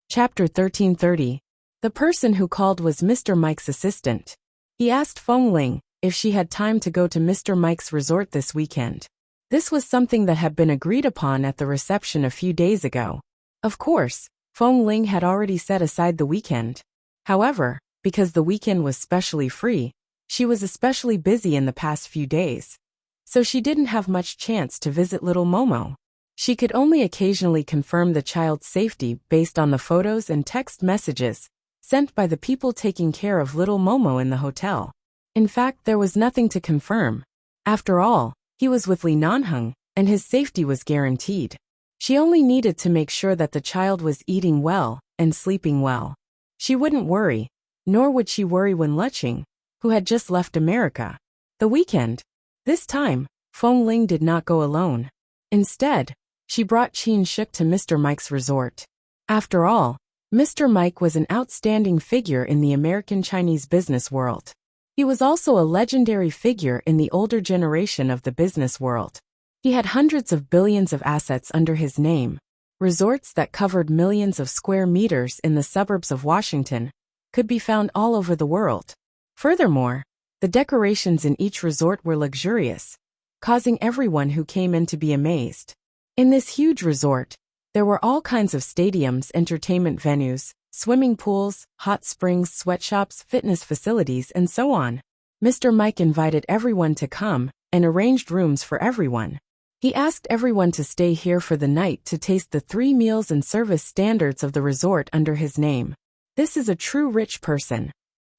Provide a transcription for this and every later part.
Chapter 1330. The person who called was Mr. Mike's assistant. He asked Feng Ling if she had time to go to Mr. Mike's resort this weekend. This was something that had been agreed upon at the reception a few days ago. Of course, Feng Ling had already set aside the weekend. However, because the weekend was specially free, she was especially busy in the past few days. So she didn't have much chance to visit little Momo. She could only occasionally confirm the child's safety based on the photos and text messages sent by the people taking care of little Momo in the hotel. In fact, there was nothing to confirm. After all, he was with Li Nanheng, and his safety was guaranteed. She only needed to make sure that the child was eating well and sleeping well. She wouldn't worry, nor would she worry when Luqing, who had just left America. The weekend. This time, Feng Ling did not go alone. Instead, she brought Qin Shuk to Mr. Mike's resort. After all, Mr. Mike was an outstanding figure in the American-Chinese business world. He was also a legendary figure in the older generation of the business world. He had hundreds of billions of assets under his name. Resorts that covered millions of square meters in the suburbs of Washington could be found all over the world. Furthermore, the decorations in each resort were luxurious, causing everyone who came in to be amazed. In this huge resort, there were all kinds of stadiums, entertainment venues, swimming pools, hot springs, sweatshops, fitness facilities, and so on. Mr. Mike invited everyone to come and arranged rooms for everyone. He asked everyone to stay here for the night to taste the 3 meals and service standards of the resort under his name. This is a true rich person.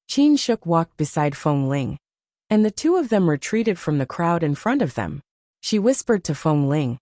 Qin Shuk walked beside Feng Ling, and the two of them retreated from the crowd in front of them. She whispered to Feng Ling,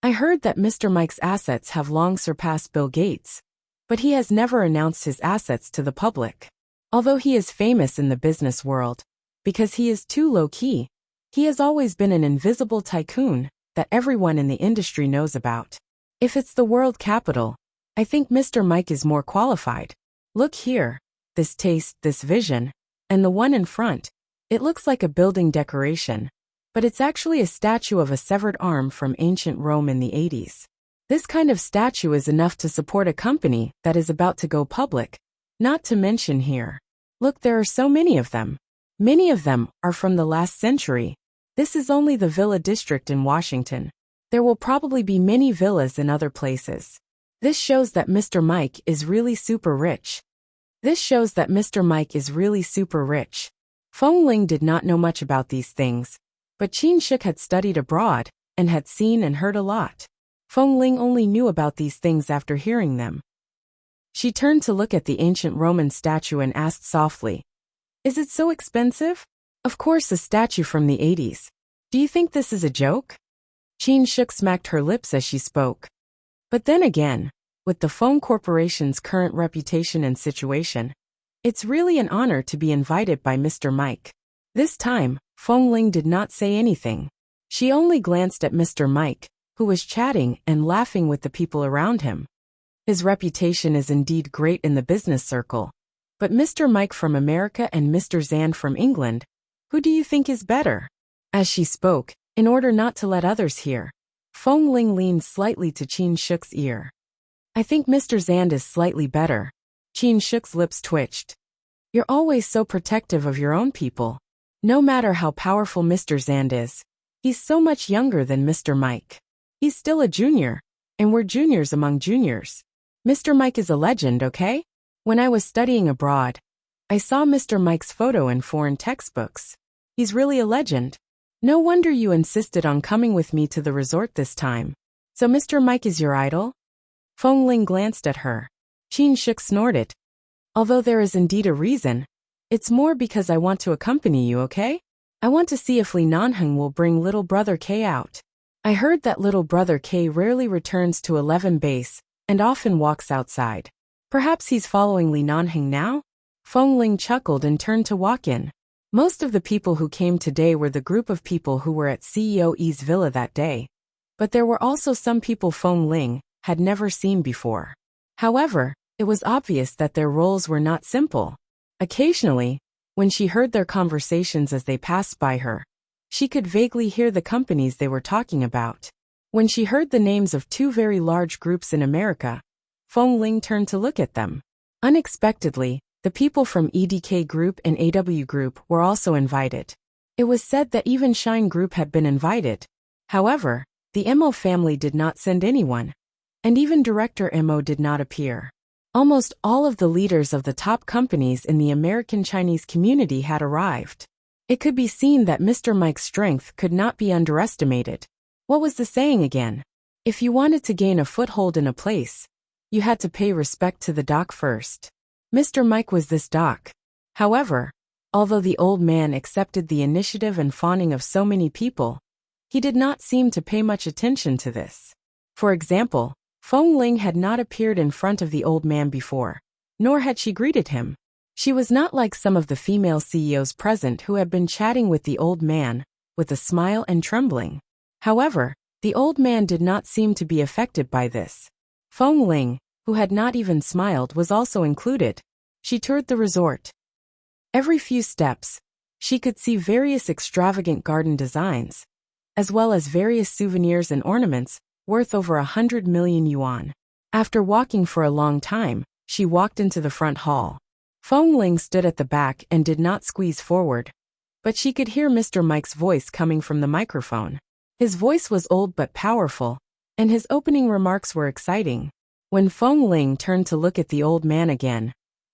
"I heard that Mr. Mike's assets have long surpassed Bill Gates, but he has never announced his assets to the public. Although he is famous in the business world, because he is too low-key, he has always been an invisible tycoon that everyone in the industry knows about. If it's the world capital, I think Mr. Mike is more qualified. Look here, this taste, this vision, and the one in front, it looks like a building decoration, but it's actually a statue of a severed arm from ancient Rome in the 80s. This kind of statue is enough to support a company that is about to go public, not to mention here. Look, there are so many of them. Many of them are from the last century. This is only the Villa District in Washington. There will probably be many villas in other places. This shows that Mr. Mike is really super rich. This shows that Mr. Mike is really super rich." Feng Ling did not know much about these things, but Qin Shuk had studied abroad and had seen and heard a lot. Feng Ling only knew about these things after hearing them. She turned to look at the ancient Roman statue and asked softly, "Is it so expensive?" "Of course, a statue from the 80s. Do you think this is a joke?" Qin Shuk smacked her lips as she spoke. But then again, with the Feng Corporation's current reputation and situation, it's really an honor to be invited by Mr. Mike. This time, Feng Ling did not say anything. She only glanced at Mr. Mike, who was chatting and laughing with the people around him. His reputation is indeed great in the business circle. But Mr. Mike from America and Mr. Zan from England, who do you think is better? As she spoke, in order not to let others hear, Feng Ling leaned slightly to Qin Shuk's ear. "I think Mr. Zand is slightly better." Qin Shuk's lips twitched. "You're always so protective of your own people. No matter how powerful Mr. Zand is, he's so much younger than Mr. Mike. He's still a junior, and we're juniors among juniors. Mr. Mike is a legend, okay? When I was studying abroad, I saw Mr. Mike's photo in foreign textbooks. He's really a legend. No wonder you insisted on coming with me to the resort this time. So Mr. Mike is your idol?" Feng Ling glanced at her. Qin Shuk snorted. "Although there is indeed a reason, it's more because I want to accompany you, okay? I want to see if Li Nanheng will bring little brother K out. I heard that little brother K rarely returns to 11 base and often walks outside. Perhaps he's following Li Nanheng now?" Feng Ling chuckled and turned to walk in. Most of the people who came today were the group of people who were at CEO Yi's villa that day. But there were also some people Feng Ling had never seen before. However, it was obvious that their roles were not simple. Occasionally, when she heard their conversations as they passed by her, she could vaguely hear the companies they were talking about. When she heard the names of 2 very large groups in America, Feng Ling turned to look at them. Unexpectedly, the people from EDK Group and AW Group were also invited. It was said that even Shine Group had been invited. However, the Mo family did not send anyone, and even Director Mo did not appear. Almost all of the leaders of the top companies in the American Chinese community had arrived. It could be seen that Mr. Mike's strength could not be underestimated. What was the saying again? If you wanted to gain a foothold in a place, you had to pay respect to the doc first. Mr. Mike was this doc. However, although the old man accepted the initiative and fawning of so many people, he did not seem to pay much attention to this. For example, Feng Ling had not appeared in front of the old man before, nor had she greeted him. She was not like some of the female CEOs present who had been chatting with the old man, with a smile and trembling. However, the old man did not seem to be affected by this. Feng Ling, who had not even smiled, was also included. She toured the resort. Every few steps, she could see various extravagant garden designs, as well as various souvenirs and ornaments, worth over 100 million yuan. After walking for a long time, she walked into the front hall. Feng Ling stood at the back and did not squeeze forward, but she could hear Mr. Mike's voice coming from the microphone. His voice was old but powerful, and his opening remarks were exciting. When Feng Ling turned to look at the old man again,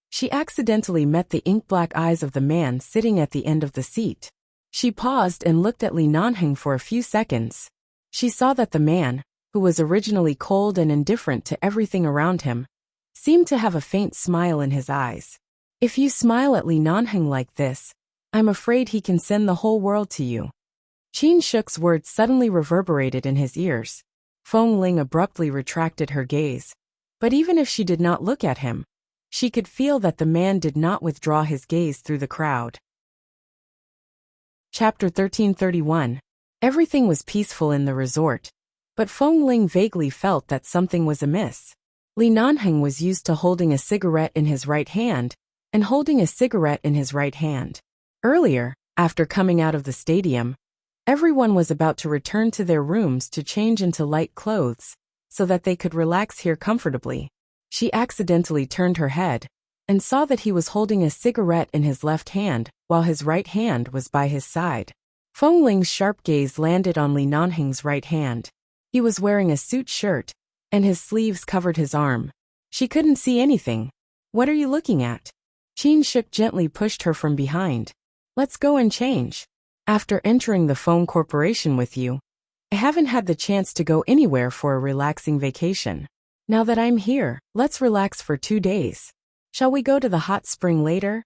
she accidentally met the ink-black eyes of the man sitting at the end of the seat. She paused and looked at Li Nanheng for a few seconds. She saw that the man, who was originally cold and indifferent to everything around him, seemed to have a faint smile in his eyes. If you smile at Li Nanheng like this, I'm afraid he can send the whole world to you. Qin Shuk's words suddenly reverberated in his ears. Feng Ling abruptly retracted her gaze. But even if she did not look at him, she could feel that the man did not withdraw his gaze through the crowd. Chapter 1331. Everything was peaceful in the resort, but Feng Ling vaguely felt that something was amiss. Li Nanheng was used to holding a cigarette in his right hand and holding a cigarette in his right hand. Earlier, after coming out of the stadium, everyone was about to return to their rooms to change into light clothes so that they could relax here comfortably. She accidentally turned her head and saw that he was holding a cigarette in his left hand while his right hand was by his side. Feng Ling's sharp gaze landed on Li Nanheng's right hand. He was wearing a suit shirt, and his sleeves covered his arm. She couldn't see anything. What are you looking at? Qin Shuk gently pushed her from behind. Let's go and change. After entering the phone corporation with you, I haven't had the chance to go anywhere for a relaxing vacation. Now that I'm here, let's relax for 2 days. Shall we go to the hot spring later?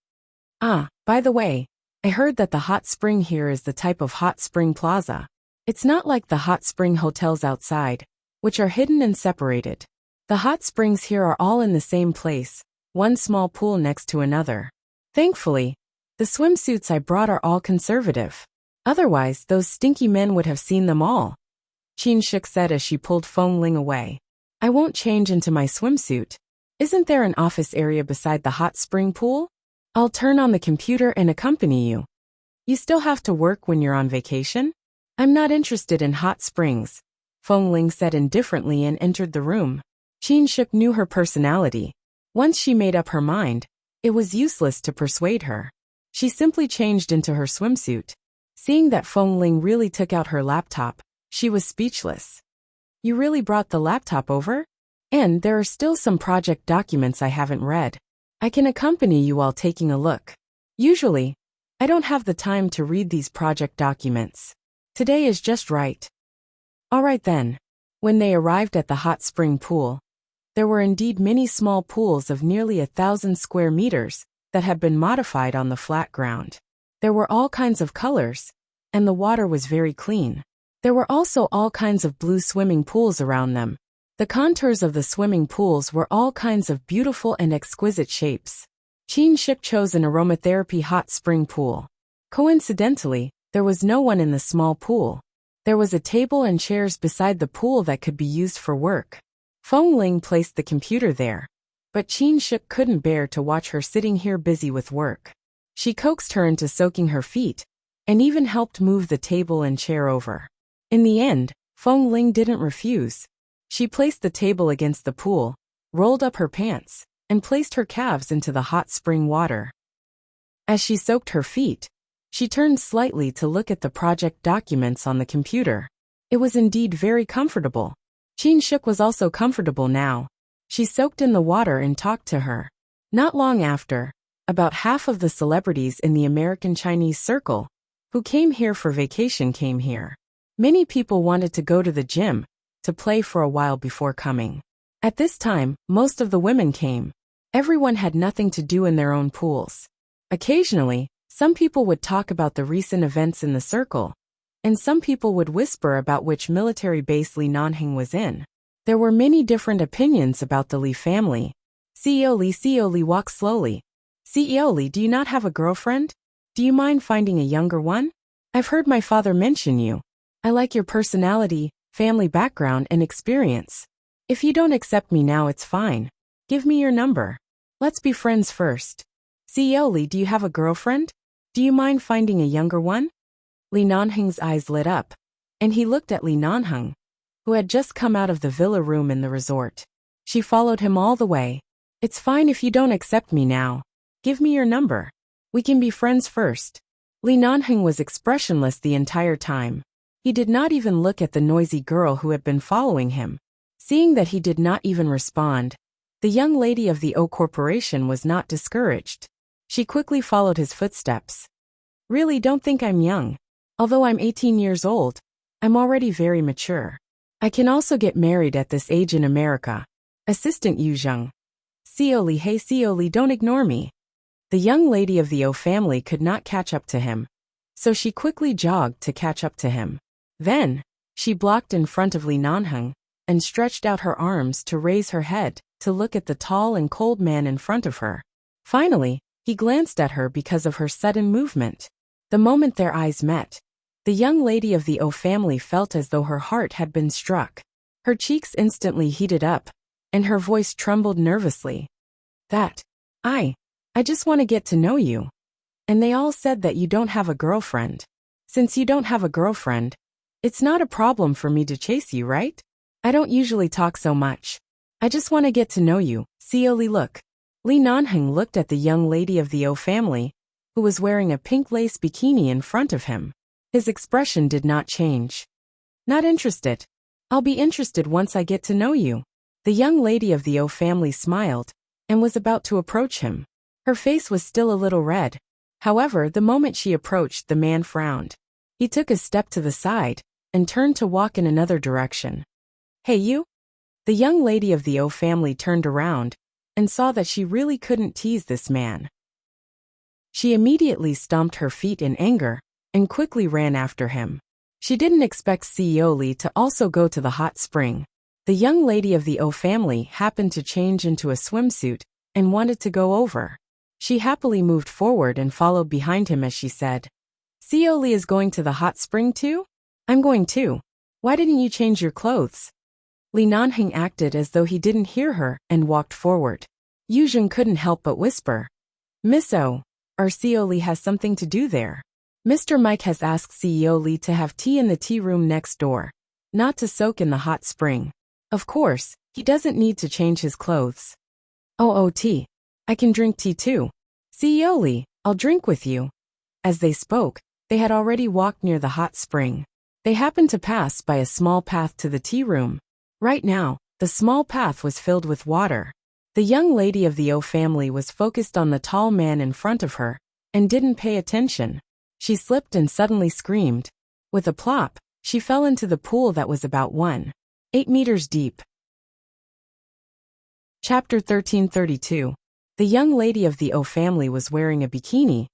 Ah, by the way, I heard that the hot spring here is the type of hot spring plaza. It's not like the hot spring hotels outside, which are hidden and separated. The hot springs here are all in the same place, one small pool next to another. Thankfully, the swimsuits I brought are all conservative. Otherwise, those stinky men would have seen them all. Qin Shuk said as she pulled Feng Ling away. I won't change into my swimsuit. Isn't there an office area beside the hot spring pool? I'll turn on the computer and accompany you. You still have to work when you're on vacation? I'm not interested in hot springs, Feng Ling said indifferently and entered the room. Qin Shuk knew her personality. Once she made up her mind, it was useless to persuade her. She simply changed into her swimsuit. Seeing that Feng Ling really took out her laptop, she was speechless. You really brought the laptop over? And there are still some project documents I haven't read. I can accompany you while taking a look. Usually, I don't have the time to read these project documents. Today is just right. All right then. When they arrived at the hot spring pool, there were indeed many small pools of nearly 1,000 square meters that had been modified on the flat ground. There were all kinds of colors, and the water was very clean. There were also all kinds of blue swimming pools around them. The contours of the swimming pools were all kinds of beautiful and exquisite shapes. Qin Shuk chose an aromatherapy hot spring pool. Coincidentally, there was no one in the small pool. There was a table and chairs beside the pool that could be used for work. Feng Ling placed the computer there, but Qin Shuk couldn't bear to watch her sitting here busy with work. She coaxed her into soaking her feet, and even helped move the table and chair over. In the end, Feng Ling didn't refuse. She placed the table against the pool, rolled up her pants, and placed her calves into the hot spring water. As she soaked her feet, she turned slightly to look at the project documents on the computer. It was indeed very comfortable. Qin Shuk was also comfortable now. She soaked in the water and talked to her. Not long after, about half of the celebrities in the American Chinese circle who came here for vacation came here. Many people wanted to go to the gym to play for a while before coming. At this time, most of the women came. Everyone had nothing to do in their own pools. Occasionally, some people would talk about the recent events in the circle, and some people would whisper about which military base Li Nanheng was in. There were many different opinions about the Li family. CEO Li walk slowly. CEO Li, do you not have a girlfriend? Do you mind finding a younger one? I've heard my father mention you. I like your personality, family background, and experience. If you don't accept me now, it's fine. Give me your number. Let's be friends first. CEO Li, do you have a girlfriend? Do you mind finding a younger one? Li Nanheng's eyes lit up, and he looked at Li Nanheng, who had just come out of the villa room in the resort. She followed him all the way. It's fine if you don't accept me now. Give me your number. We can be friends first. Li Nanheng was expressionless the entire time. He did not even look at the noisy girl who had been following him. Seeing that he did not even respond, the young lady of the O Corporation was not discouraged. She quickly followed his footsteps. Really, don't think I'm young. Although I'm 18 years old, I'm already very mature. I can also get married at this age in America. Assistant Yu Zheng. CEO Li, hey CEO Li, don't ignore me. The young lady of the O family could not catch up to him, so she quickly jogged to catch up to him. Then, she blocked in front of Li Nanheng and stretched out her arms to raise her head to look at the tall and cold man in front of her. Finally, he glanced at her because of her sudden movement. The moment their eyes met, the young lady of the O family felt as though her heart had been struck. Her cheeks instantly heated up, and her voice trembled nervously. I just want to get to know you. And they all said that you don't have a girlfriend. Since you don't have a girlfriend, it's not a problem for me to chase you, right? I don't usually talk so much. I just want to get to know you. CEO Li, look. Li Nanheng looked at the young lady of the O family, who was wearing a pink lace bikini in front of him. His expression did not change. Not interested. I'll be interested once I get to know you. The young lady of the O family smiled and was about to approach him. Her face was still a little red. However, the moment she approached, the man frowned. He took a step to the side and turned to walk in another direction. Hey you? The young lady of the O family turned around and saw that she really couldn't tease this man. She immediately stomped her feet in anger and quickly ran after him. She didn't expect CEO Li to also go to the hot spring. The young lady of the O family happened to change into a swimsuit and wanted to go over. She happily moved forward and followed behind him as she said, CEO Li is going to the hot spring too? I'm going too. Why didn't you change your clothes? Li Nanheng acted as though he didn't hear her and walked forward. Yu Zheng couldn't help but whisper, Miss O, our CEO Li has something to do there. Mr. Mike has asked CEO Li to have tea in the tea room next door, not to soak in the hot spring. Of course, he doesn't need to change his clothes. Oh, tea. I can drink tea too. CEO Li, I'll drink with you. As they spoke, they had already walked near the hot spring. They happened to pass by a small path to the tea room. Right now, the small path was filled with water. The young lady of the O family was focused on the tall man in front of her and didn't pay attention. She slipped and suddenly screamed. With a plop, she fell into the pool that was about 1.8 meters deep. Chapter 1332. The young lady of the O family was wearing a bikini,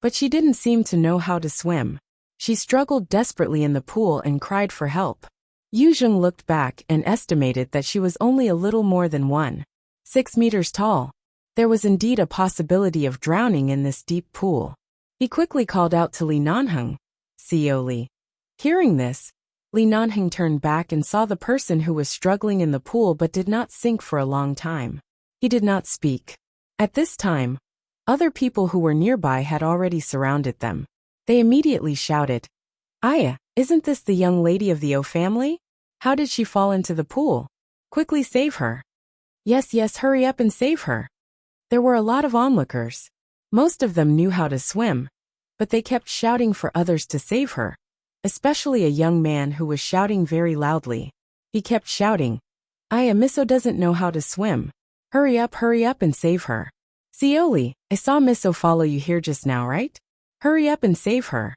but she didn't seem to know how to swim. She struggled desperately in the pool and cried for help. Yu Zheng looked back and estimated that she was only a little more than 1.6 meters tall. There was indeed a possibility of drowning in this deep pool. He quickly called out to Li Nanheng, CEO Li. Hearing this, Li Nanheng turned back and saw the person who was struggling in the pool but did not sink for a long time. He did not speak. At this time, other people who were nearby had already surrounded them. They immediately shouted, Aya, isn't this the young lady of the O family? How did she fall into the pool? Quickly save her. Yes, yes, hurry up and save her. There were a lot of onlookers. Most of them knew how to swim, but they kept shouting for others to save her, especially a young man who was shouting very loudly. He kept shouting, Misso doesn't know how to swim. Hurry up and save her. Seoli, I saw Misso follow you here just now, right? Hurry up and save her.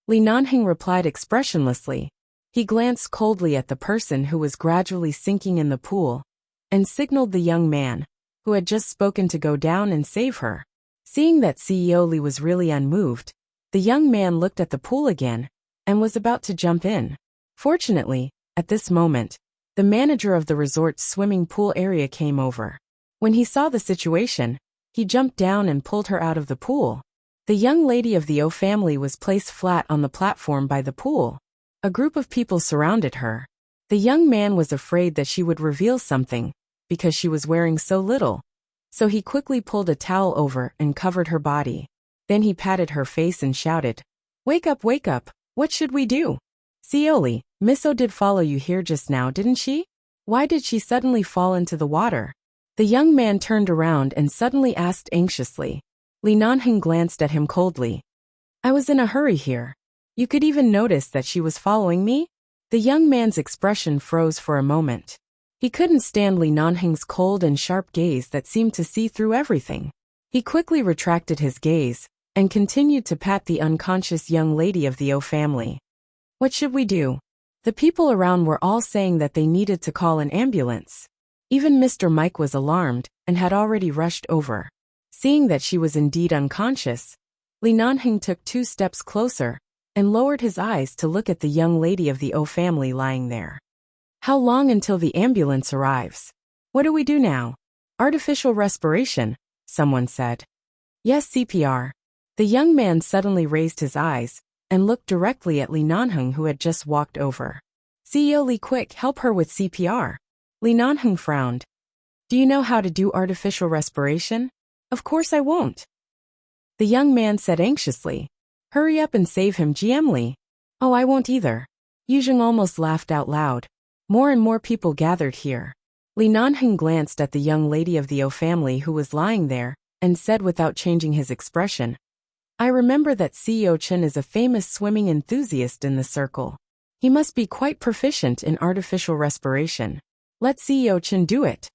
Li Nanhing replied expressionlessly. He glanced coldly at the person who was gradually sinking in the pool, and signaled the young man, who had just spoken, to go down and save her. Seeing that Seoli was really unmoved, the young man looked at the pool again, and was about to jump in. Fortunately, at this moment, the manager of the resort's swimming pool area came over. When he saw the situation, he jumped down and pulled her out of the pool. The young lady of the O family was placed flat on the platform by the pool. A group of people surrounded her. The young man was afraid that she would reveal something, because she was wearing so little. So he quickly pulled a towel over and covered her body. Then he patted her face and shouted, wake up, what should we do? Seoli, Misso did follow you here just now, didn't she? Why did she suddenly fall into the water? The young man turned around and suddenly asked anxiously. Li Nanheng glanced at him coldly. I was in a hurry here. You could even notice that she was following me? The young man's expression froze for a moment. He couldn't stand Li Nanheng's cold and sharp gaze that seemed to see through everything. He quickly retracted his gaze, and continued to pat the unconscious young lady of the O family. What should we do? The people around were all saying that they needed to call an ambulance. Even Mr. Mike was alarmed, and had already rushed over. Seeing that she was indeed unconscious, Li Nanheng took 2 steps closer, and lowered his eyes to look at the young lady of the O family lying there. How long until the ambulance arrives? What do we do now? Artificial respiration, someone said. Yes, CPR. The young man suddenly raised his eyes, and looked directly at Li Nanheng, who had just walked over. Seoli, quick, help her with CPR. Li Nanheng frowned. Do you know how to do artificial respiration? Of course I won't. The young man said anxiously. Hurry up and save him, GM Li. Oh, I won't either. Yuzheng almost laughed out loud. More and more people gathered here. Li Nanheng glanced at the young lady of the O family who was lying there, and said without changing his expression, I remember that CEO Chen is a famous swimming enthusiast in the circle. He must be quite proficient in artificial respiration. Let CEO Chen do it.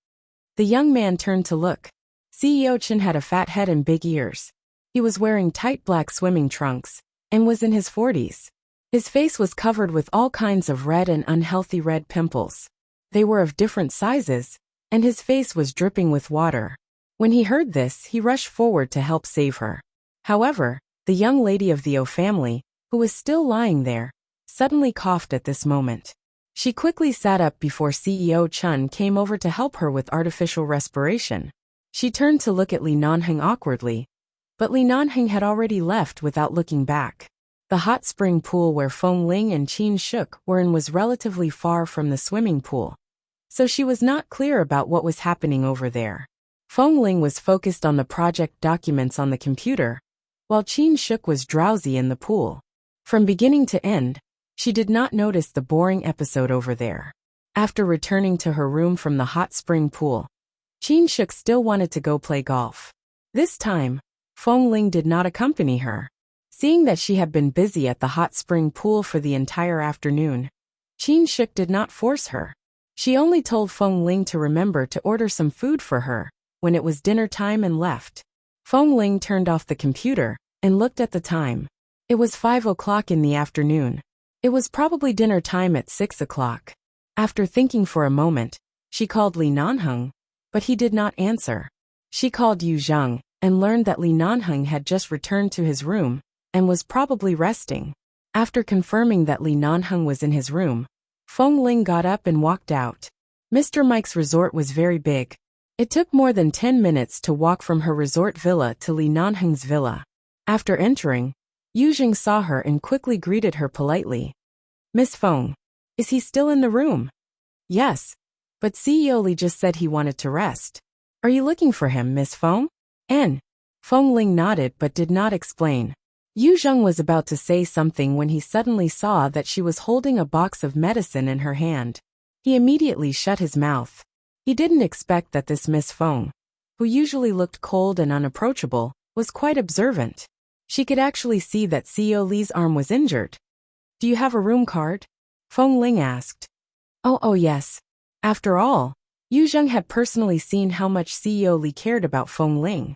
The young man turned to look. CEO Chen had a fat head and big ears. He was wearing tight black swimming trunks, and was in his 40s. His face was covered with all kinds of red and unhealthy red pimples. They were of different sizes, and his face was dripping with water. When he heard this, he rushed forward to help save her. However, the young lady of the O family, who was still lying there, suddenly coughed at this moment. She quickly sat up before CEO Chen came over to help her with artificial respiration. She turned to look at Li Nanheng awkwardly, but Li Nanheng had already left without looking back. The hot spring pool where Feng Ling and Qin Shuk were in was relatively far from the swimming pool, so she was not clear about what was happening over there. Feng Ling was focused on the project documents on the computer, while Qin Shuk was drowsy in the pool. From beginning to end, she did not notice the boring episode over there. After returning to her room from the hot spring pool, Qin Shuk still wanted to go play golf. This time, Feng Ling did not accompany her. Seeing that she had been busy at the hot spring pool for the entire afternoon, Qin Shuk did not force her. She only told Feng Ling to remember to order some food for her when it was dinner time and left. Feng Ling turned off the computer and looked at the time. It was 5 o'clock in the afternoon. It was probably dinner time at 6 o'clock. After thinking for a moment, she called Li Nanheng, but he did not answer. She called Yu Zheng and learned that Li Nanheng had just returned to his room and was probably resting. After confirming that Li Nanheng was in his room, Feng Ling got up and walked out. Mr. Mike's resort was very big. It took more than 10 minutes to walk from her resort villa to Li Nanheng's villa. After entering, Yu Zheng saw her and quickly greeted her politely. Miss Feng, is he still in the room? Yes, but CEO Li just said he wanted to rest. Are you looking for him, Miss Feng? Feng Ling nodded but did not explain. Yu Zheng was about to say something when he suddenly saw that she was holding a box of medicine in her hand. He immediately shut his mouth. He didn't expect that this Miss Feng, who usually looked cold and unapproachable, was quite observant. She could actually see that CEO Li's arm was injured. "Do you have a room card?" Feng Ling asked. Oh yes. After all, Yu Zheng had personally seen how much CEO Li cared about Feng Ling.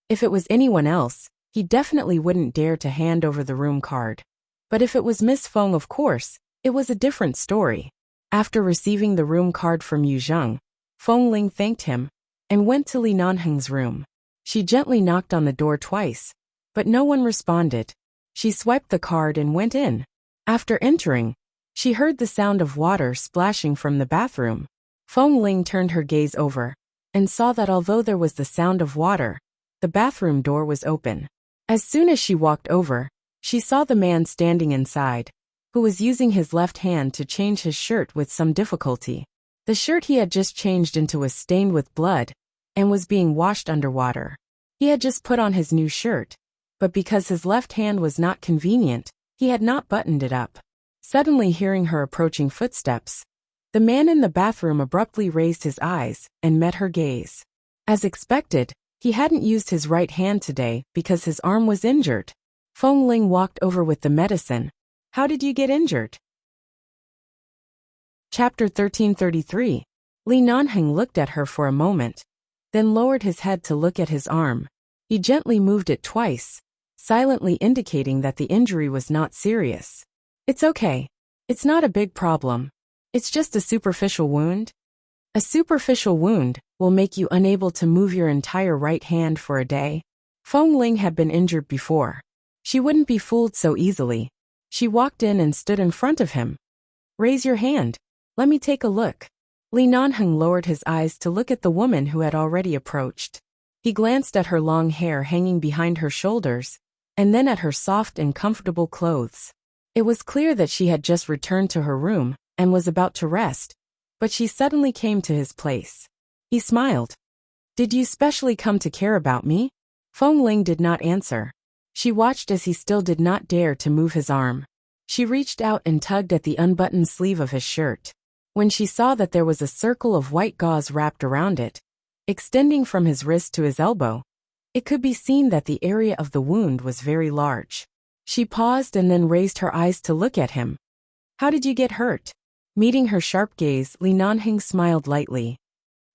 If it was anyone else, he definitely wouldn't dare to hand over the room card. But if it was Miss Feng, of course, it was a different story. After receiving the room card from Yu Zheng, Feng Ling thanked him and went to Li Nanheng's room. She gently knocked on the door twice, but no one responded. She swiped the card and went in. After entering, she heard the sound of water splashing from the bathroom. Feng Ling turned her gaze over and saw that although there was the sound of water, the bathroom door was open. As soon as she walked over, she saw the man standing inside, who was using his left hand to change his shirt with some difficulty. The shirt he had just changed into was stained with blood and was being washed underwater. He had just put on his new shirt, but because his left hand was not convenient, he had not buttoned it up. Suddenly hearing her approaching footsteps, the man in the bathroom abruptly raised his eyes and met her gaze. As expected, he hadn't used his right hand today because his arm was injured. Feng Ling walked over with the medicine. "How did you get injured?" Chapter 1333. Li Nanheng looked at her for a moment, then lowered his head to look at his arm. He gently moved it twice, silently indicating that the injury was not serious. "It's okay. It's not a big problem. It's just a superficial wound." "A superficial wound will make you unable to move your entire right hand for a day." Feng Ling had been injured before. She wouldn't be fooled so easily. She walked in and stood in front of him. "Raise your hand. Let me take a look." Li Nanheng lowered his eyes to look at the woman who had already approached. He glanced at her long hair hanging behind her shoulders, and then at her soft and comfortable clothes. It was clear that she had just returned to her room and was about to rest, but she suddenly came to his place. He smiled. "Did you specially come to care about me?" Feng Ling did not answer. She watched as he still did not dare to move his arm. She reached out and tugged at the unbuttoned sleeve of his shirt. When she saw that there was a circle of white gauze wrapped around it, extending from his wrist to his elbow, it could be seen that the area of the wound was very large. She paused and then raised her eyes to look at him. "How did you get hurt?" Meeting her sharp gaze, Li Nanheng smiled lightly.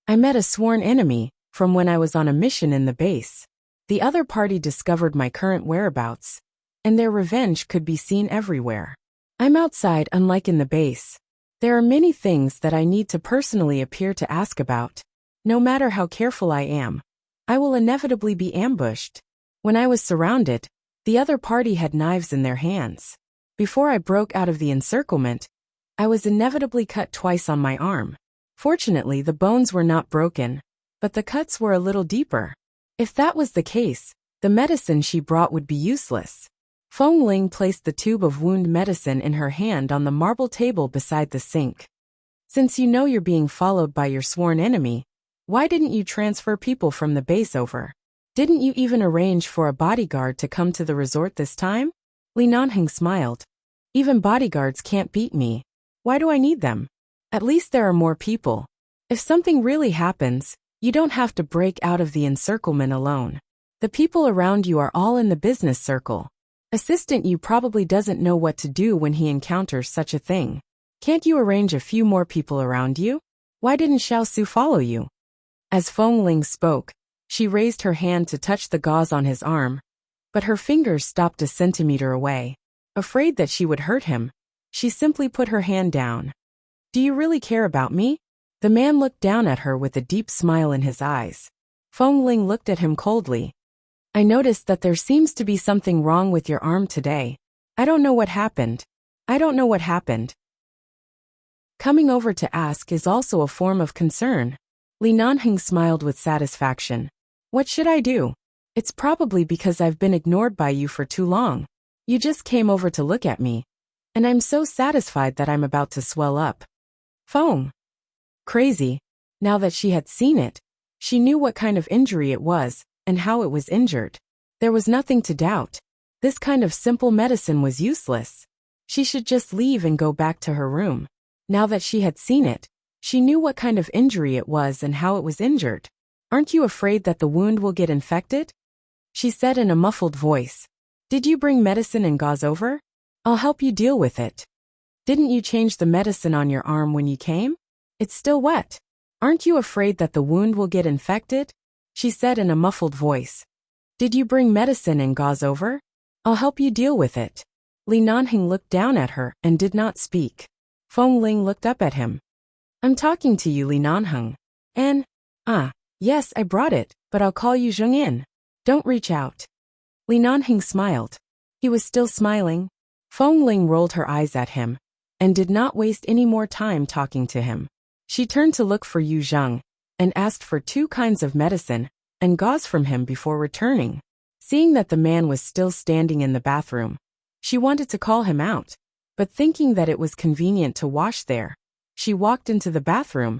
"I met a sworn enemy from when I was on a mission in the base. The other party discovered my current whereabouts, and their revenge could be seen everywhere. I'm outside, unlike in the base. There are many things that I need to personally appear to ask about. No matter how careful I am, I will inevitably be ambushed. When I was surrounded, the other party had knives in their hands. Before I broke out of the encirclement, I was inevitably cut twice on my arm. Fortunately, the bones were not broken, but the cuts were a little deeper. If that was the case, the medicine she brought would be useless." Feng Ling placed the tube of wound medicine in her hand on the marble table beside the sink. "Since you know you're being followed by your sworn enemy, why didn't you transfer people from the base over? Didn't you even arrange for a bodyguard to come to the resort this time?" Li Nanheng smiled. "Even bodyguards can't beat me. Why do I need them? At least there are more people. If something really happens, you don't have to break out of the encirclement alone. The people around you are all in the business circle. Assistant Yu probably doesn't know what to do when he encounters such a thing. Can't you arrange a few more people around you? Why didn't Xiao Su follow you?" As Feng Ling spoke, she raised her hand to touch the gauze on his arm, but her fingers stopped a centimeter away. Afraid that she would hurt him, she simply put her hand down. "Do you really care about me?" The man looked down at her with a deep smile in his eyes. Feng Ling looked at him coldly. "I noticed that there seems to be something wrong with your arm today. I don't know what happened. I don't know what happened." Coming over to ask is also a form of concern. Li Nanheng smiled with satisfaction. "What should I do? It's probably because I've been ignored by you for too long. You just came over to look at me, and I'm so satisfied that I'm about to swell up." Feng. Crazy. Now that she had seen it, she knew what kind of injury it was and how it was injured. There was nothing to doubt. This kind of simple medicine was useless. She should just leave and go back to her room. Now that she had seen it, She knew what kind of injury it was and how it was injured. Aren't you afraid that the wound will get infected? She said in a muffled voice. Did you bring medicine and gauze over? I'll help you deal with it. Didn't you change the medicine on your arm when you came? It's still wet. Aren't you afraid that the wound will get infected? She said in a muffled voice. Did you bring medicine and gauze over? I'll help you deal with it. Li Nanhing looked down at her and did not speak. Feng Ling looked up at him. I'm talking to you, Li Nanheng. And, yes, I brought it, but I'll call you Zheng In. Don't reach out. Li Nanheng smiled. He was still smiling. Feng Ling rolled her eyes at him and did not waste any more time talking to him. She turned to look for Yu Zheng and asked for 2 kinds of medicine and gauze from him before returning. Seeing that the man was still standing in the bathroom, she wanted to call him out, but thinking that it was convenient to wash there, she walked into the bathroom,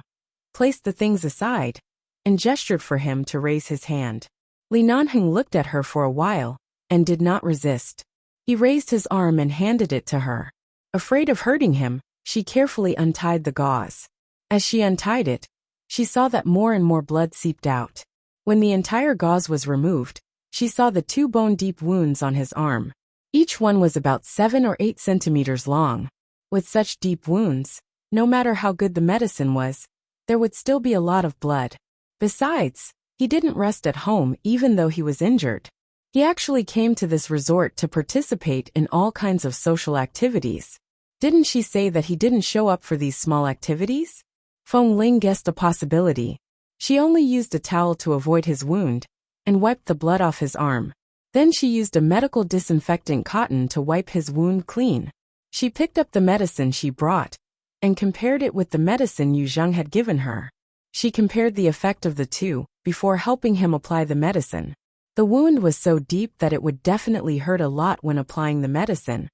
placed the things aside, and gestured for him to raise his hand. Li Nanheng looked at her for a while and did not resist. He raised his arm and handed it to her. Afraid of hurting him, she carefully untied the gauze. As she untied it, she saw that more and more blood seeped out. When the entire gauze was removed, she saw the 2 bone-deep wounds on his arm. Each one was about 7 or 8 centimeters long. With such deep wounds, no matter how good the medicine was, there would still be a lot of blood. Besides, he didn't rest at home even though he was injured. He actually came to this resort to participate in all kinds of social activities. Didn't she say that he didn't show up for these small activities? Feng Ling guessed a possibility. She only used a towel to avoid his wound and wiped the blood off his arm. Then she used a medical disinfectant cotton to wipe his wound clean. She picked up the medicine she brought and compared it with the medicine Yu Zheng had given her. She compared the effect of the 2 before helping him apply the medicine. The wound was so deep that it would definitely hurt a lot when applying the medicine.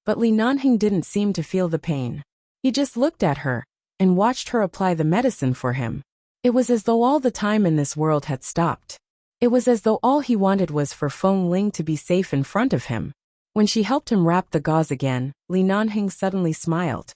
But Li Nanheng didn't seem to feel the pain. He just looked at her and watched her apply the medicine for him. It was as though all the time in this world had stopped. It was as though all he wanted was for Feng Ling to be safe in front of him. When she helped him wrap the gauze again, Li Nanheng suddenly smiled.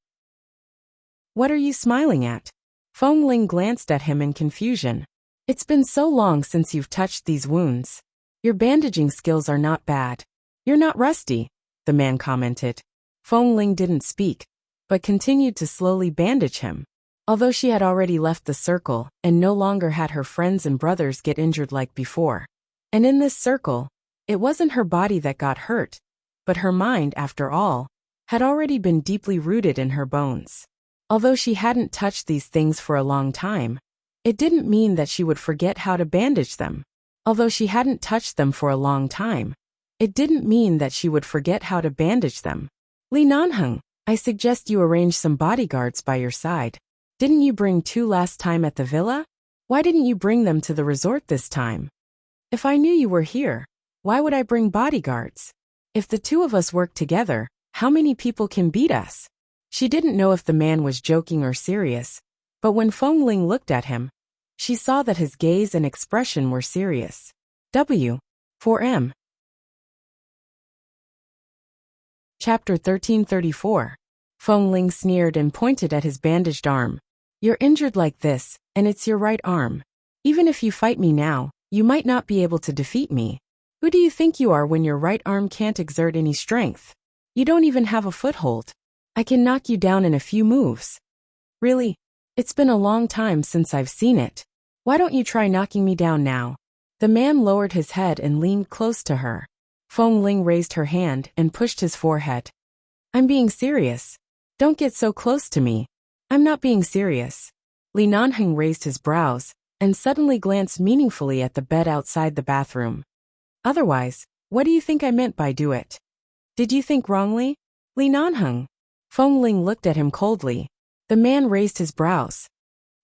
What are you smiling at? Feng Ling glanced at him in confusion. It's been so long since you've touched these wounds. Your bandaging skills are not bad. You're not rusty, the man commented. Feng Ling didn't speak, but continued to slowly bandage him. Although she had already left the circle and no longer had her friends and brothers get injured like before. And in this circle, it wasn't her body that got hurt, but her mind, after all, had already been deeply rooted in her bones. Although she hadn't touched these things for a long time, it didn't mean that she would forget how to bandage them. Although she hadn't touched them for a long time, it didn't mean that she would forget how to bandage them. Li Nanheng, I suggest you arrange some bodyguards by your side. Didn't you bring 2 last time at the villa? Why didn't you bring them to the resort this time? If I knew you were here, why would I bring bodyguards? If the 2 of us work together, how many people can beat us? She didn't know if the man was joking or serious, but when Feng Ling looked at him, she saw that his gaze and expression were serious. W. 4M. Chapter 1334. Feng Ling sneered and pointed at his bandaged arm. You're injured like this, and it's your right arm. Even if you fight me now, you might not be able to defeat me. Who do you think you are when your right arm can't exert any strength? You don't even have a foothold. I can knock you down in a few moves. Really? It's been a long time since I've seen it. Why don't you try knocking me down now? The man lowered his head and leaned close to her. Feng Ling raised her hand and pushed his forehead. I'm being serious. Don't get so close to me. I'm not being serious. Li Nanheng raised his brows and suddenly glanced meaningfully at the bed outside the bathroom. Otherwise, what do you think I meant by do it? Did you think wrongly? Li Nanheng. Feng Ling looked at him coldly. The man raised his brows.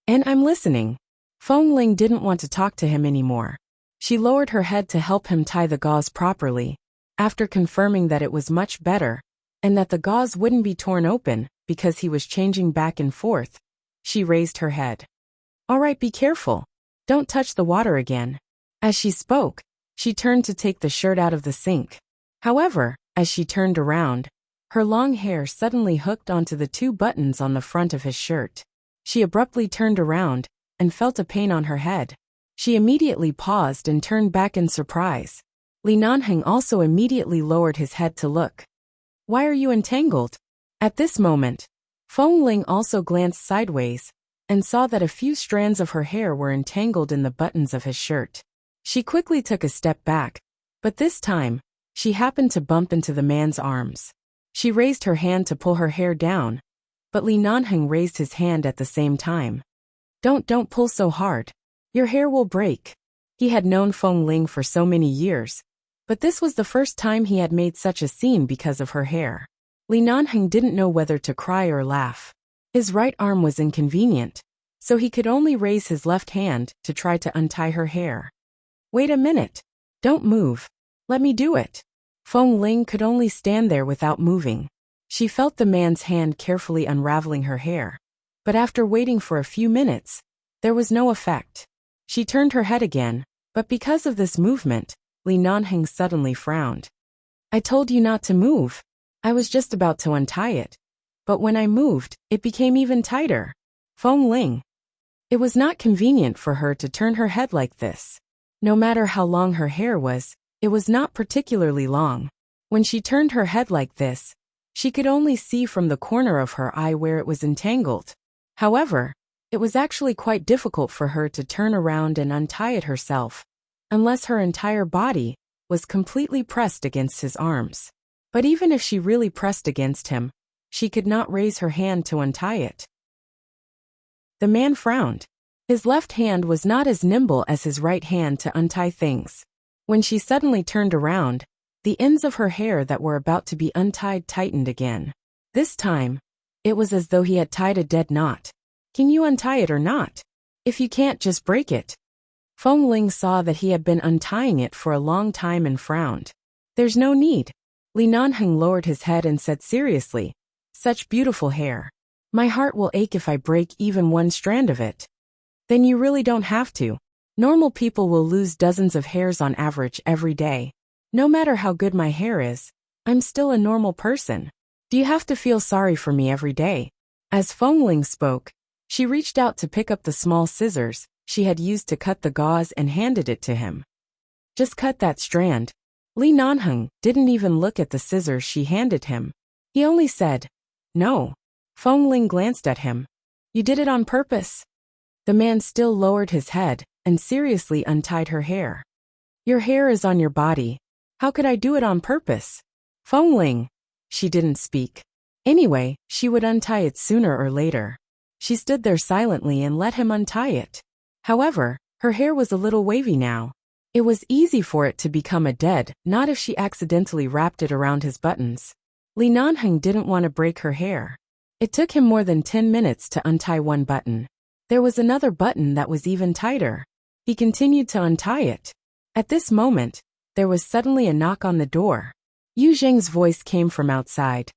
And I'm listening. Feng Ling didn't want to talk to him anymore. She lowered her head to help him tie the gauze properly. After confirming that it was much better, and that the gauze wouldn't be torn open because he was changing back and forth, she raised her head. All right, be careful. Don't touch the water again. As she spoke, she turned to take the shirt out of the sink. However, as she turned around, her long hair suddenly hooked onto the 2 buttons on the front of his shirt. She abruptly turned around and felt a pain on her head. She immediately paused and turned back in surprise. Li Nanheng also immediately lowered his head to look. Why are you entangled? At this moment, Feng Ling also glanced sideways and saw that a few strands of her hair were entangled in the buttons of his shirt. She quickly took a step back, but this time, she happened to bump into the man's arms. She raised her hand to pull her hair down, but Li Nanheng raised his hand at the same time. Don't pull so hard. Your hair will break. He had known Feng Ling for so many years, but this was the first time he had made such a scene because of her hair. Li Nanheng didn't know whether to cry or laugh. His right arm was inconvenient, so he could only raise his left hand to try to untie her hair. Wait a minute. Don't move. Let me do it. Feng Ling could only stand there without moving. She felt the man's hand carefully unraveling her hair, but after waiting for a few minutes, there was no effect. She turned her head again, but because of this movement, Li Nanheng suddenly frowned. I told you not to move. I was just about to untie it, but when I moved, it became even tighter. Feng Ling. It was not convenient for her to turn her head like this. No matter how long her hair was, it was not particularly long. When she turned her head like this, she could only see from the corner of her eye where it was entangled. However, it was actually quite difficult for her to turn around and untie it herself, unless her entire body was completely pressed against his arms. But even if she really pressed against him, she could not raise her hand to untie it. The man frowned. His left hand was not as nimble as his right hand to untie things. When she suddenly turned around, the ends of her hair that were about to be untied tightened again. This time, it was as though he had tied a dead knot. Can you untie it or not? If you can't, just break it. Feng Ling saw that he had been untying it for a long time and frowned. There's no need. Li Nanheng lowered his head and said seriously, such beautiful hair. My heart will ache if I break even one strand of it. Then you really don't have to. Normal people will lose dozens of hairs on average every day. No matter how good my hair is, I'm still a normal person. Do you have to feel sorry for me every day? As Feng Ling spoke, she reached out to pick up the small scissors she had used to cut the gauze and handed it to him. Just cut that strand. Li Nanheng didn't even look at the scissors she handed him. He only said, no. Feng Ling glanced at him. You did it on purpose. The man still lowered his head and seriously untied her hair. Your hair is on your body. How could I do it on purpose? Feng Ling. She didn't speak. Anyway, she would untie it sooner or later. She stood there silently and let him untie it. However, her hair was a little wavy now. It was easy for it to become a dead knot if she accidentally wrapped it around his buttons. Li Nanheng didn't want to break her hair. It took him more than 10 minutes to untie one button. There was another button that was even tighter. He continued to untie it. At this moment, there was suddenly a knock on the door. Yu Zheng's voice came from outside.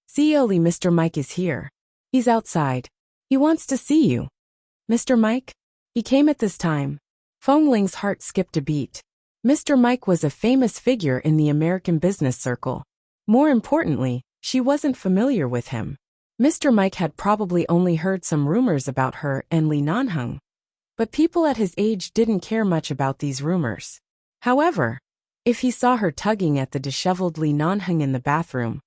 CEO Li, Mr. Mike is here. He's outside. He wants to see you. Mr. Mike? He came at this time. Feng Ling's heart skipped a beat. Mr. Mike was a famous figure in the American business circle. More importantly, she wasn't familiar with him. Mr. Mike had probably only heard some rumors about her and Li Nanheng, but people at his age didn't care much about these rumors. However, if he saw her tugging at the disheveled Li Nanheng in the bathroom,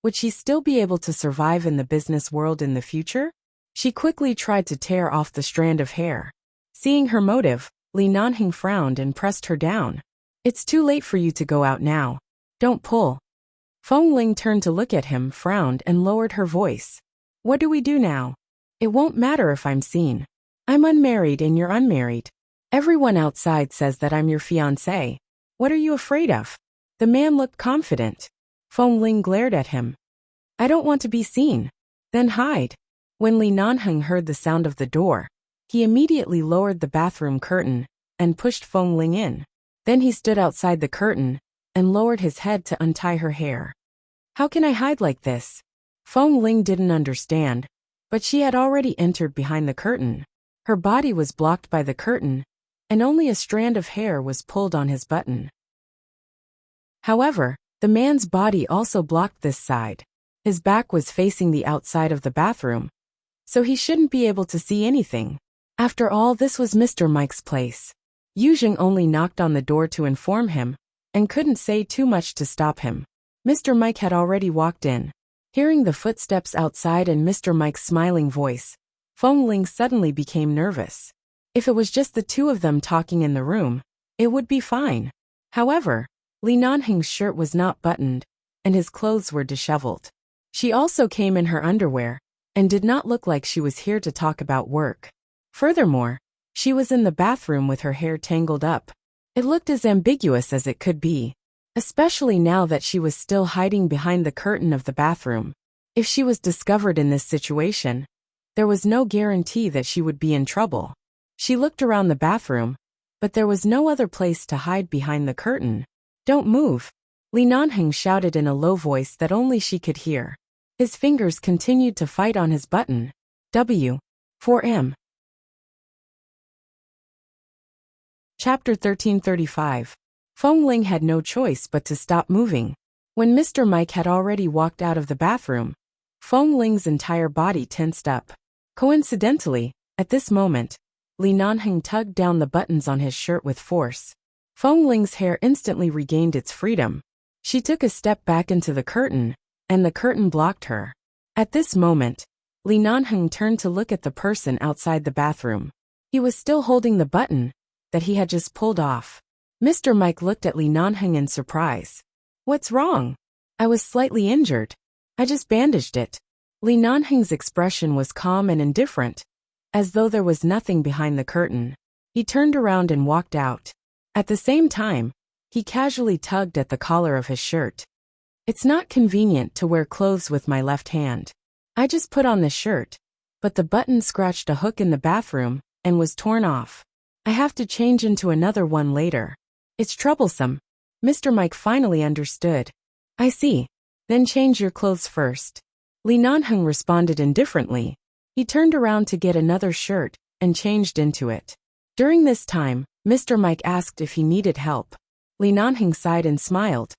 would she still be able to survive in the business world in the future? She quickly tried to tear off the strand of hair. Seeing her motive, Li Nanheng frowned and pressed her down. It's too late for you to go out now. Don't pull. Feng Ling turned to look at him, frowned, and lowered her voice. What do we do now? It won't matter if I'm seen. I'm unmarried and you're unmarried. Everyone outside says that I'm your fiancé. What are you afraid of? The man looked confident. Feng Ling glared at him. I don't want to be seen. Then hide. When Li Nanheng heard the sound of the door, he immediately lowered the bathroom curtain and pushed Feng Ling in. Then he stood outside the curtain and lowered his head to untie her hair. How can I hide like this? Feng Ling didn't understand, but she had already entered behind the curtain. Her body was blocked by the curtain, and only a strand of hair was pulled on his button. However, the man's body also blocked this side. His back was facing the outside of the bathroom, so he shouldn't be able to see anything. After all, this was Mr. Mike's place. Yuzheng only knocked on the door to inform him, and couldn't say too much to stop him. Mr. Mike had already walked in. Hearing the footsteps outside and Mr. Mike's smiling voice, Feng Ling suddenly became nervous. If it was just the two of them talking in the room, it would be fine. However, Li Nanheng's shirt was not buttoned, and his clothes were disheveled. She also came in her underwear, and did not look like she was here to talk about work. Furthermore, she was in the bathroom with her hair tangled up. It looked as ambiguous as it could be, especially now that she was still hiding behind the curtain of the bathroom. If she was discovered in this situation, there was no guarantee that she would be in trouble. She looked around the bathroom, but there was no other place to hide behind the curtain. "Don't move," Li Nanheng shouted in a low voice that only she could hear. His fingers continued to fight on his button. W4M. Chapter 1335. Feng Ling had no choice but to stop moving. When Mr. Mike had already walked out of the bathroom, Feng Ling's entire body tensed up. Coincidentally, at this moment, Li Nanheng tugged down the buttons on his shirt with force. Feng Ling's hair instantly regained its freedom. She took a step back into the curtain, and the curtain blocked her. At this moment, Li Nanheng turned to look at the person outside the bathroom. He was still holding the button that he had just pulled off. Mr. Mike looked at Li Nanheng in surprise. "What's wrong?" "I was slightly injured. I just bandaged it." Li Nanheng's expression was calm and indifferent, as though there was nothing behind the curtain. He turned around and walked out. At the same time, he casually tugged at the collar of his shirt. "It's not convenient to wear clothes with my left hand. I just put on this shirt, but the button scratched a hook in the bathroom and was torn off. I have to change into another one later. It's troublesome." Mr. Mike finally understood. "I see. Then change your clothes first." Li Nanheng responded indifferently. He turned around to get another shirt and changed into it. During this time, Mr. Mike asked if he needed help. Li Nanheng sighed and smiled.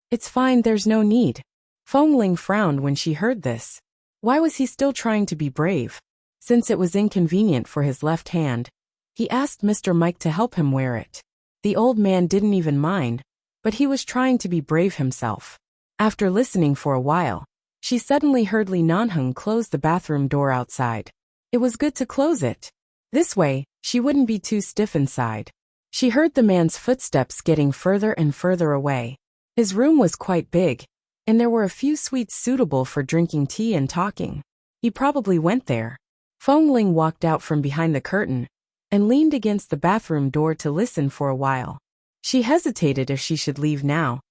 "It's fine, there's no need." Feng Ling frowned when she heard this. Why was he still trying to be brave? Since it was inconvenient for his left hand, he asked Mr. Mike to help him wear it. The old man didn't even mind, but he was trying to be brave himself. After listening for a while, she suddenly heard Li Nanheng close the bathroom door outside. It was good to close it. This way, she wouldn't be too stiff inside. She heard the man's footsteps getting further and further away. His room was quite big, and there were a few suites suitable for drinking tea and talking. He probably went there. Feng Ling walked out from behind the curtain and leaned against the bathroom door to listen for a while. She hesitated if she should leave now,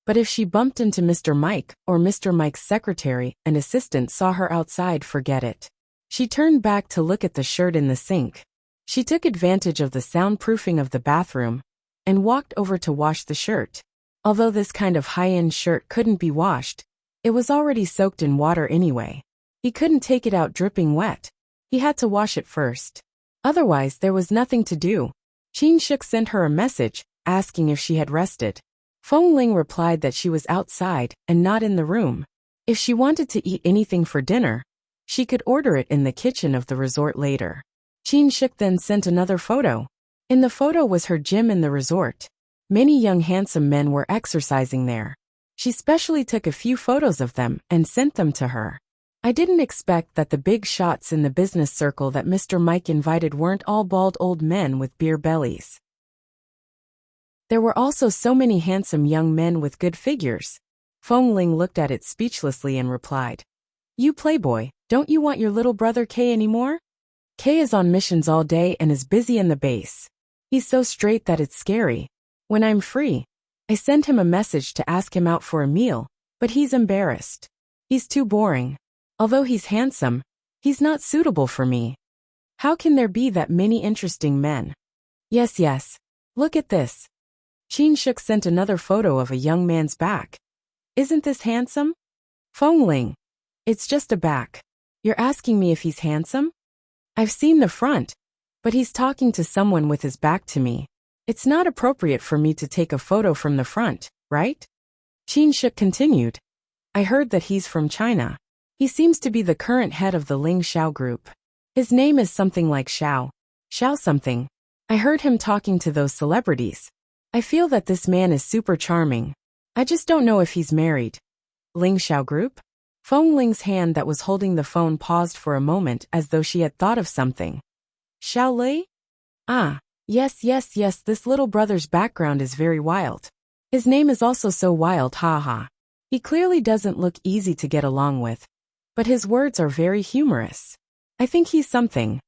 but if she bumped into Mr. Mike or Mr. Mike's secretary and assistant saw her outside, forget it. She turned back to look at the shirt in the sink. She took advantage of the soundproofing of the bathroom and walked over to wash the shirt. Although this kind of high-end shirt couldn't be washed, it was already soaked in water anyway. He couldn't take it out dripping wet. He had to wash it first. Otherwise, there was nothing to do. Qin Shuk sent her a message, asking if she had rested. Feng Ling replied that she was outside and not in the room. If she wanted to eat anything for dinner, she could order it in the kitchen of the resort later. Qin Shuk then sent another photo. In the photo was her gym in the resort. Many young handsome men were exercising there. She specially took a few photos of them and sent them to her. "I didn't expect that the big shots in the business circle that Mr. Mike invited weren't all bald old men with beer bellies. There were also so many handsome young men with good figures." Feng Ling looked at it speechlessly and replied, "You playboy, don't you want your little brother K anymore? K is on missions all day and is busy in the base. He's so straight that it's scary. When I'm free, I send him a message to ask him out for a meal, but he's embarrassed. He's too boring. Although he's handsome, he's not suitable for me. How can there be that many interesting men? Yes, look at this." Qin Shuk sent another photo of a young man's back. "Isn't this handsome?" Feng Ling, "It's just a back. You're asking me if he's handsome? I've seen the front, but he's talking to someone with his back to me. It's not appropriate for me to take a photo from the front, right?" Qin Shuk continued, "I heard that he's from China. He seems to be the current head of the Ling Xiao group. His name is something like Xiao. Xiao something. I heard him talking to those celebrities. I feel that this man is super charming. I just don't know if he's married. Ling Xiao group? Feng Ling's hand that was holding the phone paused for a moment as though she had thought of something. Xiao Lei? Ah, yes, this little brother's background is very wild. His name is also so wild, haha. He clearly doesn't look easy to get along with. But his words are very humorous. I think he's something.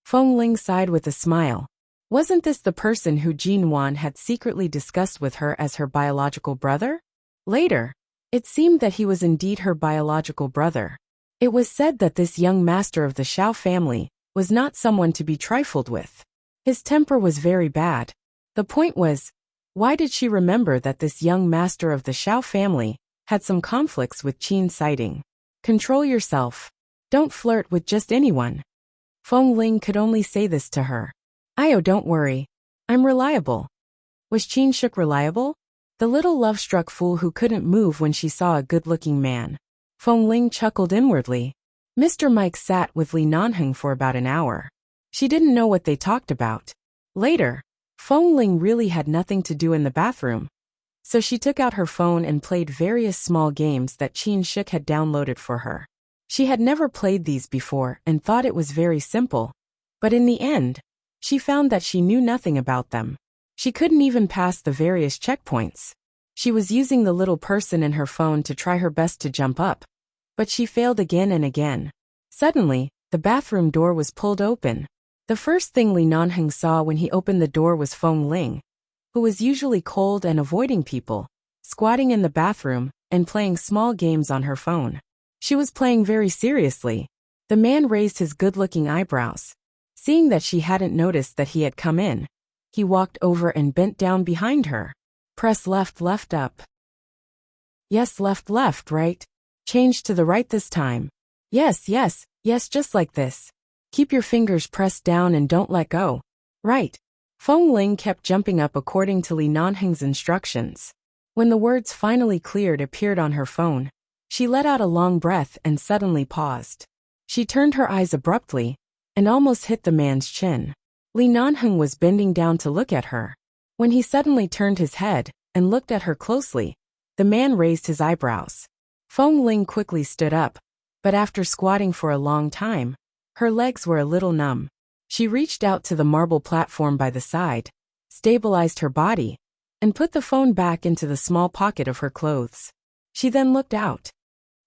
Feng Ling sighed with a smile. Wasn't this the person who Jin Wan had secretly discussed with her as her biological brother? Later, it seemed that he was indeed her biological brother. It was said that this young master of the Xiao family was not someone to be trifled with. His temper was very bad. The point was, why did she remember that this young master of the Xiao family had some conflicts with Qin sighting? Control yourself. Don't flirt with just anyone. Feng Ling could only say this to her. Io, don't worry. I'm reliable. Was Qin Shuk reliable? The little love-struck fool who couldn't move when she saw a good-looking man. Feng Ling chuckled inwardly. Mr. Mike sat with Li Nanheng for about an hour. She didn't know what they talked about. Later, Feng Ling really had nothing to do in the bathroom. So she took out her phone and played various small games that Qin Shuk had downloaded for her. She had never played these before and thought it was very simple. But in the end, she found that she knew nothing about them. She couldn't even pass the various checkpoints. She was using the little person in her phone to try her best to jump up. But she failed again and again. Suddenly, the bathroom door was pulled open. The first thing Li Nanheng saw when he opened the door was Feng Ling, who was usually cold and avoiding people, squatting in the bathroom and playing small games on her phone. She was playing very seriously. The man raised his good-looking eyebrows. Seeing that she hadn't noticed that he had come in, he walked over and bent down behind her. Press left up. Yes, left, right. Change to the right this time. Yes, just like this. Keep your fingers pressed down and don't let go. Right. Feng Ling kept jumping up according to Li Nanheng's instructions. When the words finally cleared appeared on her phone, she let out a long breath and suddenly paused. She turned her eyes abruptly and almost hit the man's chin. Li Nanheng was bending down to look at her. When he suddenly turned his head and looked at her closely, the man raised his eyebrows. Feng Ling quickly stood up, but after squatting for a long time, her legs were a little numb. She reached out to the marble platform by the side, stabilized her body, and put the phone back into the small pocket of her clothes. She then looked out.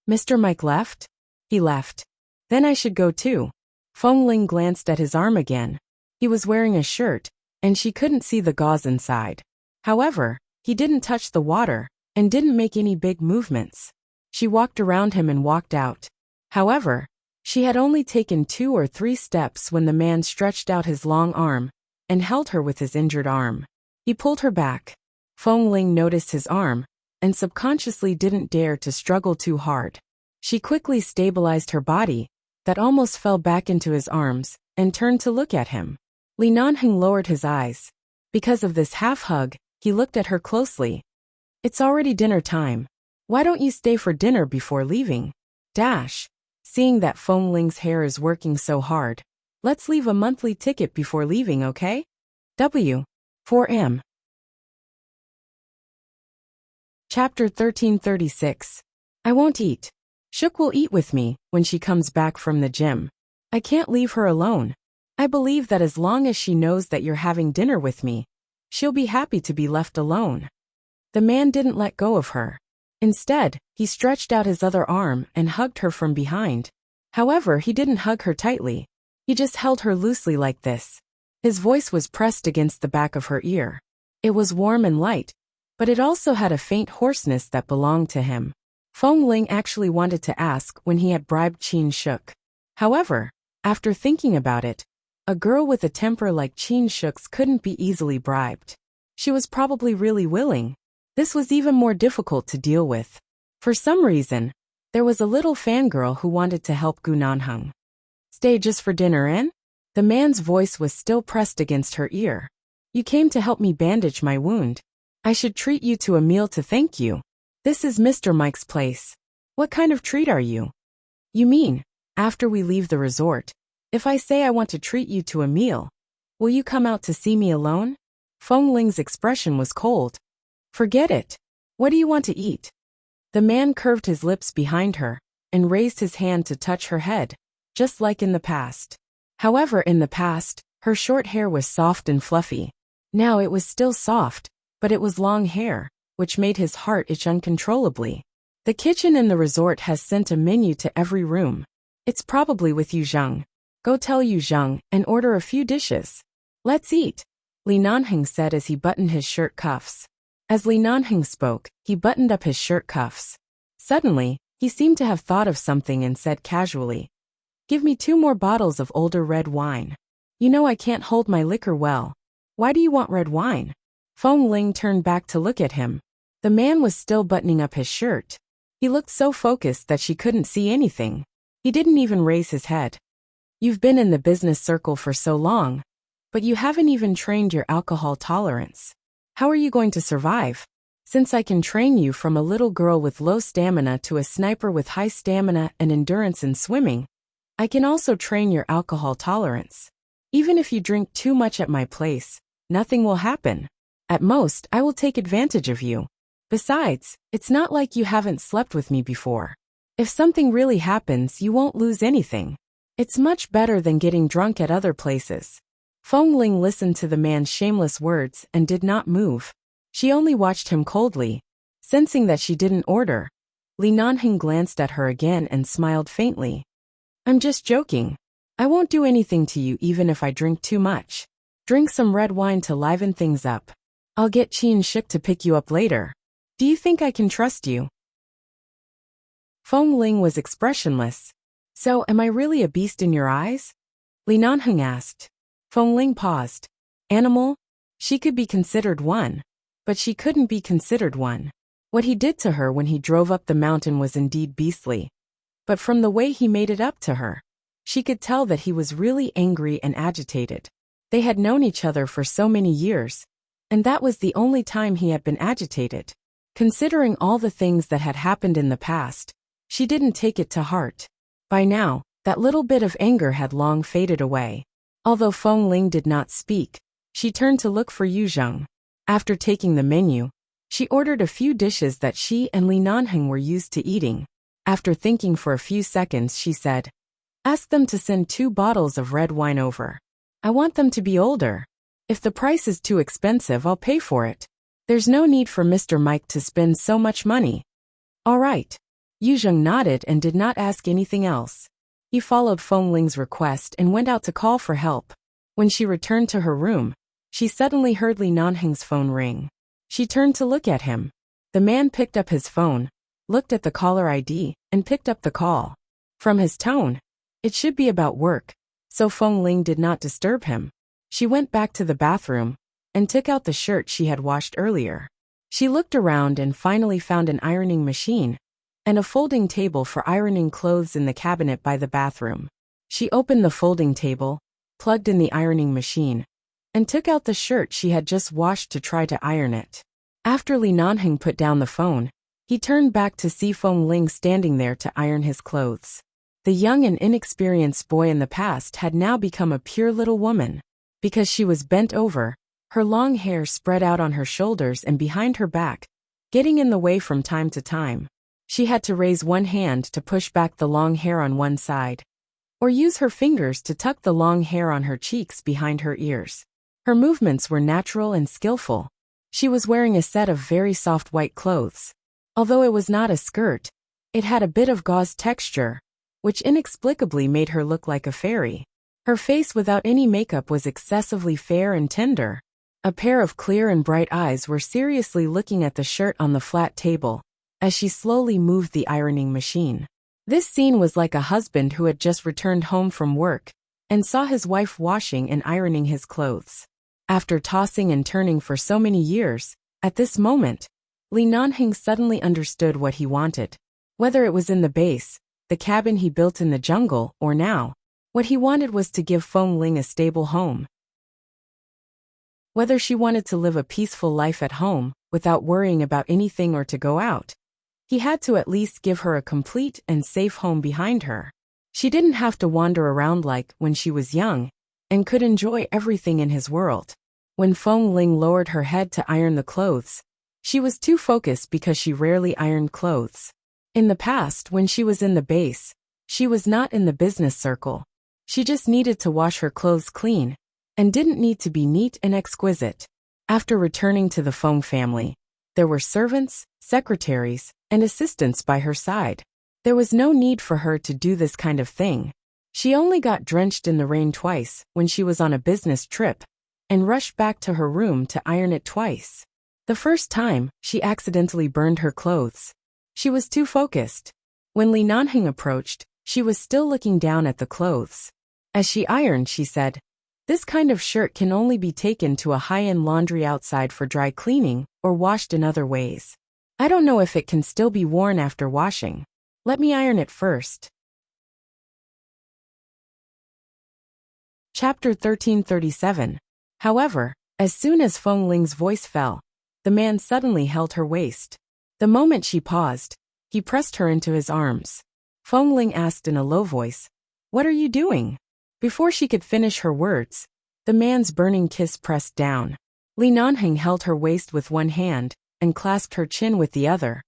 Mr. Mike left? He left. Then I should go too. Feng Ling glanced at his arm again. He was wearing a shirt, and she couldn't see the gauze inside. However, he didn't touch the water, and didn't make any big movements. She walked around him and walked out. However, she had only taken 2 or 3 steps when the man stretched out his long arm and held her with his injured arm. He pulled her back. Feng Ling noticed his arm and subconsciously didn't dare to struggle too hard. She quickly stabilized her body, that almost fell back into his arms, and turned to look at him. Li Nanheng lowered his eyes. Because of this half-hug, he looked at her closely. It's already dinner time. Why don't you stay for dinner before leaving? Seeing that Feng Ling's hair is working so hard. Let's leave a monthly ticket before leaving, okay? 4M. Chapter 1336. I won't eat. Shuk will eat with me when she comes back from the gym. I can't leave her alone. I believe that as long as she knows that you're having dinner with me, she'll be happy to be left alone. The man didn't let go of her. Instead, he stretched out his other arm and hugged her from behind. However, he didn't hug her tightly. He just held her loosely like this. His voice was pressed against the back of her ear. It was warm and light, but it also had a faint hoarseness that belonged to him. Feng Ling actually wanted to ask when he had bribed Qin Shuk. However, after thinking about it, a girl with a temper like Qin Shuk's couldn't be easily bribed. She was probably really willing. This was even more difficult to deal with. For some reason, there was a little fangirl who wanted to help Gu Nanheng. Stay just for dinner, eh? The man's voice was still pressed against her ear. You came to help me bandage my wound. I should treat you to a meal to thank you. This is Mr. Mike's place. What kind of treat are you? You mean, after we leave the resort, if I say I want to treat you to a meal, will you come out to see me alone? Feng Ling's expression was cold. Forget it. What do you want to eat? The man curved his lips behind her and raised his hand to touch her head, just like in the past. However, in the past, her short hair was soft and fluffy. Now it was still soft, but it was long hair, which made his heart itch uncontrollably. The kitchen in the resort has sent a menu to every room. It's probably with Yu Zheng. Go tell Yu Zheng and order a few dishes. Let's eat, Li Nanheng said as he buttoned his shirt cuffs. As Li Nanheng spoke, he buttoned up his shirt cuffs. Suddenly, he seemed to have thought of something and said casually, "Give me 2 more bottles of older red wine. You know I can't hold my liquor well. Why do you want red wine?" Feng Ling turned back to look at him. The man was still buttoning up his shirt. He looked so focused that she couldn't see anything. He didn't even raise his head. You've been in the business circle for so long, but you haven't even trained your alcohol tolerance. How are you going to survive? Since I can train you from a little girl with low stamina to a sniper with high stamina and endurance in swimming, I can also train your alcohol tolerance. Even if you drink too much at my place, nothing will happen. At most, I will take advantage of you. Besides, it's not like you haven't slept with me before. If something really happens, you won't lose anything. It's much better than getting drunk at other places. Feng Ling listened to the man's shameless words and did not move. She only watched him coldly. Sensing that she didn't order, Li Nanheng glanced at her again and smiled faintly. I'm just joking. I won't do anything to you even if I drink too much. Drink some red wine to liven things up. I'll get Qin Shik to pick you up later. Do you think I can trust you? Feng Ling was expressionless. So, am I really a beast in your eyes? Li Nanheng asked. Feng Ling paused. Animal? She could be considered one. But she couldn't be considered one. What he did to her when he drove up the mountain was indeed beastly. But from the way he made it up to her, she could tell that he was really angry and agitated. They had known each other for so many years, and that was the only time he had been agitated. Considering all the things that had happened in the past, she didn't take it to heart. By now, that little bit of anger had long faded away. Although Feng Ling did not speak, she turned to look for Yu Zheng. After taking the menu, she ordered a few dishes that she and Li Nanheng were used to eating. After thinking for a few seconds, she said, "Ask them to send 2 bottles of red wine over. I want them to be older. If the price is too expensive, I'll pay for it. There's no need for Mr. Mike to spend so much money." All right. Yu Zheng nodded and did not ask anything else. He followed Feng Ling's request and went out to call for help. When she returned to her room, she suddenly heard Li Nanheng's phone ring. She turned to look at him. The man picked up his phone, looked at the caller ID, and picked up the call. From his tone, it should be about work, so Feng Ling did not disturb him. She went back to the bathroom and took out the shirt she had washed earlier. She looked around and finally found an ironing machine and a folding table for ironing clothes in the cabinet by the bathroom. She opened the folding table, plugged in the ironing machine, and took out the shirt she had just washed to try to iron it. After Li Nanheng put down the phone, he turned back to see Feng Ling standing there to iron his clothes. The young and inexperienced boy in the past had now become a pure little woman. Because she was bent over, her long hair spread out on her shoulders and behind her back, getting in the way from time to time. She had to raise one hand to push back the long hair on one side, or use her fingers to tuck the long hair on her cheeks behind her ears. Her movements were natural and skillful. She was wearing a set of very soft white clothes. Although it was not a skirt, it had a bit of gauze texture, which inexplicably made her look like a fairy. Her face without any makeup was excessively fair and tender. A pair of clear and bright eyes were seriously looking at the shirt on the flat table, as she slowly moved the ironing machine. This scene was like a husband who had just returned home from work and saw his wife washing and ironing his clothes. After tossing and turning for so many years, at this moment, Li Nanheng suddenly understood what he wanted. Whether it was in the base, the cabin he built in the jungle, or now, what he wanted was to give Feng Ling a stable home. Whether she wanted to live a peaceful life at home, without worrying about anything, or to go out, He had to at least give her a complete and safe home behind her. She didn't have to wander around like when she was young, and could enjoy everything in his world. When Feng Ling lowered her head to iron the clothes, she was too focused because she rarely ironed clothes. In the past, when she was in the base, she was not in the business circle. She just needed to wash her clothes clean, and didn't need to be neat and exquisite. After returning to the Feng family, there were servants, secretaries, and assistants by her side. There was no need for her to do this kind of thing. She only got drenched in the rain twice when she was on a business trip, and rushed back to her room to iron it twice. The first time, she accidentally burned her clothes. She was too focused. When Li Nanheng approached, she was still looking down at the clothes. As she ironed, she said, "This kind of shirt can only be taken to a high-end laundry outside for dry cleaning or washed in other ways. I don't know if it can still be worn after washing. Let me iron it first." Chapter 1337. However, as soon as Feng Ling's voice fell, the man suddenly held her waist. The moment she paused, he pressed her into his arms. Feng Ling asked in a low voice, "What are you doing?" Before she could finish her words, the man's burning kiss pressed down. Li Nanheng held her waist with one hand and clasped her chin with the other,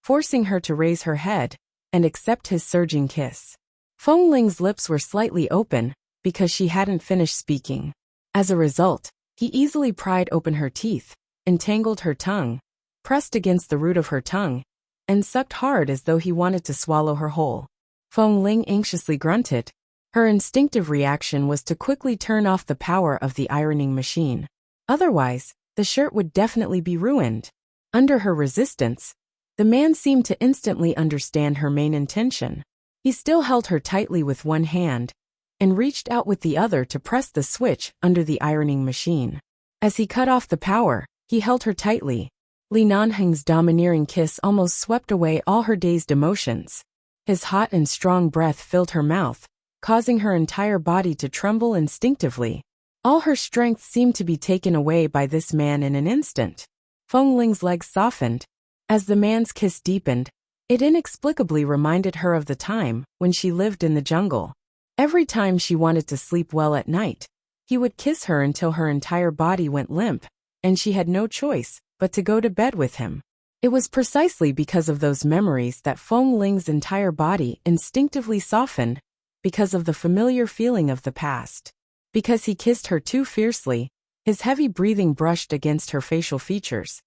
forcing her to raise her head and accept his surging kiss. Feng Ling's lips were slightly open because she hadn't finished speaking. As a result, he easily pried open her teeth, entangled her tongue, pressed against the root of her tongue, and sucked hard as though he wanted to swallow her whole. Feng Ling anxiously grunted. Her instinctive reaction was to quickly turn off the power of the ironing machine. Otherwise, the shirt would definitely be ruined. Under her resistance, the man seemed to instantly understand her main intention. He still held her tightly with one hand, and reached out with the other to press the switch under the ironing machine. As he cut off the power, he held her tightly. Li Nanheng's domineering kiss almost swept away all her dazed emotions. His hot and strong breath filled her mouth, causing her entire body to tremble instinctively. All her strength seemed to be taken away by this man in an instant. Feng Ling's legs softened. As the man's kiss deepened, it inexplicably reminded her of the time when she lived in the jungle. Every time she wanted to sleep well at night, he would kiss her until her entire body went limp, and she had no choice but to go to bed with him. It was precisely because of those memories that Feng Ling's entire body instinctively softened, because of the familiar feeling of the past. Because he kissed her too fiercely, his heavy breathing brushed against her facial features,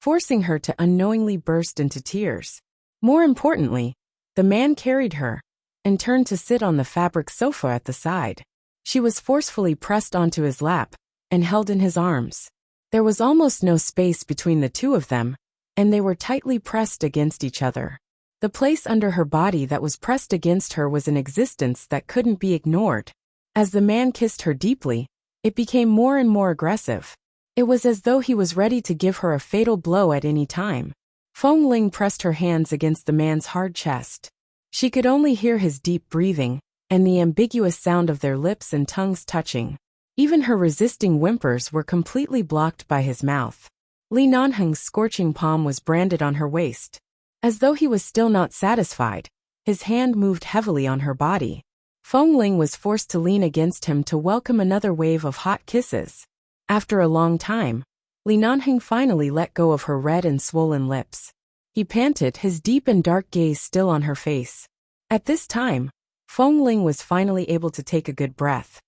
forcing her to unknowingly burst into tears. More importantly, the man carried her and turned to sit on the fabric sofa at the side. She was forcefully pressed onto his lap and held in his arms. There was almost no space between the two of them, and they were tightly pressed against each other. The place under her body that was pressed against her was an existence that couldn't be ignored. As the man kissed her deeply, it became more and more aggressive. It was as though he was ready to give her a fatal blow at any time. Feng Ling pressed her hands against the man's hard chest. She could only hear his deep breathing and the ambiguous sound of their lips and tongues touching. Even her resisting whimpers were completely blocked by his mouth. Li Nanheng's scorching palm was branded on her waist. As though he was still not satisfied, his hand moved heavily on her body. Feng Ling was forced to lean against him to welcome another wave of hot kisses. After a long time, Li Nanheng finally let go of her red and swollen lips. He panted, his deep and dark gaze still on her face. At this time, Feng Ling was finally able to take a good breath.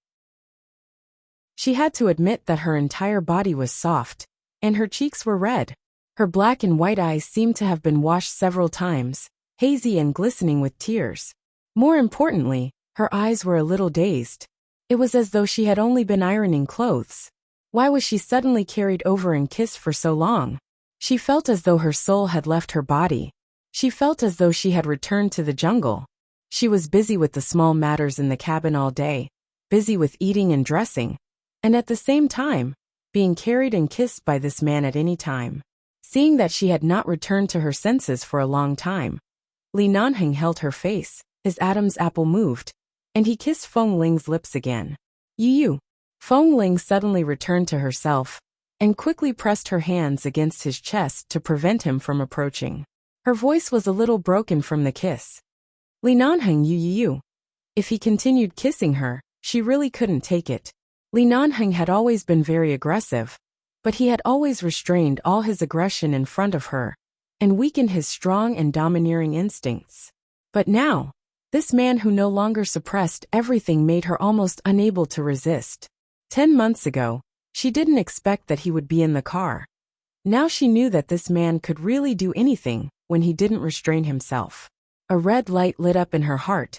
She had to admit that her entire body was soft, and her cheeks were red. Her black and white eyes seemed to have been washed several times, hazy and glistening with tears. More importantly, her eyes were a little dazed. It was as though she had only been ironing clothes. Why was she suddenly carried over and kissed for so long? She felt as though her soul had left her body. She felt as though she had returned to the jungle. She was busy with the small matters in the cabin all day, busy with eating and dressing, and at the same time, being carried and kissed by this man at any time. Seeing that she had not returned to her senses for a long time, Li Nanheng held her face, his Adam's apple moved, and he kissed Feng Ling's lips again. You. Feng Ling suddenly returned to herself, and quickly pressed her hands against his chest to prevent him from approaching. Her voice was a little broken from the kiss. Li Nanheng you. If he continued kissing her, she really couldn't take it. Li Nanheng had always been very aggressive, but he had always restrained all his aggression in front of her, and weakened his strong and domineering instincts. But now, this man who no longer suppressed everything made her almost unable to resist. 10 months ago, she didn't expect that he would be in the car. Now she knew that this man could really do anything when he didn't restrain himself. A red light lit up in her heart,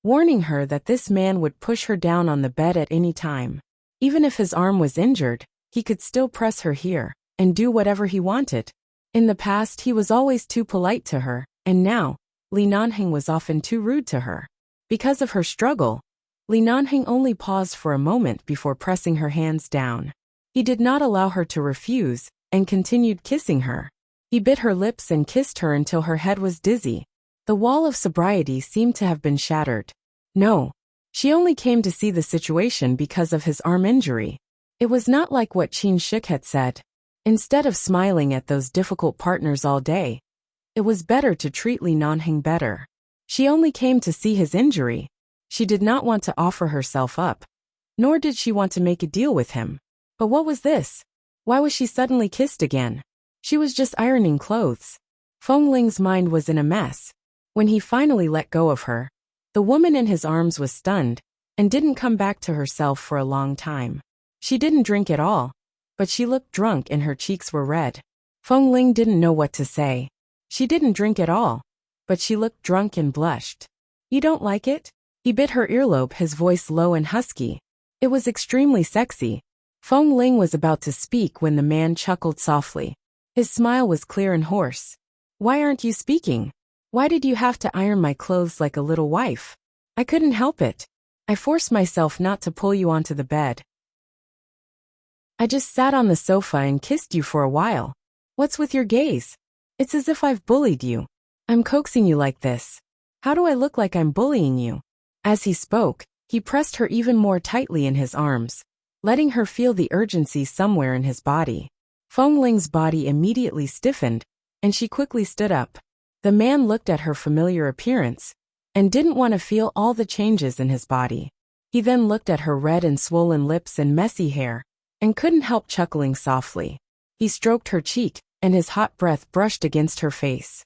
warning her that this man would push her down on the bed at any time. Even if his arm was injured, he could still press her here and do whatever he wanted. In the past, he was always too polite to her, and now, Li Nanheng was often too rude to her. Because of her struggle, Li Nanheng only paused for a moment before pressing her hands down. He did not allow her to refuse, and continued kissing her. He bit her lips and kissed her until her head was dizzy. The wall of sobriety seemed to have been shattered. No, she only came to see the situation because of his arm injury. It was not like what Qin Shik had said. Instead of smiling at those difficult partners all day, it was better to treat Li Nanheng better. She only came to see his injury. She did not want to offer herself up, nor did she want to make a deal with him. But what was this? Why was she suddenly kissed again? She was just ironing clothes. Feng Ling's mind was in a mess. When he finally let go of her, the woman in his arms was stunned and didn't come back to herself for a long time. She didn't drink at all, but she looked drunk and her cheeks were red. Feng Ling didn't know what to say. She didn't drink at all, but she looked drunk and blushed. You don't like it? He bit her earlobe, his voice low and husky. It was extremely sexy. Feng Ling was about to speak when the man chuckled softly. His smile was clear and hoarse. Why aren't you speaking? Why did you have to iron my clothes like a little wife? I couldn't help it. I forced myself not to pull you onto the bed. I just sat on the sofa and kissed you for a while. What's with your gaze? It's as if I've bullied you. I'm coaxing you like this. How do I look like I'm bullying you? As he spoke, he pressed her even more tightly in his arms, letting her feel the urgency somewhere in his body. Feng Ling's body immediately stiffened, and she quickly stood up. The man looked at her familiar appearance and didn't want to feel all the changes in his body. He then looked at her red and swollen lips and messy hair and couldn't help chuckling softly. He stroked her cheek, and his hot breath brushed against her face.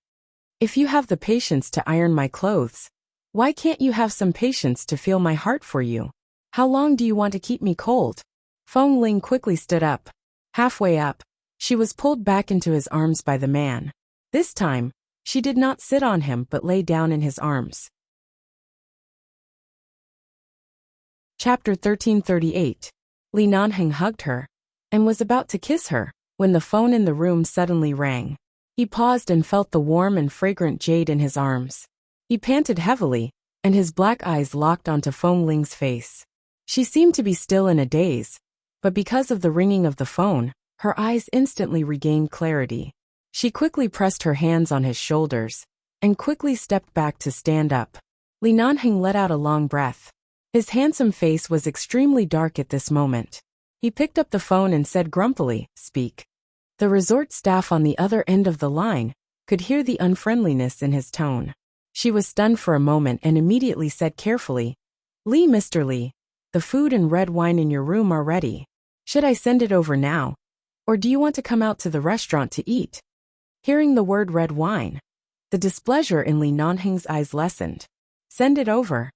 If you have the patience to iron my clothes, why can't you have some patience to feel my heart for you? How long do you want to keep me cold? Feng Ling quickly stood up. Halfway up, she was pulled back into his arms by the man. This time, she did not sit on him but lay down in his arms. Chapter 1338. Li Nanheng hugged her and was about to kiss her when the phone in the room suddenly rang. He paused and felt the warm and fragrant jade in his arms. He panted heavily, and his black eyes locked onto Feng Ling's face. She seemed to be still in a daze, but because of the ringing of the phone, her eyes instantly regained clarity. She quickly pressed her hands on his shoulders and quickly stepped back to stand up. Li Nanheng let out a long breath. His handsome face was extremely dark at this moment. He picked up the phone and said grumpily, "Speak." The resort staff on the other end of the line could hear the unfriendliness in his tone. She was stunned for a moment and immediately said carefully, Mr. Li, the food and red wine in your room are ready. Should I send it over now? Or do you want to come out to the restaurant to eat?" Hearing the word red wine, the displeasure in Li Nanheng's eyes lessened. "Send it over."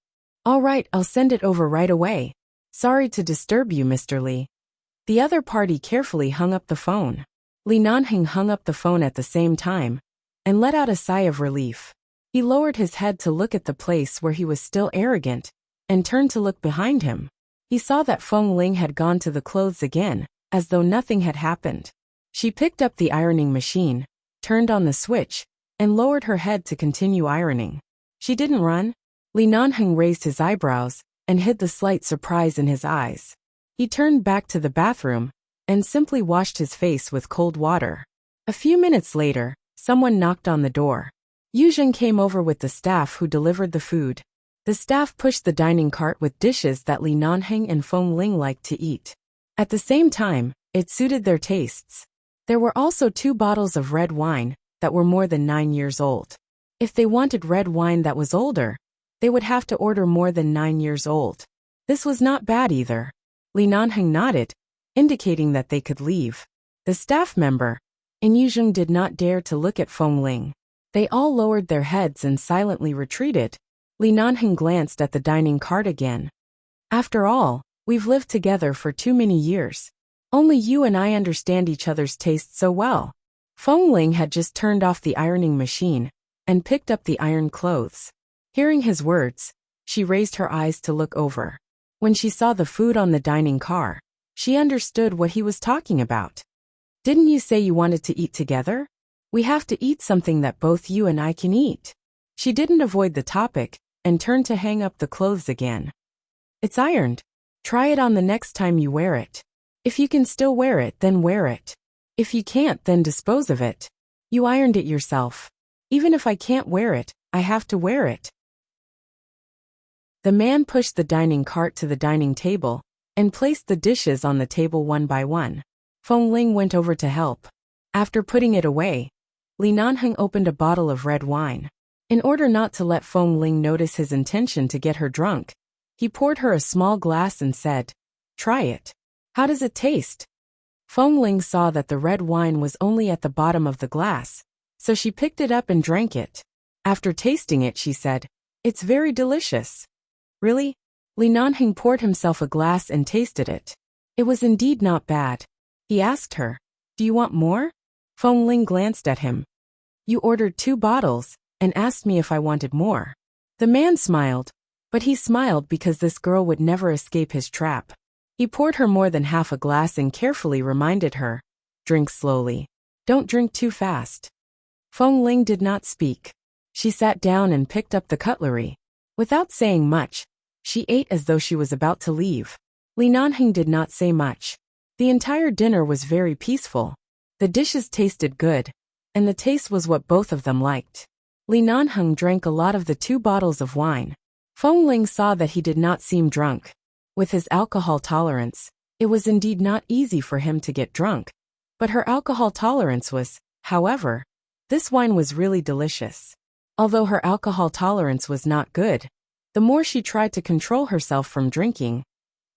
"All right, I'll send it over right away. Sorry to disturb you, Mr. Li." The other party carefully hung up the phone. Li Nanheng hung up the phone at the same time and let out a sigh of relief. He lowered his head to look at the place where he was still arrogant and turned to look behind him. He saw that Feng Ling had gone to the clothes again, as though nothing had happened. She picked up the ironing machine, turned on the switch, and lowered her head to continue ironing. She didn't run. Li Nanheng raised his eyebrows and hid the slight surprise in his eyes. He turned back to the bathroom and simply washed his face with cold water. A few minutes later, someone knocked on the door. Yuzhen came over with the staff who delivered the food. The staff pushed the dining cart with dishes that Li Nanheng and Feng Ling liked to eat. At the same time, it suited their tastes. There were also 2 bottles of red wine, that were more than 9 years old. If they wanted red wine that was older, they would have to order more than 9 years old. This was not bad either. Li Nanheng nodded, indicating that they could leave. The staff member, and Yuzheng, did not dare to look at Feng Ling. They all lowered their heads and silently retreated. Li Nanheng glanced at the dining cart again. After all, we've lived together for too many years. Only you and I understand each other's tastes so well. Feng Ling had just turned off the ironing machine and picked up the ironed clothes. Hearing his words, she raised her eyes to look over. When she saw the food on the dining car, she understood what he was talking about. Didn't you say you wanted to eat together? We have to eat something that both you and I can eat. She didn't avoid the topic and turned to hang up the clothes again. It's ironed. Try it on the next time you wear it. If you can still wear it, then wear it. If you can't, then dispose of it. You ironed it yourself. Even if I can't wear it, I have to wear it. The man pushed the dining cart to the dining table and placed the dishes on the table one by one. Feng Ling went over to help. After putting it away, Li Nanheng opened a bottle of red wine. In order not to let Feng Ling notice his intention to get her drunk, he poured her a small glass and said, "Try it. How does it taste?" Feng Ling saw that the red wine was only at the bottom of the glass, so she picked it up and drank it. After tasting it, she said, "It's very delicious." Really? Li Nanheng poured himself a glass and tasted it. It was indeed not bad. He asked her, "Do you want more?" Feng Ling glanced at him. "You ordered 2 bottles and asked me if I wanted more." The man smiled, but he smiled because this girl would never escape his trap. He poured her more than half a glass and carefully reminded her, "Drink slowly. Don't drink too fast." Feng Ling did not speak. She sat down and picked up the cutlery. Without saying much, she ate as though she was about to leave. Li Nanheng did not say much. The entire dinner was very peaceful. The dishes tasted good, and the taste was what both of them liked. Li Nanheng drank a lot of the 2 bottles of wine. Feng Ling saw that he did not seem drunk. With his alcohol tolerance, it was indeed not easy for him to get drunk. But her alcohol tolerance was, however, this wine was really delicious. Although her alcohol tolerance was not good, the more she tried to control herself from drinking,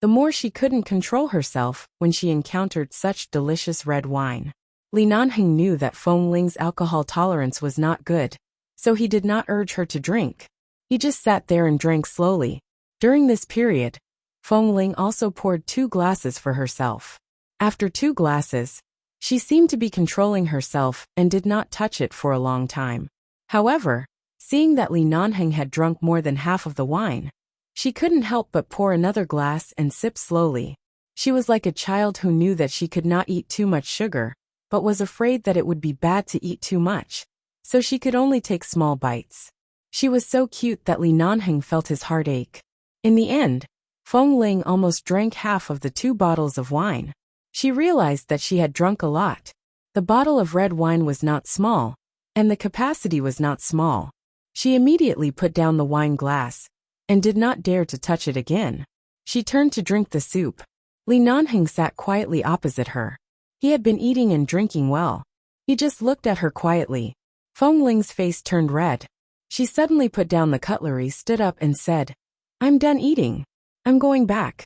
the more she couldn't control herself when she encountered such delicious red wine. Li Nanheng knew that Feng Ling's alcohol tolerance was not good, so he did not urge her to drink. He just sat there and drank slowly. During this period, Feng Ling also poured 2 glasses for herself. After 2 glasses, she seemed to be controlling herself and did not touch it for a long time. However, seeing that Li Nanheng had drunk more than half of the wine, she couldn't help but pour another glass and sip slowly. She was like a child who knew that she could not eat too much sugar, but was afraid that it would be bad to eat too much, so she could only take small bites. She was so cute that Li Nanheng felt his heart ache. In the end, Feng Ling almost drank half of the 2 bottles of wine. She realized that she had drunk a lot. The bottle of red wine was not small, and the capacity was not small. She immediately put down the wine glass and did not dare to touch it again. She turned to drink the soup. Li Nanheng sat quietly opposite her. He had been eating and drinking well. He just looked at her quietly. Feng Ling's face turned red. She suddenly put down the cutlery, stood up and said, "I'm done eating. I'm going back."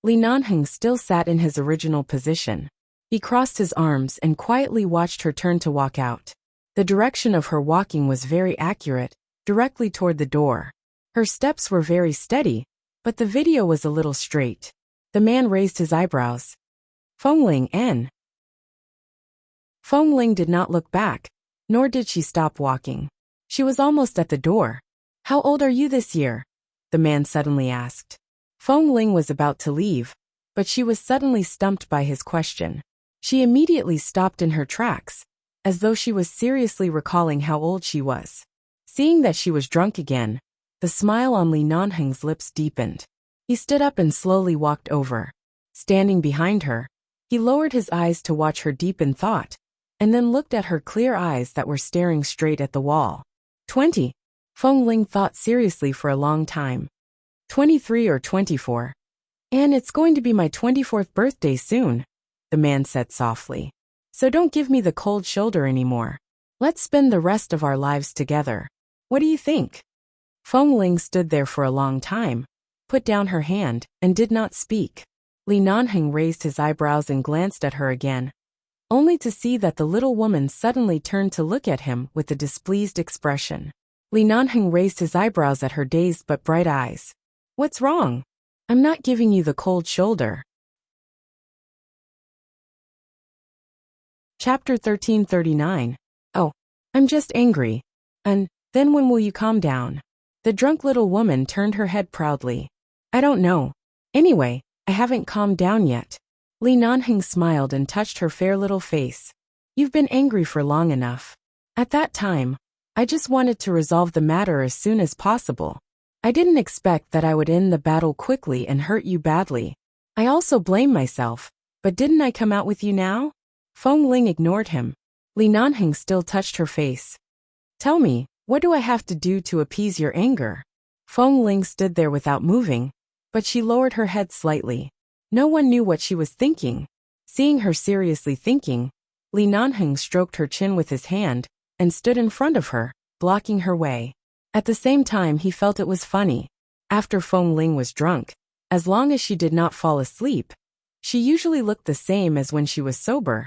Li Nanheng still sat in his original position. He crossed his arms and quietly watched her turn to walk out. The direction of her walking was very accurate, directly toward the door. Her steps were very steady, but the video was a little straight. The man raised his eyebrows. "Feng Ling, N." Feng Ling did not look back, nor did she stop walking. She was almost at the door. "How old are you this year?" the man suddenly asked. Feng Ling was about to leave, but she was suddenly stumped by his question. She immediately stopped in her tracks, as though she was seriously recalling how old she was. Seeing that she was drunk again, the smile on Li Nanheng's lips deepened. He stood up and slowly walked over. Standing behind her, he lowered his eyes to watch her deep in thought, and then looked at her clear eyes that were staring straight at the wall. 20. Feng Ling thought seriously for a long time. 23 or 24. "And it's going to be my 24th birthday soon," the man said softly. "So don't give me the cold shoulder anymore." Let's spend the rest of our lives together. What do you think? Feng Ling stood there for a long time, put down her hand, and did not speak. Li Nanheng raised his eyebrows and glanced at her again, only to see that the little woman suddenly turned to look at him with a displeased expression. Li Nanheng raised his eyebrows at her dazed but bright eyes. What's wrong? I'm not giving you the cold shoulder. Chapter 1339. Oh, I'm just angry. And then when will you calm down? The drunk little woman turned her head proudly. I don't know. Anyway, I haven't calmed down yet. Li Nanheng smiled and touched her fair little face. You've been angry for long enough. At that time, I just wanted to resolve the matter as soon as possible. I didn't expect that I would end the battle quickly and hurt you badly. I also blame myself, but didn't I come out with you now? Feng Ling ignored him. Li Nanheng still touched her face. Tell me, what do I have to do to appease your anger? Feng Ling stood there without moving, but she lowered her head slightly. No one knew what she was thinking. Seeing her seriously thinking, Li Nanheng stroked her chin with his hand and stood in front of her, blocking her way. At the same time he felt it was funny. After Feng Ling was drunk, as long as she did not fall asleep, she usually looked the same as when she was sober.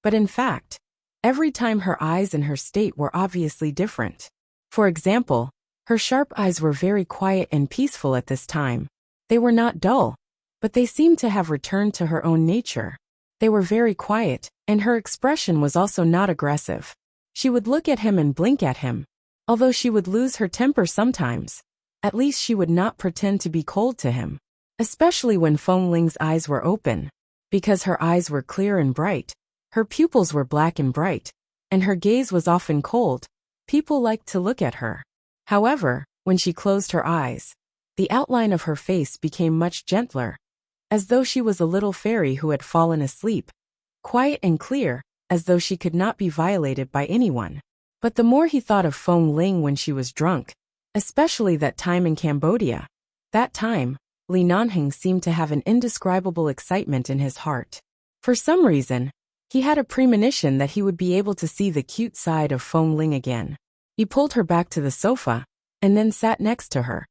But in fact, every time her eyes and her state were obviously different. For example, her sharp eyes were very quiet and peaceful at this time. They were not dull, but they seemed to have returned to her own nature. They were very quiet, and her expression was also not aggressive. She would look at him and blink at him. Although she would lose her temper sometimes, at least she would not pretend to be cold to him. Especially when Feng Ling's eyes were open. Because her eyes were clear and bright, her pupils were black and bright, and her gaze was often cold, people liked to look at her. However, when she closed her eyes, the outline of her face became much gentler, as though she was a little fairy who had fallen asleep, quiet and clear, as though she could not be violated by anyone. But the more he thought of Feng Ling when she was drunk, especially that time in Cambodia, that time, Li Nanheng seemed to have an indescribable excitement in his heart. For some reason, he had a premonition that he would be able to see the cute side of Feng Ling again. He pulled her back to the sofa, and then sat next to her,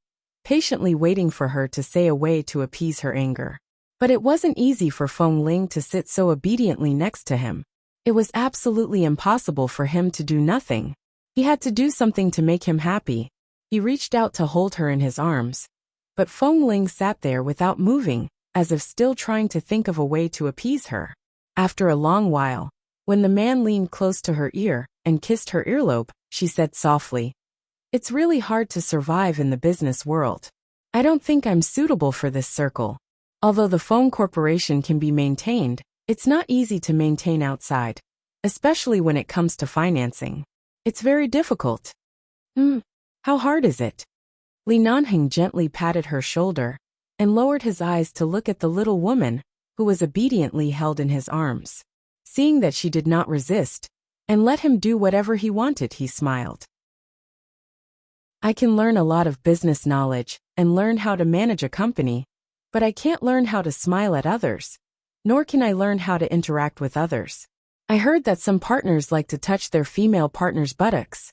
patiently waiting for her to say a way to appease her anger. But it wasn't easy for Feng Ling to sit so obediently next to him. It was absolutely impossible for him to do nothing. He had to do something to make him happy. He reached out to hold her in his arms, but Feng Ling sat there without moving, as if still trying to think of a way to appease her. After a long while, when the man leaned close to her ear and kissed her earlobe, she said softly, "It's really hard to survive in the business world. I don't think I'm suitable for this circle. Although the phone corporation can be maintained, it's not easy to maintain outside, especially when it comes to financing. It's very difficult." How hard is it? Li Nanheng gently patted her shoulder and lowered his eyes to look at the little woman, who was obediently held in his arms. Seeing that she did not resist and let him do whatever he wanted, he smiled. I can learn a lot of business knowledge and learn how to manage a company, but I can't learn how to smile at others, nor can I learn how to interact with others. I heard that some partners like to touch their female partner's buttocks,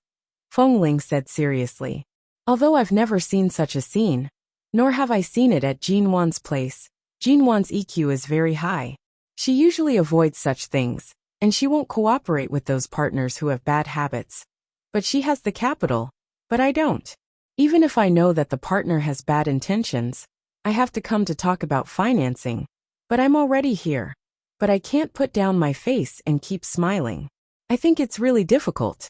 Feng Ling said seriously. Although I've never seen such a scene, nor have I seen it at Jean Wan's place. Jean Wan's EQ is very high. She usually avoids such things, and she won't cooperate with those partners who have bad habits. But she has the capital, but I don't. Even if I know that the partner has bad intentions, I have to come to talk about financing. But I'm already here. But I can't put down my face and keep smiling. I think it's really difficult.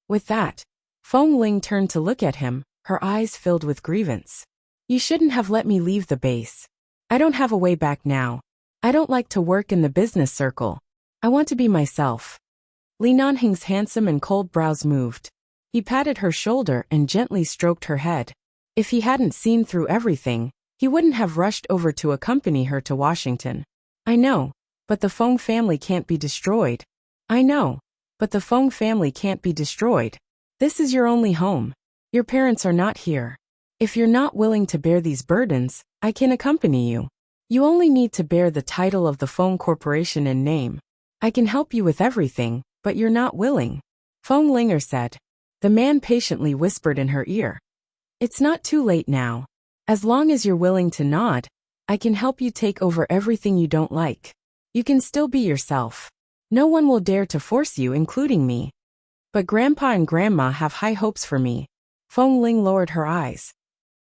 With that, Feng Ling turned to look at him, her eyes filled with grievance. You shouldn't have let me leave the base. I don't have a way back now. I don't like to work in the business circle. I want to be myself. Li Nanheng's handsome and cold brows moved. He patted her shoulder and gently stroked her head. If he hadn't seen through everything, he wouldn't have rushed over to accompany her to Washington. I know, but the Feng family can't be destroyed. I know, but the Feng family can't be destroyed. This is your only home. Your parents are not here. If you're not willing to bear these burdens, I can accompany you. You only need to bear the title of the Feng Corporation in name. I can help you with everything, but you're not willing. Feng Linger said. The man patiently whispered in her ear. It's not too late now. As long as you're willing to nod, I can help you take over everything you don't like. You can still be yourself. No one will dare to force you, including me. But Grandpa and Grandma have high hopes for me. Feng Ling lowered her eyes.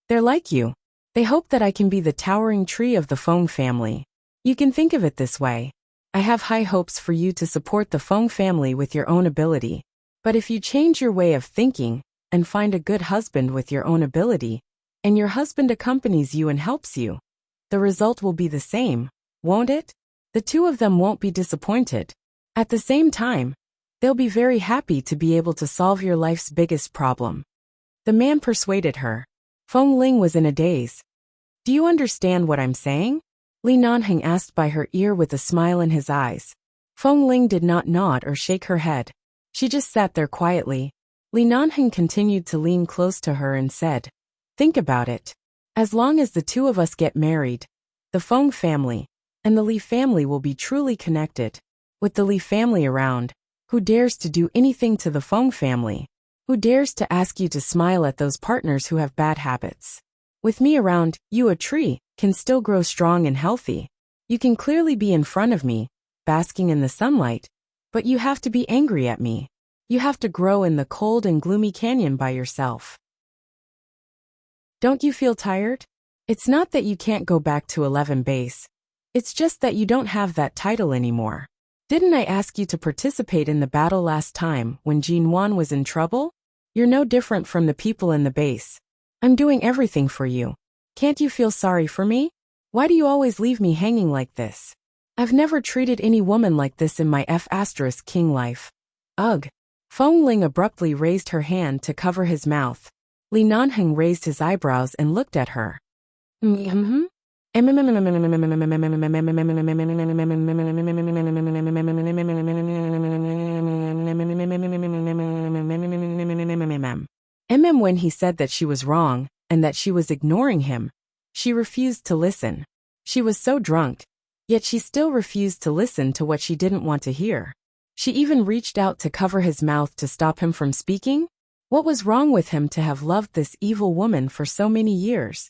They're like you. They hope that I can be the towering tree of the Feng family. You can think of it this way. I have high hopes for you to support the Feng family with your own ability. But if you change your way of thinking and find a good husband with your own ability, and your husband accompanies you and helps you, the result will be the same, won't it? The two of them won't be disappointed. At the same time, they'll be very happy to be able to solve your life's biggest problem. The man persuaded her. Feng Ling was in a daze. Do you understand what I'm saying? Li Nanheng asked by her ear with a smile in his eyes. Feng Ling did not nod or shake her head. She just sat there quietly. Li Nanheng continued to lean close to her and said, Think about it. As long as the two of us get married, the Feng family and the Li family will be truly connected. With the Li family around, who dares to do anything to the Feng family? Who dares to ask you to smile at those partners who have bad habits? With me around, you, a tree, can still grow strong and healthy. You can clearly be in front of me, basking in the sunlight, but you have to be angry at me. You have to grow in the cold and gloomy canyon by yourself. Don't you feel tired? It's not that you can't go back to 11 base. It's just that you don't have that title anymore. Didn't I ask you to participate in the battle last time when Jin Wan was in trouble? You're no different from the people in the base. I'm doing everything for you. Can't you feel sorry for me? Why do you always leave me hanging like this? I've never treated any woman like this in my F***king life. Ugh. Feng Ling abruptly raised her hand to cover his mouth. Li Nanheng raised his eyebrows and looked at her. Mm-hmm. When he said that she was wrong and that she was ignoring him, she refused to listen. She was so drunk, yet she still refused to listen to what she didn't want to hear. She even reached out to cover his mouth to stop him from speaking. What was wrong with him to have loved this evil woman for so many years?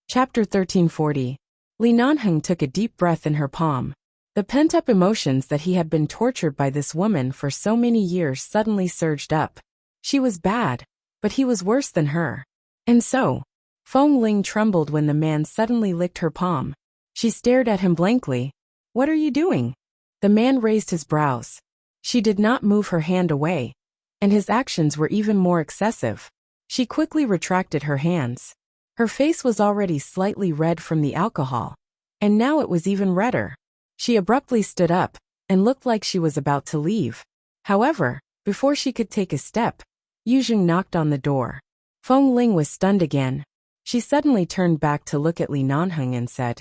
Chapter 1340. Li Nanheng took a deep breath in her palm. The pent-up emotions that he had been tortured by this woman for so many years suddenly surged up. She was bad, but he was worse than her. And so, Feng Ling trembled when the man suddenly licked her palm. She stared at him blankly. What are you doing? The man raised his brows. She did not move her hand away, and his actions were even more excessive. She quickly retracted her hands. Her face was already slightly red from the alcohol, and now it was even redder. She abruptly stood up and looked like she was about to leave. However, before she could take a step, Yuzheng knocked on the door. Feng Ling was stunned again. She suddenly turned back to look at Li Nanheng and said,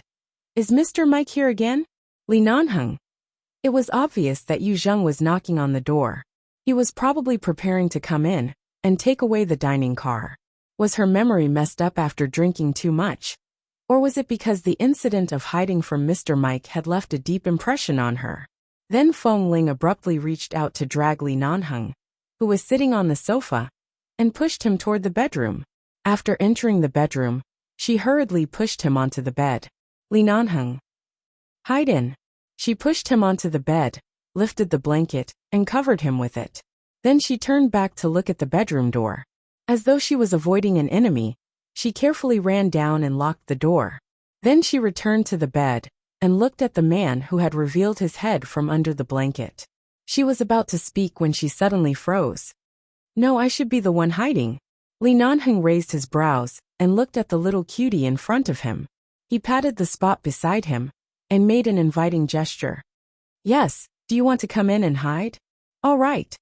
Is Mr. Mike here again? Li Nanheng. It was obvious that Yuzheng was knocking on the door. He was probably preparing to come in and take away the dining car. Was her memory messed up after drinking too much? Or was it because the incident of hiding from Mr. Mike had left a deep impression on her? Then Feng Ling abruptly reached out to drag Li Nanheng, who was sitting on the sofa, and pushed him toward the bedroom. After entering the bedroom, she hurriedly pushed him onto the bed. Li Nanheng. Hide in. She pushed him onto the bed, lifted the blanket, and covered him with it. Then she turned back to look at the bedroom door. As though she was avoiding an enemy, she carefully ran down and locked the door. Then she returned to the bed and looked at the man who had revealed his head from under the blanket. She was about to speak when she suddenly froze. No, I should be the one hiding. Li Nanheng raised his brows and looked at the little cutie in front of him. He patted the spot beside him and made an inviting gesture. Yes, do you want to come in and hide? All right.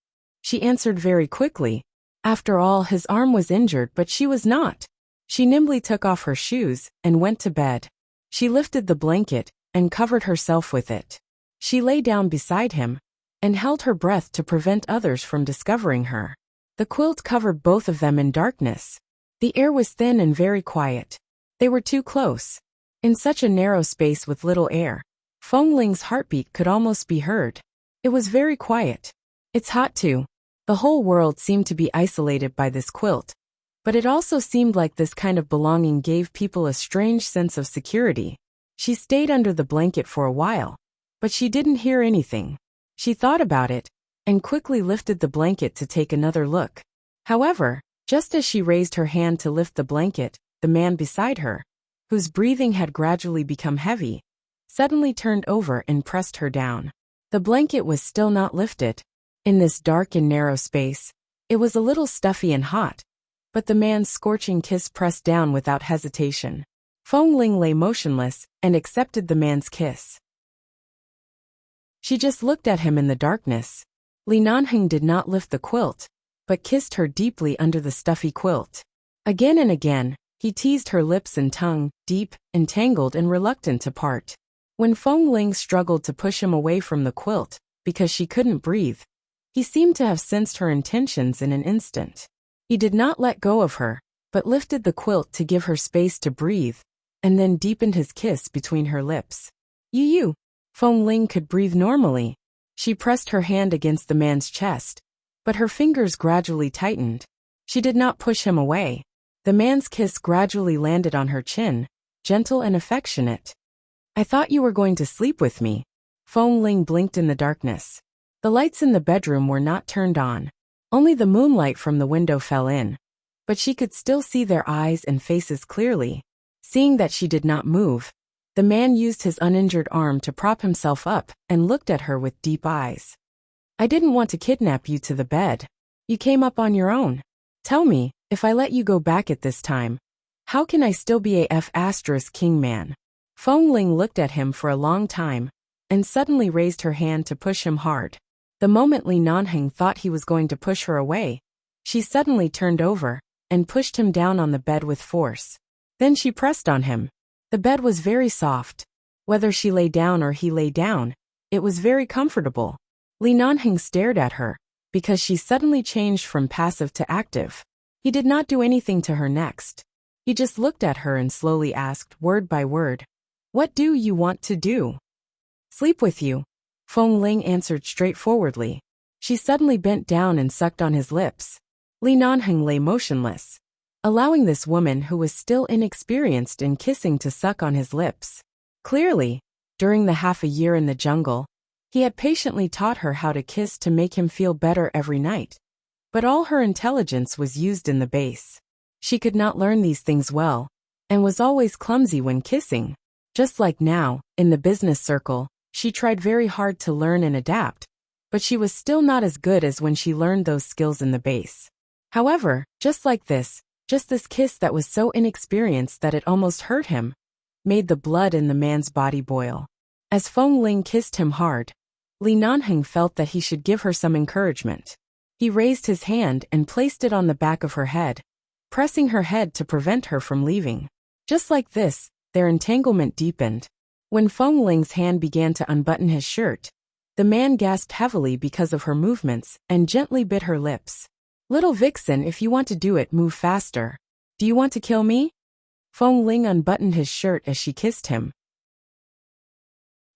She answered very quickly. After all, his arm was injured, but she was not. She nimbly took off her shoes and went to bed. She lifted the blanket and covered herself with it. She lay down beside him and held her breath to prevent others from discovering her. The quilt covered both of them in darkness. The air was thin and very quiet. They were too close. In such a narrow space with little air, Feng Ling's heartbeat could almost be heard. It was very quiet. It's hot too. The whole world seemed to be isolated by this quilt. But it also seemed like this kind of belonging gave people a strange sense of security. She stayed under the blanket for a while, but she didn't hear anything. She thought about it, and quickly lifted the blanket to take another look. However, just as she raised her hand to lift the blanket, the man beside her, whose breathing had gradually become heavy, suddenly turned over and pressed her down. The blanket was still not lifted. In this dark and narrow space, it was a little stuffy and hot, but the man's scorching kiss pressed down without hesitation. Feng Ling lay motionless and accepted the man's kiss. She just looked at him in the darkness. Li Nanheng did not lift the quilt, but kissed her deeply under the stuffy quilt. Again and again, he teased her lips and tongue, deep, entangled and reluctant to part. When Feng Ling struggled to push him away from the quilt, because she couldn't breathe, he seemed to have sensed her intentions in an instant. He did not let go of her, but lifted the quilt to give her space to breathe, and then deepened his kiss between her lips. You. Feng Ling could breathe normally. She pressed her hand against the man's chest, but her fingers gradually tightened. She did not push him away. The man's kiss gradually landed on her chin, gentle and affectionate. I thought you were going to sleep with me. Feng Ling blinked in the darkness. The lights in the bedroom were not turned on. Only the moonlight from the window fell in. But she could still see their eyes and faces clearly. Seeing that she did not move, the man used his uninjured arm to prop himself up and looked at her with deep eyes. I didn't want to kidnap you to the bed. You came up on your own. Tell me, if I let you go back at this time, how can I still be a F***king man? Feng Ling looked at him for a long time, and suddenly raised her hand to push him hard. The moment Li Nanheng thought he was going to push her away, she suddenly turned over, and pushed him down on the bed with force. Then she pressed on him. The bed was very soft. Whether she lay down or he lay down, it was very comfortable. Li Nanheng stared at her, because she suddenly changed from passive to active. He did not do anything to her next. He just looked at her and slowly asked, word by word, "What do you want to do?" "Sleep with you," Feng Ling answered straightforwardly. She suddenly bent down and sucked on his lips. Li Nanheng lay motionless, allowing this woman who was still inexperienced in kissing to suck on his lips. Clearly, during the half a year in the jungle, he had patiently taught her how to kiss to make him feel better every night. But all her intelligence was used in the base. She could not learn these things well, and was always clumsy when kissing. Just like now, in the business circle, she tried very hard to learn and adapt, but she was still not as good as when she learned those skills in the base. However, just this kiss that was so inexperienced that it almost hurt him, made the blood in the man's body boil. As Feng Ling kissed him hard, Li Nanheng felt that he should give her some encouragement. He raised his hand and placed it on the back of her head, pressing her head to prevent her from leaving. Just like this, their entanglement deepened. When Feng Ling's hand began to unbutton his shirt, the man gasped heavily because of her movements and gently bit her lips. "Little vixen, if you want to do it, move faster. Do you want to kill me?" Feng Ling unbuttoned his shirt as she kissed him.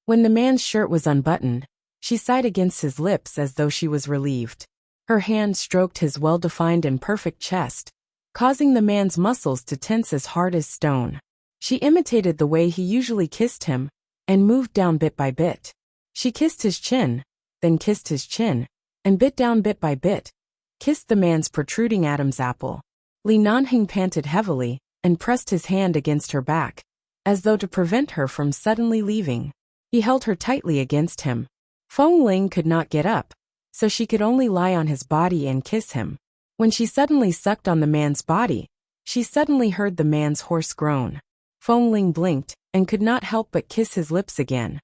When the man's shirt was unbuttoned, she sighed against his lips as though she was relieved. Her hand stroked his well-defined and perfect chest, causing the man's muscles to tense as hard as stone. She imitated the way he usually kissed him, and moved down bit by bit. She kissed his chin, then kissed his chin, and bit down bit by bit, kissed the man's protruding Adam's apple. Li Nanheng panted heavily, and pressed his hand against her back, as though to prevent her from suddenly leaving. He held her tightly against him. Feng Ling could not get up, so she could only lie on his body and kiss him. When she suddenly sucked on the man's body, she suddenly heard the man's hoarse groan. Feng Ling blinked, and could not help but kiss his lips again.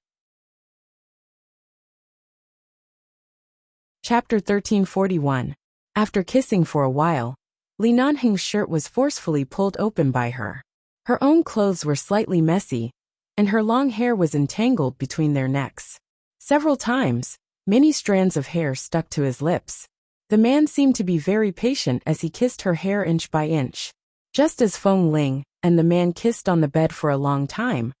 Chapter 1341. After kissing for a while, Li Nanheng's shirt was forcefully pulled open by her. Her own clothes were slightly messy, and her long hair was entangled between their necks. Several times, many strands of hair stuck to his lips. The man seemed to be very patient as he kissed her hair inch by inch. Just as Feng Ling and the man kissed on the bed for a long time,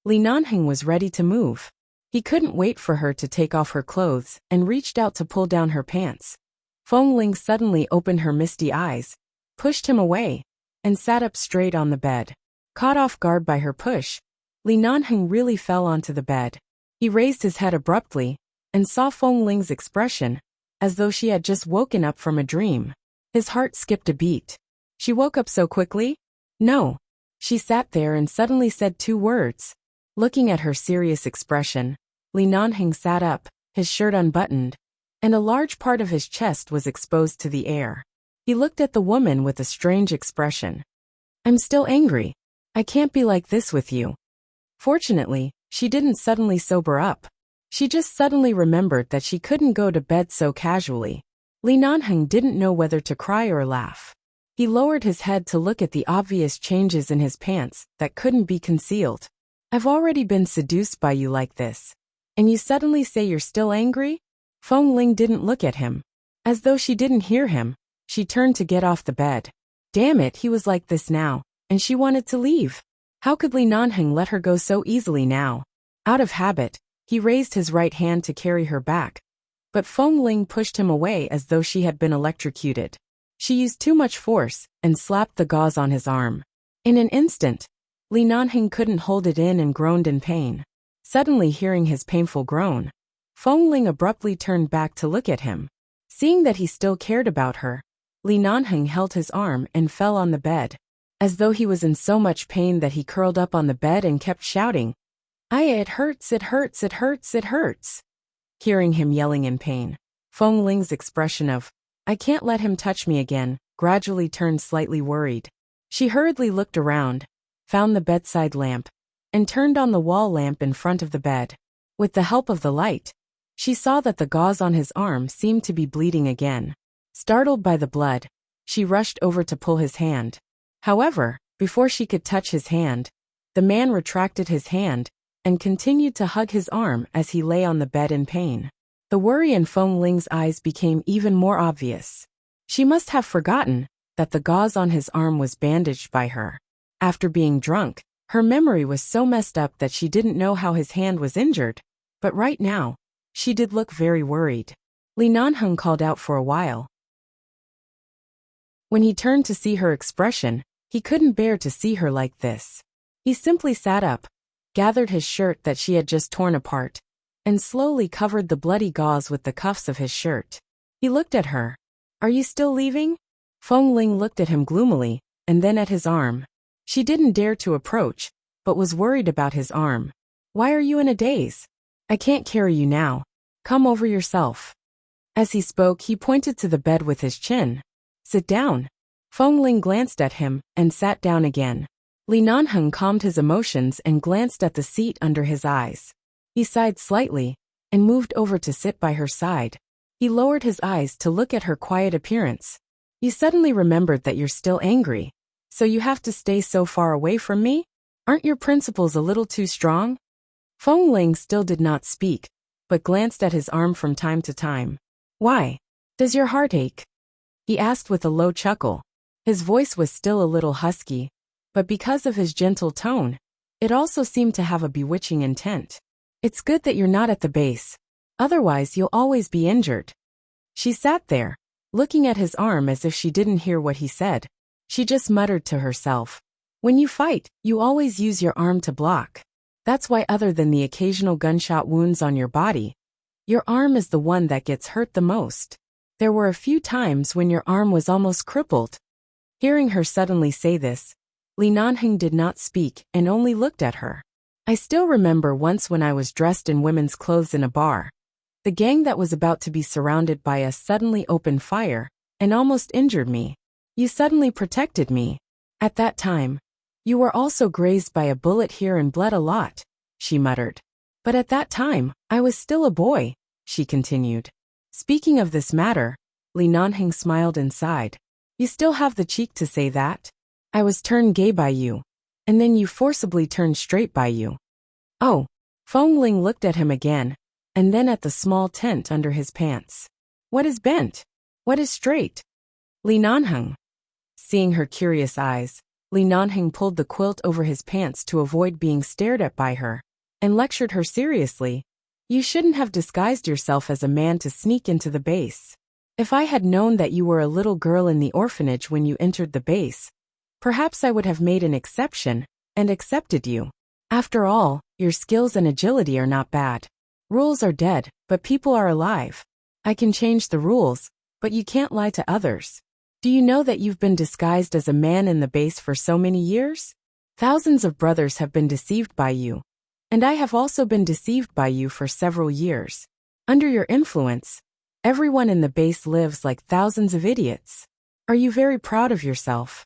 Li Nanheng was ready to move. He couldn't wait for her to take off her clothes and reached out to pull down her pants. Feng Ling suddenly opened her misty eyes, pushed him away, and sat up straight on the bed. Caught off guard by her push, Li Nanheng really fell onto the bed. He raised his head abruptly and saw Feng Ling's expression, as though she had just woken up from a dream. His heart skipped a beat. She woke up so quickly? No. She sat there and suddenly said 2 words. Looking at her serious expression, Li Nanheng sat up, his shirt unbuttoned, and a large part of his chest was exposed to the air. He looked at the woman with a strange expression. I'm still angry. I can't be like this with you. Fortunately, she didn't suddenly sober up. She just suddenly remembered that she couldn't go to bed so casually. Li Nanheng didn't know whether to cry or laugh. He lowered his head to look at the obvious changes in his pants that couldn't be concealed. I've already been seduced by you like this. And you suddenly say you're still angry? Feng Ling didn't look at him. As though she didn't hear him, she turned to get off the bed. Damn it, he was like this now, and she wanted to leave. How could Li Nanheng let her go so easily now? Out of habit, he raised his right hand to carry her back. But Feng Ling pushed him away as though she had been electrocuted. She used too much force and slapped the gauze on his arm. In an instant, Li Nanheng couldn't hold it in and groaned in pain. Suddenly hearing his painful groan, Feng Ling abruptly turned back to look at him. Seeing that he still cared about her, Li Nanheng held his arm and fell on the bed. As though he was in so much pain that he curled up on the bed and kept shouting, it hurts, it hurts, it hurts, it hurts. Hearing him yelling in pain, Feng Ling's expression of, I can't let him touch me again, gradually turned slightly worried. She hurriedly looked around, found the bedside lamp, and turned on the wall lamp in front of the bed. With the help of the light, she saw that the gauze on his arm seemed to be bleeding again. Startled by the blood, she rushed over to pull his hand. However, before she could touch his hand, the man retracted his hand and continued to hug his arm as he lay on the bed in pain. The worry in Feng Ling's eyes became even more obvious. She must have forgotten that the gauze on his arm was bandaged by her. After being drunk, her memory was so messed up that she didn't know how his hand was injured, but right now, she did look very worried. Li Nanheng called out for a while. When he turned to see her expression, he couldn't bear to see her like this. He simply sat up, gathered his shirt that she had just torn apart, and slowly covered the bloody gauze with the cuffs of his shirt. He looked at her. Are you still leaving? Feng Ling looked at him gloomily, and then at his arm. She didn't dare to approach, but was worried about his arm. Why are you in a daze? I can't carry you now. Come over yourself. As he spoke, he pointed to the bed with his chin. Sit down. Feng Ling glanced at him and sat down again. Li Nanheng calmed his emotions and glanced at the seat under his eyes. He sighed slightly and moved over to sit by her side. He lowered his eyes to look at her quiet appearance. You suddenly remembered that you're still angry. So you have to stay so far away from me? Aren't your principles a little too strong? Feng Ling still did not speak, but glanced at his arm from time to time. Why? Does your heart ache? He asked with a low chuckle. His voice was still a little husky, but because of his gentle tone, it also seemed to have a bewitching intent. It's good that you're not at the base. Otherwise you'll always be injured. She sat there, looking at his arm as if she didn't hear what he said. She just muttered to herself. When you fight, you always use your arm to block. That's why other than the occasional gunshot wounds on your body, your arm is the one that gets hurt the most. There were a few times when your arm was almost crippled. Hearing her suddenly say this, Li Nanheng did not speak and only looked at her. I still remember once when I was dressed in women's clothes in a bar. The gang that was about to be surrounded by us suddenly opened fire and almost injured me. You suddenly protected me. At that time, you were also grazed by a bullet here and bled a lot, she muttered. But at that time, I was still a boy, she continued. Speaking of this matter, Li Nanheng smiled and sighed. You still have the cheek to say that? I was turned gay by you, and then you forcibly turned straight by you. Oh, Feng Ling looked at him again, and then at the small tent under his pants. What is bent? What is straight? Li Nanheng. Seeing her curious eyes, Li Nanheng pulled the quilt over his pants to avoid being stared at by her, and lectured her seriously. You shouldn't have disguised yourself as a man to sneak into the base. If I had known that you were a little girl in the orphanage when you entered the base, perhaps I would have made an exception and accepted you. After all, your skills and agility are not bad. Rules are dead, but people are alive. I can change the rules, but you can't lie to others. Do you know that you've been disguised as a man in the base for so many years? Thousands of brothers have been deceived by you. And I have also been deceived by you for several years. Under your influence, everyone in the base lives like thousands of idiots. Are you very proud of yourself?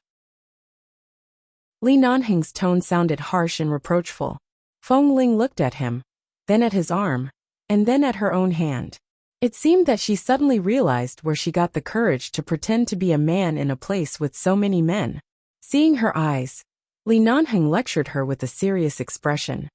Li Nanheng's tone sounded harsh and reproachful. Feng Ling looked at him, then at his arm, and then at her own hand. It seemed that she suddenly realized where she got the courage to pretend to be a man in a place with so many men. Seeing her eyes, Li Nanheng lectured her with a serious expression.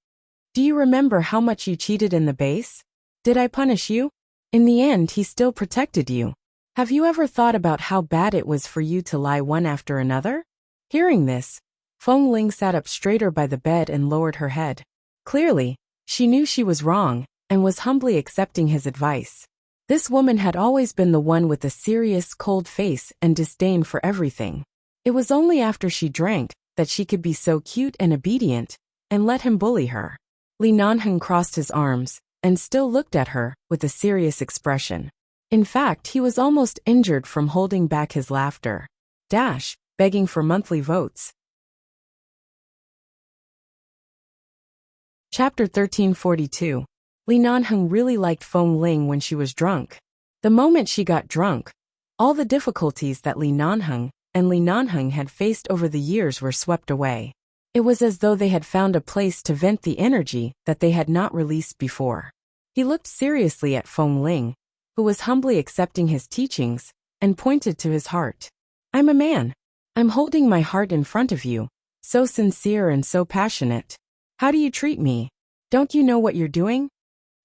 Do you remember how much you cheated in the base? Did I punish you? In the end, he still protected you. Have you ever thought about how bad it was for you to lie one after another? Hearing this, Feng Ling sat up straighter by the bed and lowered her head. Clearly, she knew she was wrong and was humbly accepting his advice. This woman had always been the one with a serious, cold face and disdain for everything. It was only after she drank that she could be so cute and obedient and let him bully her. Li Nanheng crossed his arms and still looked at her with a serious expression. In fact, he was almost injured from holding back his laughter. Begging for monthly votes. Chapter 1342. Li Nanheng really liked Feng Ling when she was drunk. The moment she got drunk, all the difficulties that Li Nanheng had faced over the years were swept away. It was as though they had found a place to vent the energy that they had not released before. He looked seriously at Feng Ling, who was humbly accepting his teachings, and pointed to his heart. I'm a man. I'm holding my heart in front of you, so sincere and so passionate. How do you treat me? Don't you know what you're doing?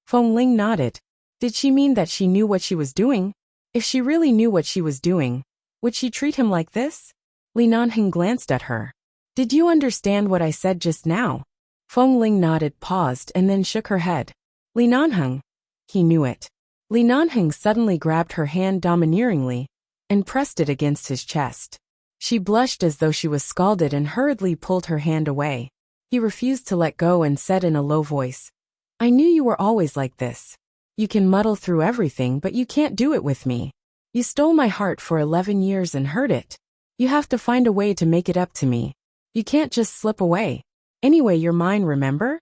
Feng Ling nodded. Did she mean that she knew what she was doing? If she really knew what she was doing, would she treat him like this? Li Nanheng glanced at her. Did you understand what I said just now? Feng Ling nodded, paused, and then shook her head. Li Nanheng. He knew it. Li Nanheng suddenly grabbed her hand domineeringly and pressed it against his chest. She blushed as though she was scalded and hurriedly pulled her hand away. He refused to let go and said in a low voice, I knew you were always like this. You can muddle through everything, but you can't do it with me. You stole my heart for 11 years and hurt it. You have to find a way to make it up to me. You can't just slip away. Anyway, you're mine, remember?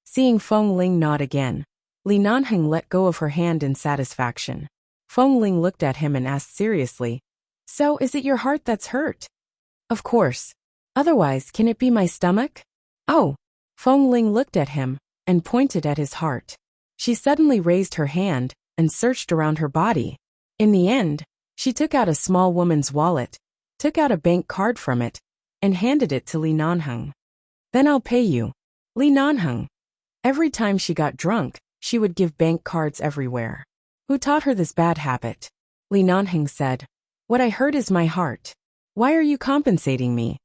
Seeing Feng Ling nod again, Li Nanheng let go of her hand in satisfaction. Feng Ling looked at him and asked seriously, So, is it your heart that's hurt? Of course. Otherwise, can it be my stomach? Oh. Feng Ling looked at him and pointed at his heart. She suddenly raised her hand and searched around her body. In the end, she took out a small woman's wallet, took out a bank card from it, and handed it to Li Nanheng. Then I'll pay you. Li Nanheng. Every time she got drunk, she would give bank cards everywhere. Who taught her this bad habit? Li Nanheng said, What I hurt is my heart. Why are you compensating me?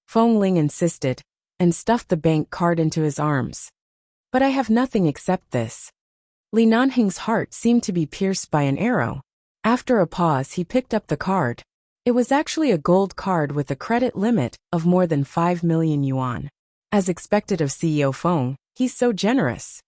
Feng Ling insisted, and stuffed the bank card into his arms. But I have nothing except this. Li Nanheng's heart seemed to be pierced by an arrow. After a pause, he picked up the card. It was actually a gold card with a credit limit of more than 5 million yuan. As expected of CEO Feng, he's so generous.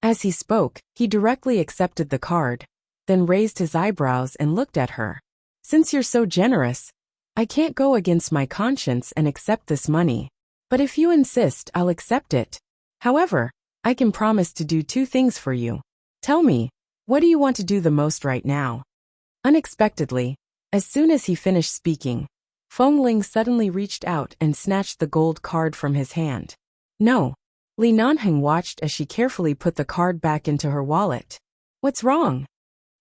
As he spoke, he directly accepted the card, then raised his eyebrows and looked at her. Since you're so generous, I can't go against my conscience and accept this money. But if you insist, I'll accept it. However, I can promise to do 2 things for you. Tell me, what do you want to do the most right now? Unexpectedly, as soon as he finished speaking, Feng Ling suddenly reached out and snatched the gold card from his hand. No. Li Nanheng watched as she carefully put the card back into her wallet. What's wrong?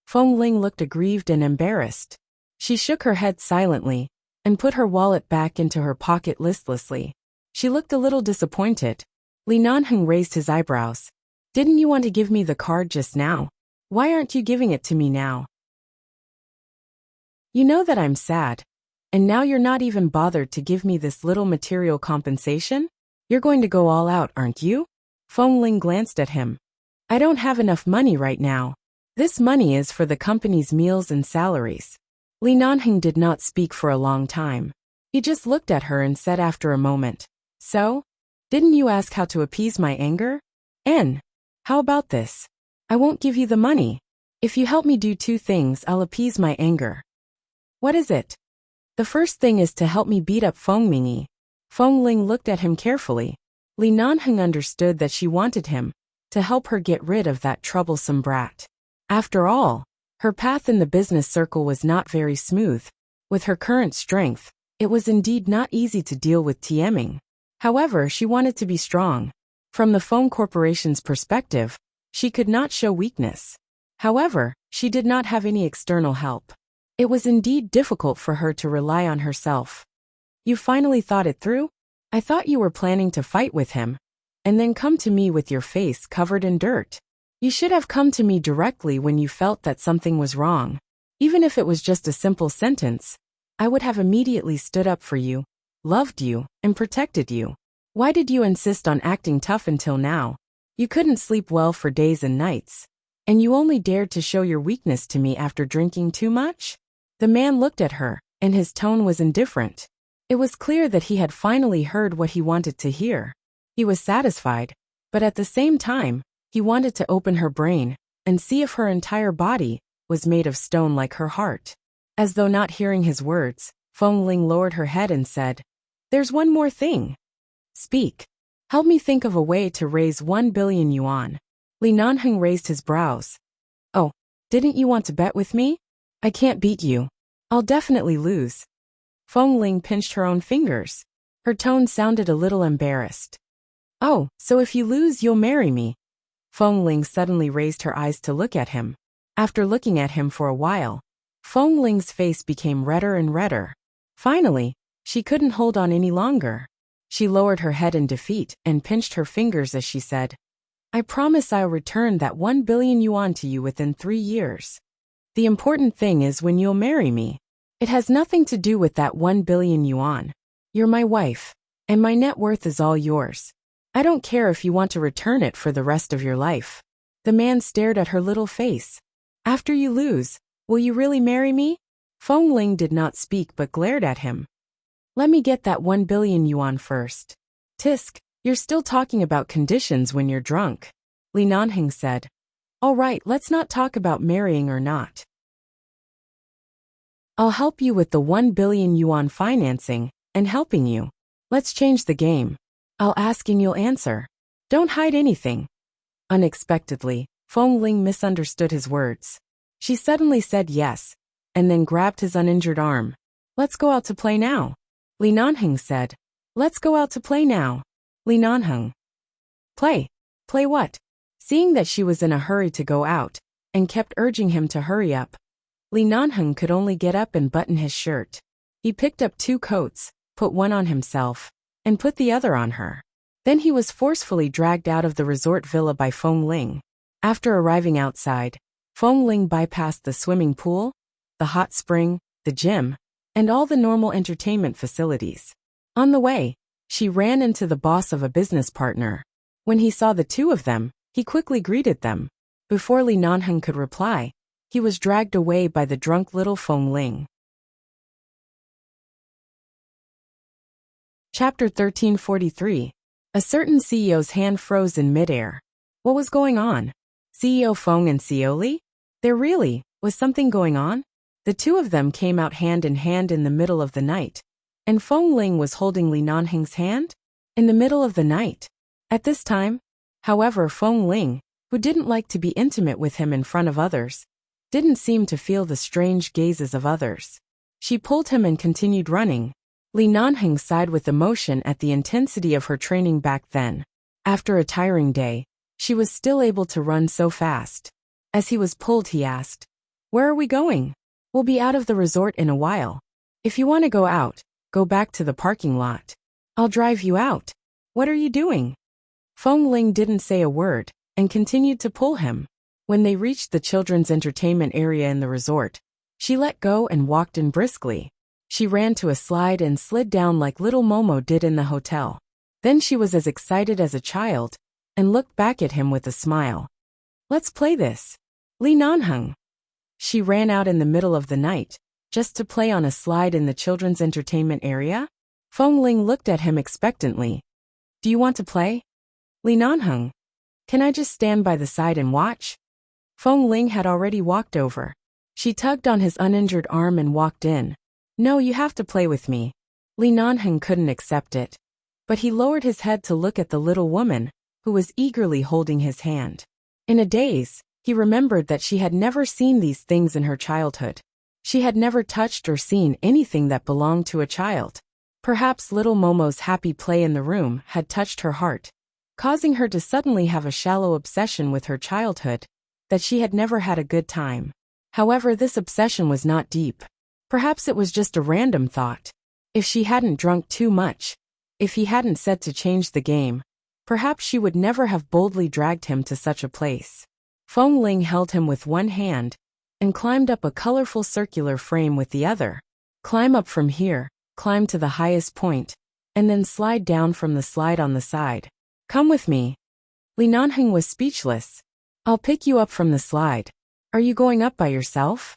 Feng Ling looked aggrieved and embarrassed. She shook her head silently and put her wallet back into her pocket listlessly. She looked a little disappointed. Li Nanheng raised his eyebrows. Didn't you want to give me the card just now? Why aren't you giving it to me now? You know that I'm sad. And now you're not even bothered to give me this little material compensation? You're going to go all out, aren't you? Feng Ling glanced at him. I don't have enough money right now. This money is for the company's meals and salaries. Li Nanheng did not speak for a long time. He just looked at her and said after a moment, So? Didn't you ask how to appease my anger? How about this? I won't give you the money. If you help me do two things, I'll appease my anger. What is it? The first thing is to help me beat up Feng Mingyi. Feng Ling looked at him carefully. Li Nanheng understood that she wanted him to help her get rid of that troublesome brat. After all, her path in the business circle was not very smooth. With her current strength, it was indeed not easy to deal with Tieming. However, she wanted to be strong. From the Feng Corporation's perspective, she could not show weakness. However, she did not have any external help. It was indeed difficult for her to rely on herself. You finally thought it through? I thought you were planning to fight with him, and then come to me with your face covered in dirt. You should have come to me directly when you felt that something was wrong. Even if it was just a simple sentence, I would have immediately stood up for you, loved you, and protected you. Why did you insist on acting tough until now? You couldn't sleep well for days and nights, and you only dared to show your weakness to me after drinking too much? The man looked at her, and his tone was indifferent. It was clear that he had finally heard what he wanted to hear. He was satisfied, but at the same time, he wanted to open her brain and see if her entire body was made of stone like her heart. As though not hearing his words, Feng Ling lowered her head and said, There's one more thing. Speak. Help me think of a way to raise 1 billion yuan. Li Nanheng raised his brows. Oh, didn't you want to bet with me? I can't beat you. I'll definitely lose. Feng Ling pinched her own fingers. Her tone sounded a little embarrassed. Oh, so if you lose, you'll marry me. Feng Ling suddenly raised her eyes to look at him. After looking at him for a while, Feng Ling's face became redder and redder. Finally, she couldn't hold on any longer. She lowered her head in defeat and pinched her fingers as she said, I promise I'll return that 1 billion yuan to you within 3 years. The important thing is when you'll marry me. It has nothing to do with that 1 billion yuan. You're my wife, and my net worth is all yours. I don't care if you want to return it for the rest of your life. The man stared at her little face. After you lose, will you really marry me? Feng Ling did not speak but glared at him. Let me get that 1 billion yuan first. Tisk, you're still talking about conditions when you're drunk. Li Nanheng said. All right, let's not talk about marrying or not. I'll help you with the 1 billion yuan financing and helping you. Let's change the game. I'll ask and you'll answer. Don't hide anything. Unexpectedly, Feng Ling misunderstood his words. She suddenly said yes, and then grabbed his uninjured arm. Let's go out to play now. Li Nanheng said. Let's go out to play now. Li Nanheng. Play. Play what? Seeing that she was in a hurry to go out, and kept urging him to hurry up, Li Nanheng could only get up and button his shirt. He picked up 2 coats, put one on himself, and put the other on her. Then he was forcefully dragged out of the resort villa by Feng Ling. After arriving outside, Feng Ling bypassed the swimming pool, the hot spring, the gym, and all the normal entertainment facilities. On the way, she ran into the boss of a business partner. When he saw the two of them, he quickly greeted them. Before Li Nanheng could reply, he was dragged away by the drunk little Feng Ling. Chapter 1343. A certain CEO's hand froze in midair. What was going on? CEO Feng and CEO Li? There really was something going on? The two of them came out hand in hand in the middle of the night, and Feng Ling was holding Li Nanheng's hand? In the middle of the night. At this time, however, Feng Ling, who didn't like to be intimate with him in front of others, didn't seem to feel the strange gazes of others. She pulled him and continued running. Li Nanheng sighed with emotion at the intensity of her training back then. After a tiring day, she was still able to run so fast. As he was pulled, he asked, Where are we going? We'll be out of the resort in a while. If you want to go out, go back to the parking lot. I'll drive you out. What are you doing? Feng Ling didn't say a word, and continued to pull him. When they reached the children's entertainment area in the resort, she let go and walked in briskly. She ran to a slide and slid down like little Momo did in the hotel. Then she was as excited as a child, and looked back at him with a smile. Let's play this. Li Nanheng. She ran out in the middle of the night, just to play on a slide in the children's entertainment area. Feng Ling looked at him expectantly. Do you want to play? Li Nanheng. Can I just stand by the side and watch? Feng Ling had already walked over. She tugged on his uninjured arm and walked in. No, you have to play with me. Li Nanheng couldn't accept it. But he lowered his head to look at the little woman, who was eagerly holding his hand. In a daze, he remembered that she had never seen these things in her childhood. She had never touched or seen anything that belonged to a child. Perhaps little Momo's happy play in the room had touched her heart, causing her to suddenly have a shallow obsession with her childhood, that she had never had a good time. However, this obsession was not deep. Perhaps it was just a random thought. If she hadn't drunk too much, if he hadn't said to change the game, perhaps she would never have boldly dragged him to such a place. Feng Ling held him with one hand and climbed up a colorful circular frame with the other. Climb up from here, climb to the highest point, and then slide down from the slide on the side. Come with me. Li Nanheng was speechless. I'll pick you up from the slide. Are you going up by yourself?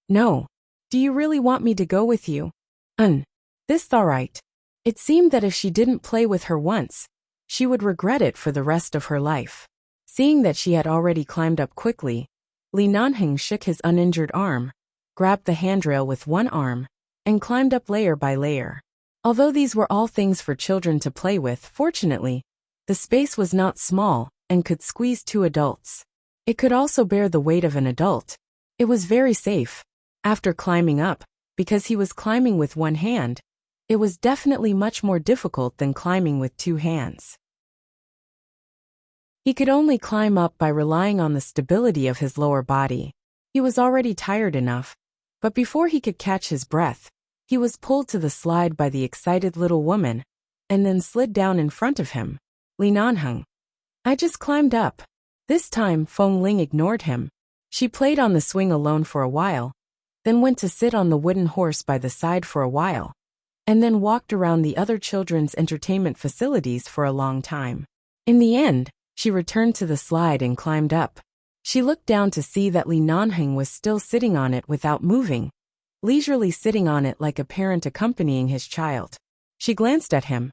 No. Do you really want me to go with you? This alright. It seemed that if she didn't play with her once, she would regret it for the rest of her life. Seeing that she had already climbed up quickly, Li Nanheng shook his uninjured arm, grabbed the handrail with one arm, and climbed up layer by layer. Although these were all things for children to play with, fortunately, the space was not small and could squeeze 2 adults. It could also bear the weight of an adult. It was very safe. After climbing up, because he was climbing with one hand, it was definitely much more difficult than climbing with 2 hands. He could only climb up by relying on the stability of his lower body. He was already tired enough, but before he could catch his breath, he was pulled to the slide by the excited little woman, and then slid down in front of him. Li Nanheng. I just climbed up. This time, Feng Ling ignored him. She played on the swing alone for a while, then went to sit on the wooden horse by the side for a while, and then walked around the other children's entertainment facilities for a long time. In the end, she returned to the slide and climbed up. She looked down to see that Li Nanheng was still sitting on it without moving, leisurely sitting on it like a parent accompanying his child. She glanced at him.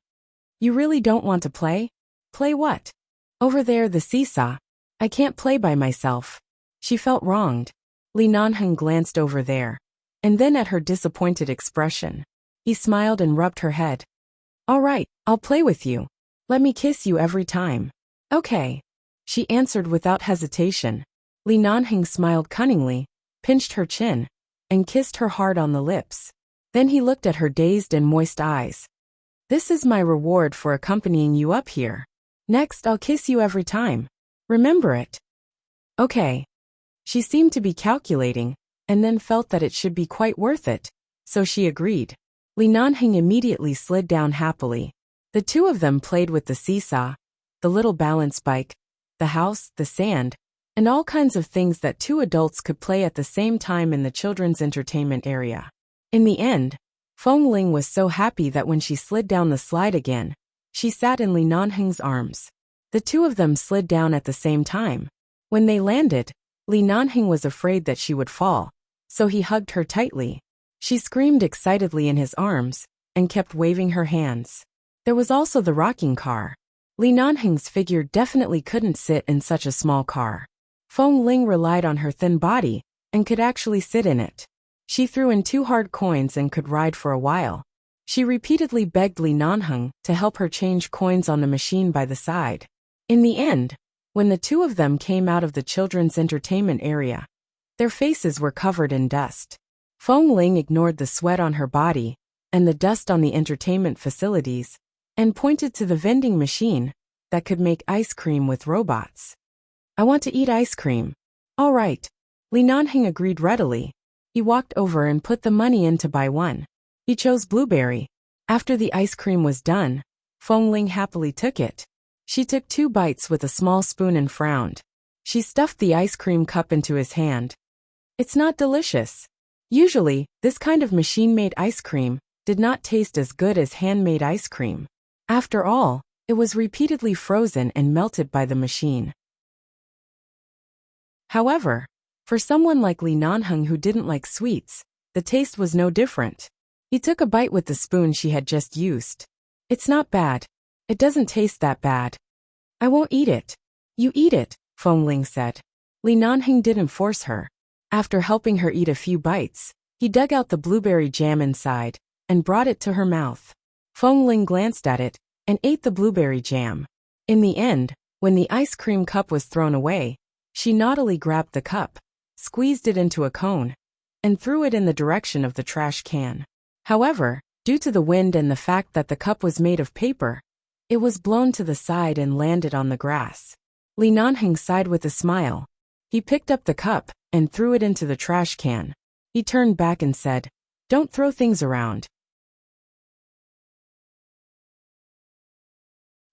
You really don't want to play? Play what? Over there, the seesaw. I can't play by myself. She felt wronged. Li Nanheng glanced over there, and then at her disappointed expression. He smiled and rubbed her head. All right, I'll play with you. Let me kiss you every time. Okay. She answered without hesitation. Li Nanheng smiled cunningly, pinched her chin, and kissed her hard on the lips. Then he looked at her dazed and moist eyes. This is my reward for accompanying you up here. Next, I'll kiss you every time. Remember it. Okay. She seemed to be calculating, and then felt that it should be quite worth it, so she agreed. Li Nanheng immediately slid down happily. The 2 of them played with the seesaw, the little balance bike, the house, the sand, and all kinds of things that 2 adults could play at the same time in the children's entertainment area. In the end, Feng Ling was so happy that when she slid down the slide again, she sat in Li Nanheng's arms. The 2 of them slid down at the same time. When they landed, Li Nanheng was afraid that she would fall, so he hugged her tightly. She screamed excitedly in his arms, and kept waving her hands. There was also the rocking car. Li Nanheng's figure definitely couldn't sit in such a small car. Feng Ling relied on her thin body, and could actually sit in it. She threw in 2 hard coins and could ride for a while. She repeatedly begged Li Nanheng to help her change coins on the machine by the side. In the end, when the 2 of them came out of the children's entertainment area, their faces were covered in dust. Feng Ling ignored the sweat on her body and the dust on the entertainment facilities, and pointed to the vending machine that could make ice cream with robots. I want to eat ice cream. All right. Li Nanheng agreed readily. He walked over and put the money in to buy one. He chose blueberry. After the ice cream was done, Feng Ling happily took it. She took 2 bites with a small spoon and frowned. She stuffed the ice cream cup into his hand. It's not delicious. Usually, this kind of machine-made ice cream did not taste as good as handmade ice cream. After all, it was repeatedly frozen and melted by the machine. However, for someone like Li Nanheng who didn't like sweets, the taste was no different. He took a bite with the spoon she had just used. It's not bad. It doesn't taste that bad. I won't eat it. You eat it, Fengling said. Li Nanheng didn't force her. After helping her eat a few bites, he dug out the blueberry jam inside and brought it to her mouth. Fengling glanced at it and ate the blueberry jam. In the end, when the ice cream cup was thrown away, she naughtily grabbed the cup, squeezed it into a cone, and threw it in the direction of the trash can. However, due to the wind and the fact that the cup was made of paper, it was blown to the side and landed on the grass. Li Nanheng sighed with a smile. He picked up the cup and threw it into the trash can. He turned back and said, "Don't throw things around."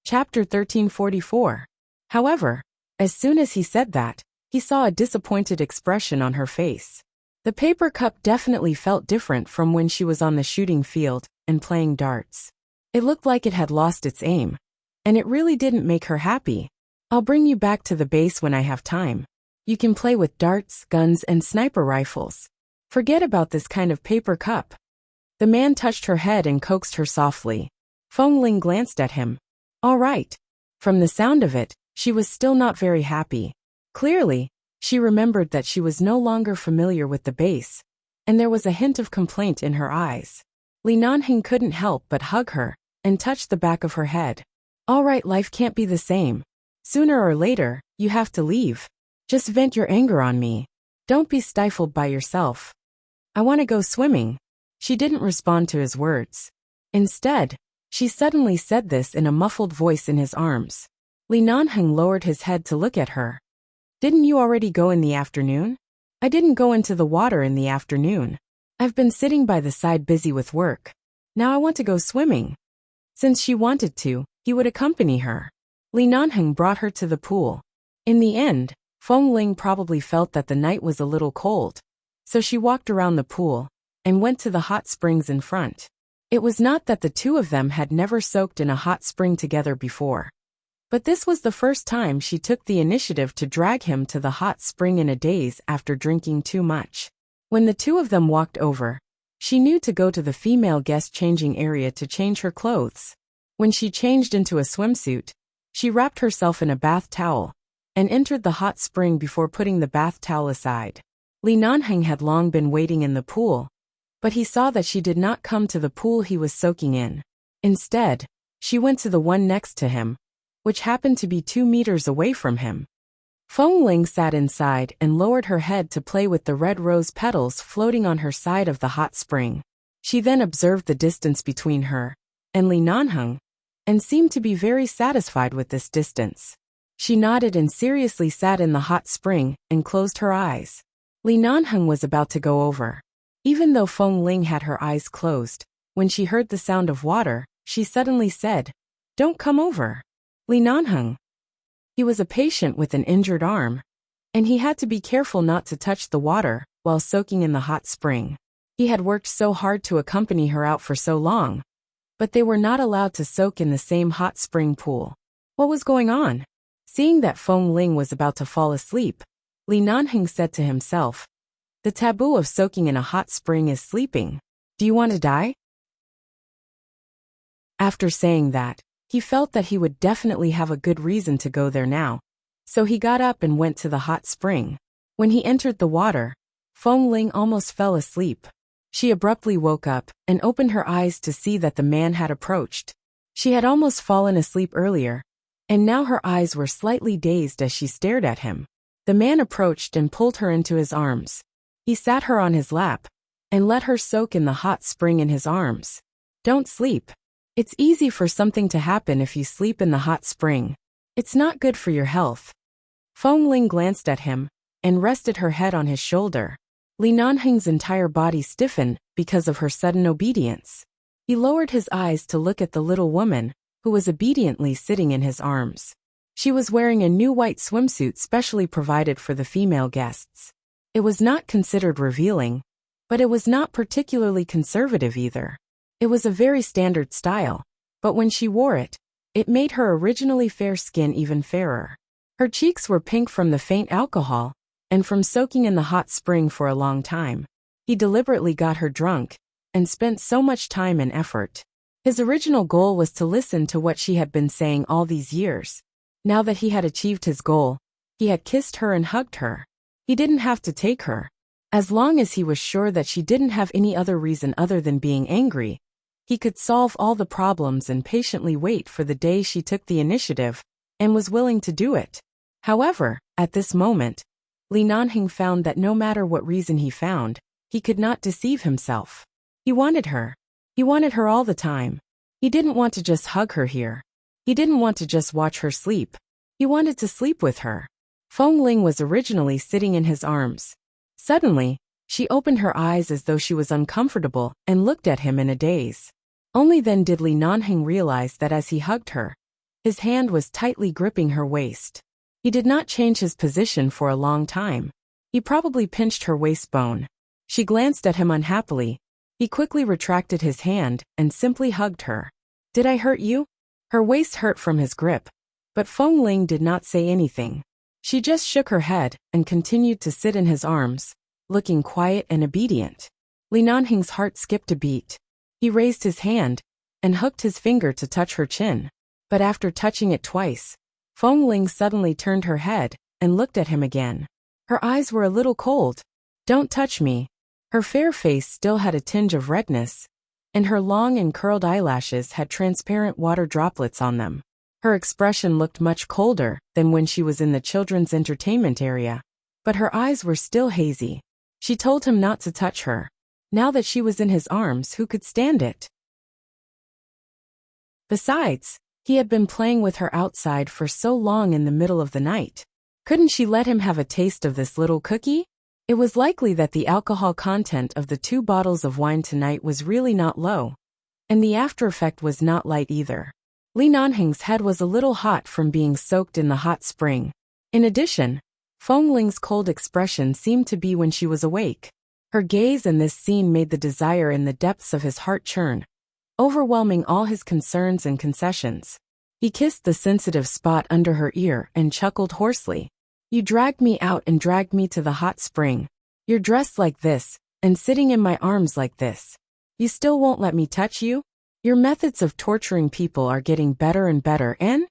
Chapter 1344. However, as soon as he said that, he saw a disappointed expression on her face. The paper cup definitely felt different from when she was on the shooting field and playing darts. It looked like it had lost its aim, and it really didn't make her happy. "I'll bring you back to the base when I have time. You can play with darts, guns, and sniper rifles. Forget about this kind of paper cup." The man touched her head and coaxed her softly. Fengling glanced at him. All right. From the sound of it, she was still not very happy. Clearly, she remembered that she was no longer familiar with the base, and there was a hint of complaint in her eyes. Li Nanheng couldn't help but hug her and touch the back of her head. "All right, life can't be the same. Sooner or later, you have to leave. Just vent your anger on me. Don't be stifled by yourself. I want to go swimming." She didn't respond to his words. Instead, she suddenly said this in a muffled voice in his arms. Li Nanheng lowered his head to look at her. "Didn't you already go in the afternoon?" "I didn't go into the water in the afternoon. I've been sitting by the side busy with work. Now I want to go swimming." Since she wanted to, he would accompany her. Li Nanheng brought her to the pool. In the end, Fengling probably felt that the night was a little cold, so she walked around the pool and went to the hot springs in front. It was not that the two of them had never soaked in a hot spring together before, but this was the first time she took the initiative to drag him to the hot spring in a daze after drinking too much. When the two of them walked over, she knew to go to the female guest changing area to change her clothes. When she changed into a swimsuit, she wrapped herself in a bath towel and entered the hot spring before putting the bath towel aside. Li Nanheng had long been waiting in the pool, but he saw that she did not come to the pool he was soaking in. Instead, she went to the one next to him, which happened to be 2 meters away from him. Fengling sat inside and lowered her head to play with the red rose petals floating on her side of the hot spring. She then observed the distance between her and Li Nanheng, and seemed to be very satisfied with this distance. She nodded and seriously sat in the hot spring and closed her eyes. Li Nanheng was about to go over. Even though Fengling had her eyes closed, when she heard the sound of water, she suddenly said, "Don't come over." Li Nanheng. He was a patient with an injured arm, and he had to be careful not to touch the water while soaking in the hot spring. He had worked so hard to accompany her out for so long, but they were not allowed to soak in the same hot spring pool. What was going on? Seeing that Fengling was about to fall asleep, Li Nanheng said to himself, "The taboo of soaking in a hot spring is sleeping. Do you want to die?" After saying that, he felt that he would definitely have a good reason to go there now, so he got up and went to the hot spring. When he entered the water, Fengling almost fell asleep. She abruptly woke up and opened her eyes to see that the man had approached. She had almost fallen asleep earlier, and now her eyes were slightly dazed as she stared at him. The man approached and pulled her into his arms. He sat her on his lap and let her soak in the hot spring in his arms. "Don't sleep. It's easy for something to happen if you sleep in the hot spring. It's not good for your health." Fengling glanced at him and rested her head on his shoulder. Li Nanheng's entire body stiffened because of her sudden obedience. He lowered his eyes to look at the little woman, who was obediently sitting in his arms. She was wearing a new white swimsuit specially provided for the female guests. It was not considered revealing, but it was not particularly conservative either. It was a very standard style, but when she wore it, it made her originally fair skin even fairer. Her cheeks were pink from the faint alcohol, and from soaking in the hot spring for a long time. He deliberately got her drunk, and spent so much time and effort. His original goal was to listen to what she had been saying all these years. Now that he had achieved his goal, he had kissed her and hugged her. He didn't have to take her. As long as he was sure that she didn't have any other reason other than being angry, he could solve all the problems and patiently wait for the day she took the initiative, and was willing to do it. However, at this moment, Li Nanhing found that no matter what reason he found, he could not deceive himself. He wanted her. He wanted her all the time. He didn't want to just hug her here. He didn't want to just watch her sleep. He wanted to sleep with her. Feng Ling was originally sitting in his arms. Suddenly, she opened her eyes as though she was uncomfortable and looked at him in a daze. Only then did Li Nanhing realize that as he hugged her, his hand was tightly gripping her waist. He did not change his position for a long time. He probably pinched her waist bone. She glanced at him unhappily. He quickly retracted his hand and simply hugged her. "Did I hurt you?" Her waist hurt from his grip, but Feng Ling did not say anything. She just shook her head and continued to sit in his arms, looking quiet and obedient. Li Nanhing's heart skipped a beat. He raised his hand and hooked his finger to touch her chin. But after touching it twice, Feng Ling suddenly turned her head and looked at him again. Her eyes were a little cold. "Don't touch me." Her fair face still had a tinge of redness, and her long and curled eyelashes had transparent water droplets on them. Her expression looked much colder than when she was in the children's entertainment area, but her eyes were still hazy. She told him not to touch her. Now that she was in his arms, who could stand it? Besides, he had been playing with her outside for so long in the middle of the night. Couldn't she let him have a taste of this little cookie? It was likely that the alcohol content of the 2 bottles of wine tonight was really not low, and the after effect was not light either. Li Nanhing's head was a little hot from being soaked in the hot spring. In addition, Feng Ling's cold expression seemed to be when she was awake. Her gaze in this scene made the desire in the depths of his heart churn, overwhelming all his concerns and concessions. He kissed the sensitive spot under her ear and chuckled hoarsely. "You dragged me out and dragged me to the hot spring. You're dressed like this, and sitting in my arms like this. You still won't let me touch you? Your methods of torturing people are getting better and better, and?"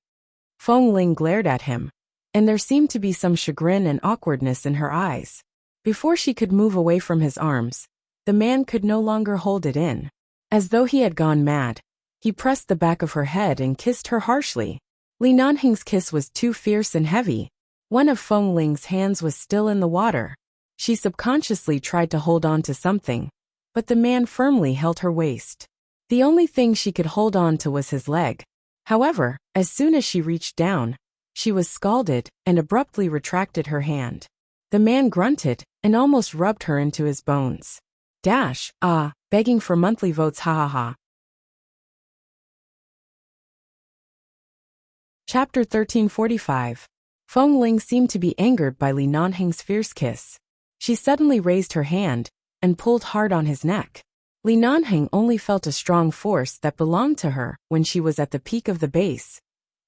Feng Ling glared at him, and there seemed to be some chagrin and awkwardness in her eyes. Before she could move away from his arms, the man could no longer hold it in. As though he had gone mad, he pressed the back of her head and kissed her harshly. Li Nanhing's kiss was too fierce and heavy. One of Feng Ling's hands was still in the water. She subconsciously tried to hold on to something, but the man firmly held her waist. The only thing she could hold on to was his leg. However, as soon as she reached down, she was scalded and abruptly retracted her hand. The man grunted and almost rubbed her into his bones. Begging for monthly votes, ha ha ha. Chapter 1345. Feng Ling seemed to be angered by Li Nanhing's fierce kiss. She suddenly raised her hand and pulled hard on his neck. Li Nanhing only felt a strong force that belonged to her when she was at the peak of the base,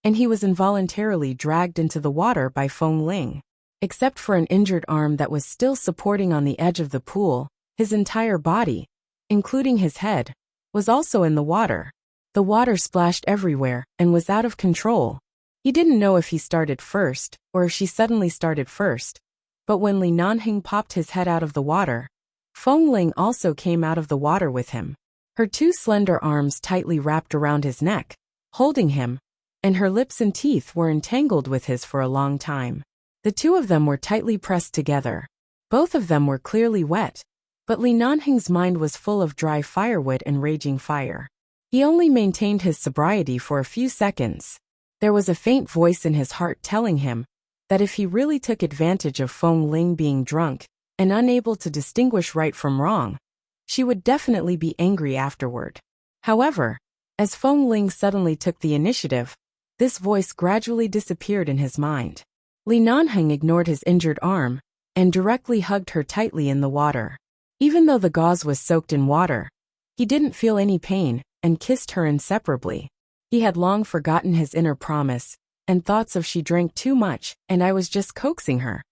and he was involuntarily dragged into the water by Feng Ling. Except for an injured arm that was still supporting on the edge of the pool, his entire body, including his head, was also in the water. The water splashed everywhere and was out of control. He didn't know if he started first or if she suddenly started first, but when Li Nanhing popped his head out of the water, Feng Ling also came out of the water with him. Her 2 slender arms tightly wrapped around his neck, holding him, and her lips and teeth were entangled with his for a long time. The 2 of them were tightly pressed together. Both of them were clearly wet, but Li Nanhing's mind was full of dry firewood and raging fire. He only maintained his sobriety for a few seconds. There was a faint voice in his heart telling him that if he really took advantage of Feng Ling being drunk and unable to distinguish right from wrong, she would definitely be angry afterward. However, as Feng Ling suddenly took the initiative, this voice gradually disappeared in his mind. Li Nanhing ignored his injured arm and directly hugged her tightly in the water. Even though the gauze was soaked in water, he didn't feel any pain and kissed her inseparably. He had long forgotten his inner promise and thoughts of "she drank too much and I was just coaxing her."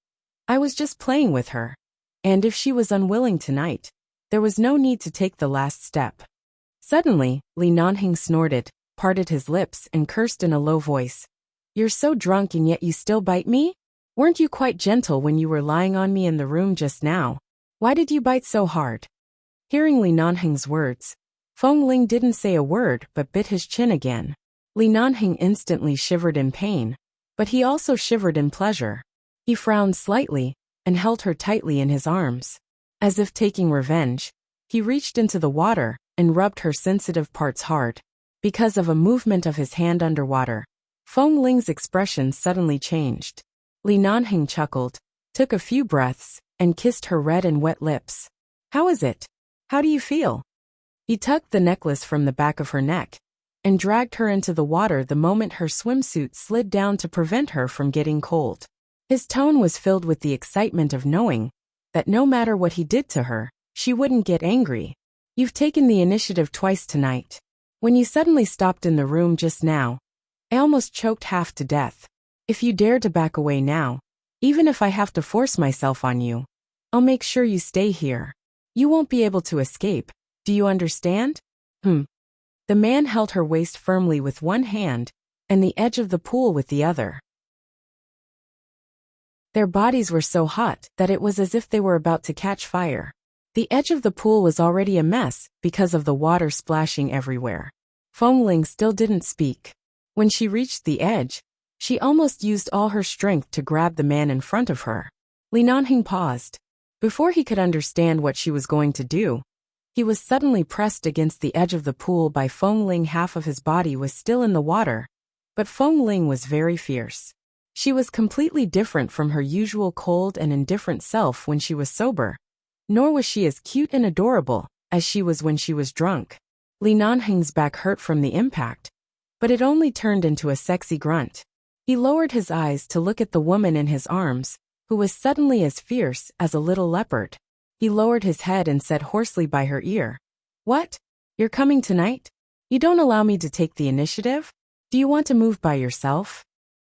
I was just playing with her. And if she was unwilling tonight, there was no need to take the last step. Suddenly, Li Nanhing snorted, parted his lips and cursed in a low voice. You're so drunk and yet you still bite me? Weren't you quite gentle when you were lying on me in the room just now? Why did you bite so hard? Hearing Li Nanhing's words, Feng Ling didn't say a word but bit his chin again. Li Nanhing instantly shivered in pain, but he also shivered in pleasure. He frowned slightly and held her tightly in his arms. As if taking revenge, he reached into the water and rubbed her sensitive parts hard. Because of a movement of his hand underwater, Feng Ling's expression suddenly changed. Li Nanhing chuckled, took a few breaths, and kissed her red and wet lips. How is it? How do you feel? He tugged the necklace from the back of her neck and dragged her into the water the moment her swimsuit slid down to prevent her from getting cold. His tone was filled with the excitement of knowing that no matter what he did to her, she wouldn't get angry. You've taken the initiative twice tonight. When you suddenly stopped in the room just now, I almost choked half to death. If you dare to back away now, even if I have to force myself on you, I'll make sure you stay here. You won't be able to escape. Do you understand? The man held her waist firmly with one hand and the edge of the pool with the other. Their bodies were so hot that it was as if they were about to catch fire. The edge of the pool was already a mess because of the water splashing everywhere. Feng Ling still didn't speak. When she reached the edge, she almost used all her strength to grab the man in front of her. Li Nanhing paused. Before he could understand what she was going to do, he was suddenly pressed against the edge of the pool by Feng Ling. Half of his body was still in the water, but Feng Ling was very fierce. She was completely different from her usual cold and indifferent self when she was sober, nor was she as cute and adorable as she was when she was drunk. Li Nanhing's back hurt from the impact, but it only turned into a sexy grunt. He lowered his eyes to look at the woman in his arms, who was suddenly as fierce as a little leopard. He lowered his head and said hoarsely by her ear, "What? You're coming tonight? You don't allow me to take the initiative? Do you want to move by yourself?"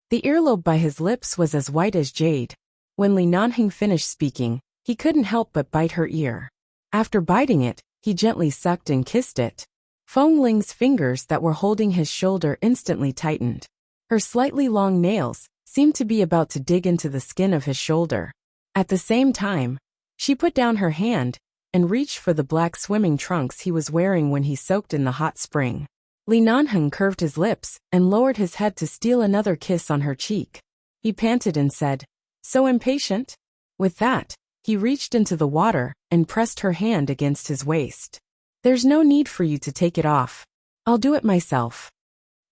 The earlobe by his lips was as white as jade. When Li Nanhing finished speaking, he couldn't help but bite her ear. After biting it, he gently sucked and kissed it. Feng Ling's fingers that were holding his shoulder instantly tightened. Her slightly long nails seemed to be about to dig into the skin of his shoulder. At the same time, she put down her hand and reached for the black swimming trunks he was wearing when he soaked in the hot spring. Li Nanheng curved his lips and lowered his head to steal another kiss on her cheek. He panted and said, "So impatient?" With that, he reached into the water and pressed her hand against his waist. "There's no need for you to take it off. I'll do it myself."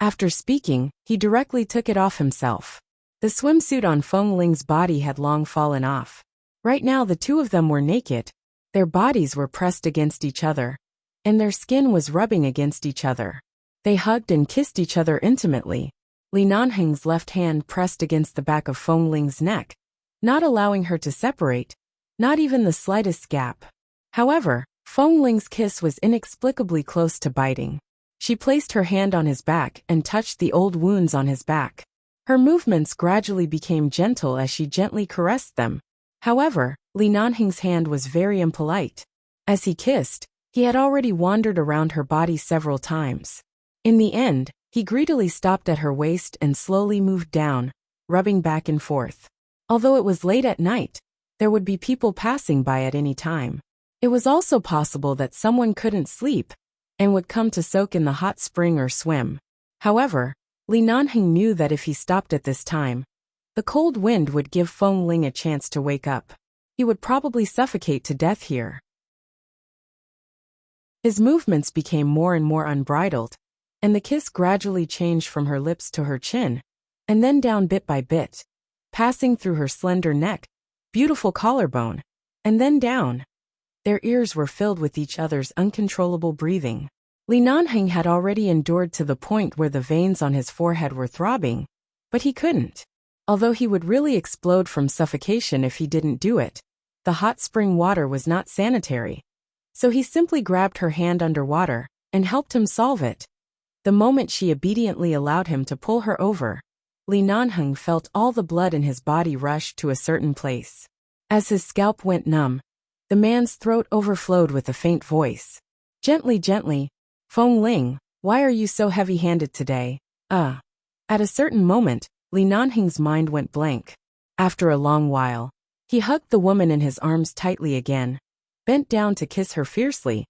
After speaking, he directly took it off himself. The swimsuit on Feng Ling's body had long fallen off. Right now the two of them were naked. Their bodies were pressed against each other, and their skin was rubbing against each other. They hugged and kissed each other intimately. Li Nanheng's left hand pressed against the back of Feng Ling's neck, not allowing her to separate, not even the slightest gap. However, Feng Ling's kiss was inexplicably close to biting. She placed her hand on his back and touched the old wounds on his back. Her movements gradually became gentle as she gently caressed them. However, Li Nanheng's hand was very impolite. As he kissed, he had already wandered around her body several times. In the end, he greedily stopped at her waist and slowly moved down, rubbing back and forth. Although it was late at night, there would be people passing by at any time. It was also possible that someone couldn't sleep and would come to soak in the hot spring or swim. However, Li Nanheng knew that if he stopped at this time, the cold wind would give Feng Ling a chance to wake up. He would probably suffocate to death here. His movements became more and more unbridled, and the kiss gradually changed from her lips to her chin, and then down bit by bit, passing through her slender neck, beautiful collarbone, and then down. Their ears were filled with each other's uncontrollable breathing. Li Nanheng had already endured to the point where the veins on his forehead were throbbing, but he couldn't. Although he would really explode from suffocation if he didn't do it, the hot spring water was not sanitary. So he simply grabbed her hand underwater and helped him solve it. The moment she obediently allowed him to pull her over, Li Nanheng felt all the blood in his body rush to a certain place. As his scalp went numb, the man's throat overflowed with a faint voice. Gently, gently. Feng Ling, why are you so heavy-handed today? At a certain moment, Li Nanheng's mind went blank. After a long while, he hugged the woman in his arms tightly again, bent down to kiss her fiercely,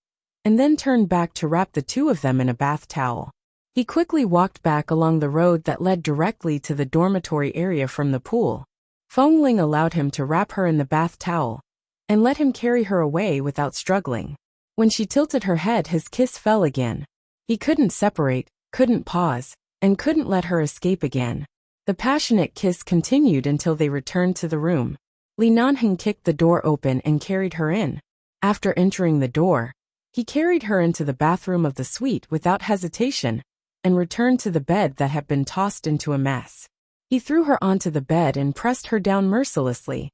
and then turned back to wrap the two of them in a bath towel. He quickly walked back along the road that led directly to the dormitory area from the pool. Feng Ling allowed him to wrap her in the bath towel and let him carry her away without struggling. When she tilted her head, his kiss fell again. He couldn't separate, couldn't pause, and couldn't let her escape again. The passionate kiss continued until they returned to the room. Li Nanheng kicked the door open and carried her in. After entering the door, he carried her into the bathroom of the suite without hesitation and returned to the bed that had been tossed into a mess. He threw her onto the bed and pressed her down mercilessly.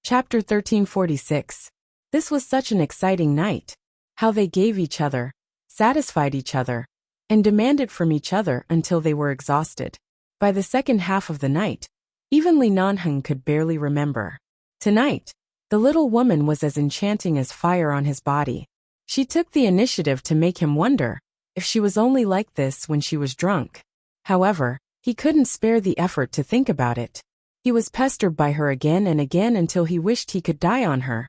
Chapter 1346. This was such an exciting night. How they gave each other, satisfied each other, and demanded from each other until they were exhausted. By the second half of the night, even Li Nanheng could barely remember. Tonight, the little woman was as enchanting as fire on his body. She took the initiative to make him wonder if she was only like this when she was drunk. However, he couldn't spare the effort to think about it. He was pestered by her again and again until he wished he could die on her.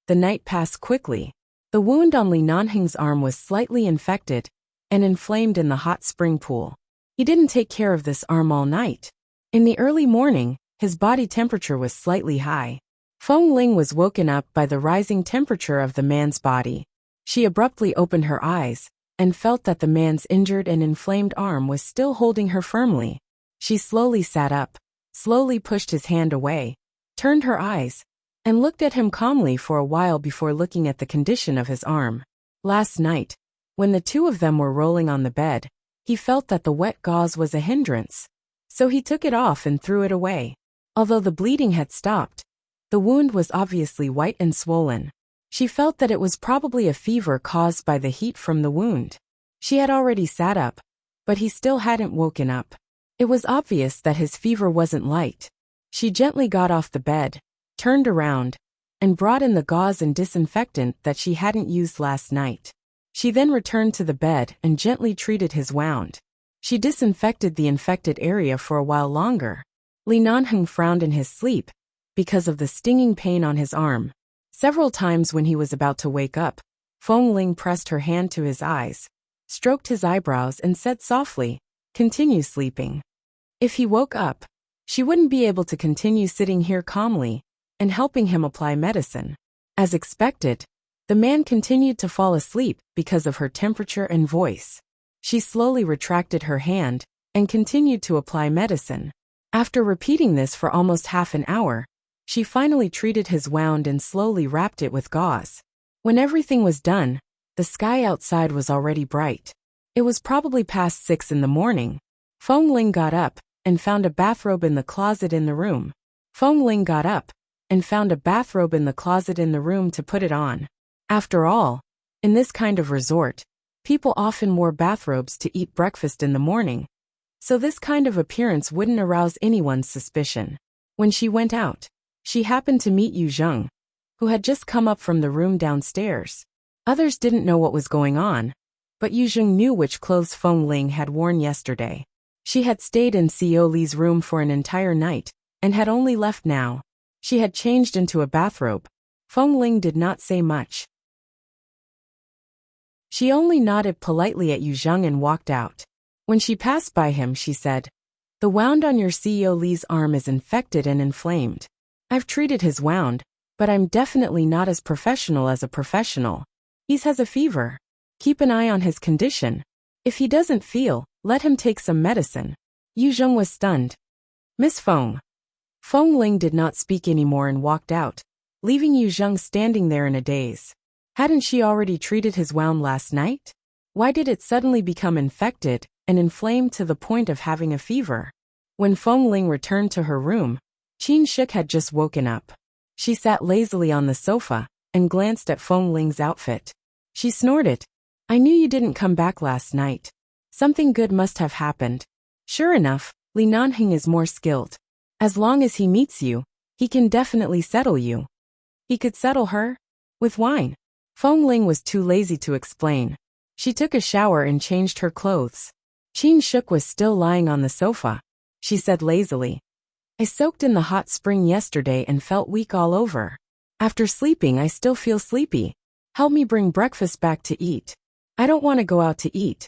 The night passed quickly. The wound on Li Nanheng's arm was slightly infected and inflamed in the hot spring pool. He didn't take care of this arm all night. In the early morning, his body temperature was slightly high. Feng Ling was woken up by the rising temperature of the man's body. She abruptly opened her eyes and felt that the man's injured and inflamed arm was still holding her firmly. She slowly sat up, slowly pushed his hand away, turned her eyes, and looked at him calmly for a while before looking at the condition of his arm. Last night, when the two of them were rolling on the bed, he felt that the wet gauze was a hindrance, so he took it off and threw it away. Although the bleeding had stopped, the wound was obviously white and swollen. She felt that it was probably a fever caused by the heat from the wound. She had already sat up, but he still hadn't woken up. It was obvious that his fever wasn't light. She gently got off the bed, turned around, and brought in the gauze and disinfectant that she hadn't used last night. She then returned to the bed and gently treated his wound. She disinfected the infected area for a while longer. Li Nanheng frowned in his sleep because of the stinging pain on his arm. Several times when he was about to wake up, Feng Ling pressed her hand to his eyes, stroked his eyebrows and said softly, "Continue sleeping." If he woke up, she wouldn't be able to continue sitting here calmly and helping him apply medicine. As expected, the man continued to fall asleep because of her temperature and voice. She slowly retracted her hand and continued to apply medicine. After repeating this for almost half an hour, she finally treated his wound and slowly wrapped it with gauze. When everything was done, the sky outside was already bright. It was probably past 6 in the morning. Feng Ling got up and found a bathrobe in the closet in the room. To put it on. After all, in this kind of resort, people often wore bathrobes to eat breakfast in the morning, so this kind of appearance wouldn't arouse anyone's suspicion. When she went out, she happened to meet Yu Zheng, who had just come up from the room downstairs. Others didn't know what was going on, but Yu Zheng knew which clothes Feng Ling had worn yesterday. She had stayed in Xiao Li's room for an entire night, and had only left now. She had changed into a bathrobe. Feng Ling did not say much. She only nodded politely at Yu Zheng and walked out. When she passed by him, she said, "The wound on your Xiao Li's arm is infected and inflamed. I've treated his wound, but I'm definitely not as professional as a professional. He has a fever. Keep an eye on his condition. If he doesn't feel, let him take some medicine." Yu Zheng was stunned. "Miss Feng." Feng Ling did not speak anymore and walked out, leaving Yu Zheng standing there in a daze. Hadn't she already treated his wound last night? Why did it suddenly become infected and inflamed to the point of having a fever? When Feng Ling returned to her room, Qin Shik had just woken up. She sat lazily on the sofa and glanced at Feng Ling's outfit. She snorted. "I knew you didn't come back last night. Something good must have happened." Sure enough, Li Nanhing is more skilled. As long as he meets you, he can definitely settle you. He could settle her? With wine. Feng Ling was too lazy to explain. She took a shower and changed her clothes. Qin Shuk was still lying on the sofa. She said lazily, I soaked in the hot spring yesterday and felt weak all over. After sleeping I still feel sleepy. Help me bring breakfast back to eat. I don't want to go out to eat.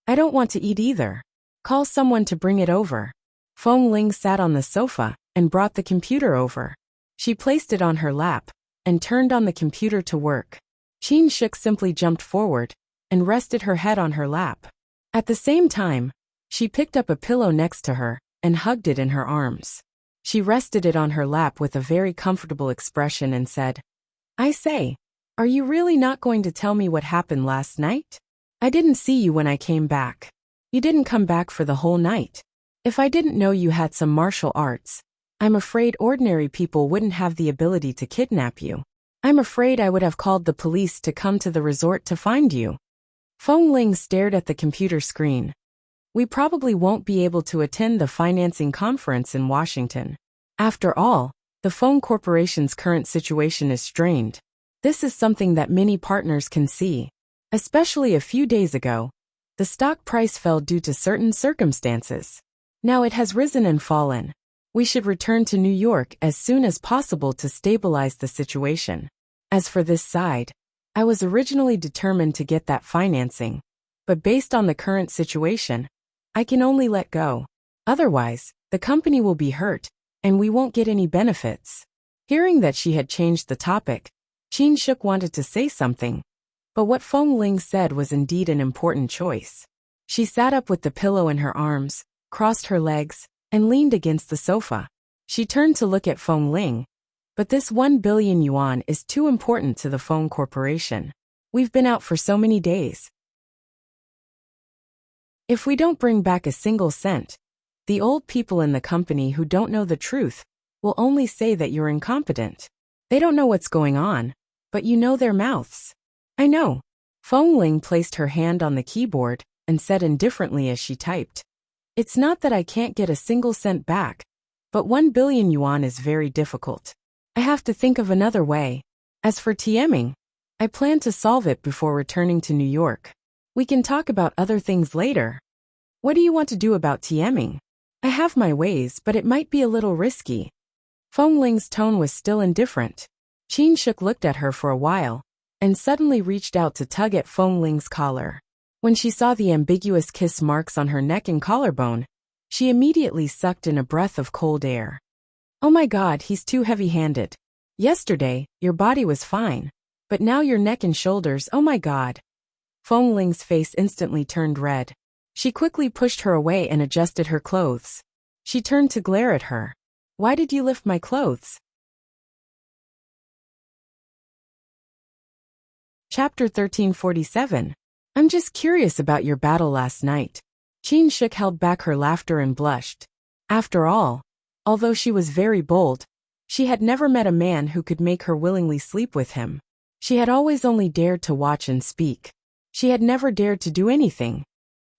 I don't want to eat either. Call someone to bring it over. Feng Ling sat on the sofa and brought the computer over. She placed it on her lap and turned on the computer to work. Qin Shuk simply jumped forward and rested her head on her lap. At the same time, she picked up a pillow next to her and hugged it in her arms. She rested it on her lap with a very comfortable expression and said, I say, are you really not going to tell me what happened last night? I didn't see you when I came back. You didn't come back for the whole night. If I didn't know you had some martial arts, I'm afraid ordinary people wouldn't have the ability to kidnap you. I'm afraid I would have called the police to come to the resort to find you. Feng Ling stared at the computer screen. We probably won't be able to attend the financing conference in Washington. After all, the Feng Corporation's current situation is strained. This is something that many partners can see. Especially a few days ago, the stock price fell due to certain circumstances. Now it has risen and fallen. We should return to New York as soon as possible to stabilize the situation. As for this side, I was originally determined to get that financing, but based on the current situation, I can only let go. Otherwise, the company will be hurt, and we won't get any benefits. Hearing that she had changed the topic, Qin Shuk wanted to say something, but what Feng Ling said was indeed an important choice. She sat up with the pillow in her arms, crossed her legs, and leaned against the sofa. She turned to look at Feng Ling, but this 1 billion yuan is too important to the Feng Corporation. We've been out for so many days. If we don't bring back a single cent, the old people in the company who don't know the truth will only say that you're incompetent. They don't know what's going on, but you know their mouths. I know. Feng Ling placed her hand on the keyboard and said indifferently as she typed, It's not that I can't get a single cent back, but 1 billion yuan is very difficult. I have to think of another way. As for TMing, I plan to solve it before returning to New York. We can talk about other things later. What do you want to do about TMing? I have my ways, but it might be a little risky. Feng Ling's tone was still indifferent. Qin Shuk looked at her for a while, and suddenly reached out to tug at Feng Ling's collar. When she saw the ambiguous kiss marks on her neck and collarbone, she immediately sucked in a breath of cold air. Oh my God, he's too heavy-handed. Yesterday, your body was fine, but now your neck and shoulders, oh my God. Feng Ling's face instantly turned red. She quickly pushed her away and adjusted her clothes. She turned to glare at her. Why did you lift my clothes? Chapter 1347. I'm just curious about your battle last night. Qin Shuk held back her laughter and blushed. After all, although she was very bold, she had never met a man who could make her willingly sleep with him. She had always only dared to watch and speak. She had never dared to do anything.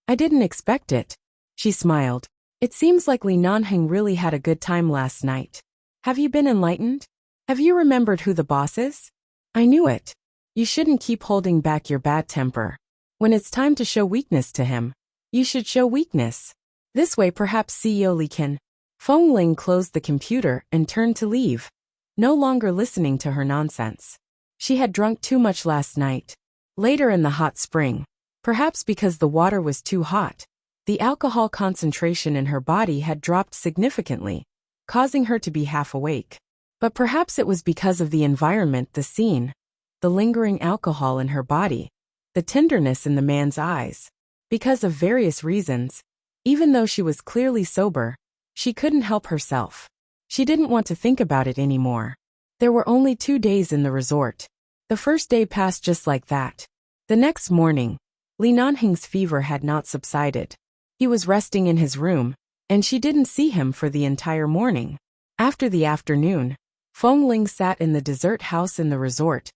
I didn't expect it. She smiled. It seems like Li Nanheng really had a good time last night. Have you been enlightened? Have you remembered who the boss is? I knew it. You shouldn't keep holding back your bad temper. When it's time to show weakness to him, you should show weakness. This way perhaps CEO Li can. Feng Ling closed the computer and turned to leave, no longer listening to her nonsense. She had drunk too much last night. Later in the hot spring, perhaps because the water was too hot, the alcohol concentration in her body had dropped significantly, causing her to be half awake. But perhaps it was because of the environment, the scene, the lingering alcohol in her body, the tenderness in the man's eyes. Because of various reasons, even though she was clearly sober, she couldn't help herself. She didn't want to think about it anymore. There were only 2 days in the resort. The first day passed just like that. The next morning, Li Nanheng's fever had not subsided. He was resting in his room, and she didn't see him for the entire morning. After the afternoon, Feng Ling sat in the dessert house in the resort,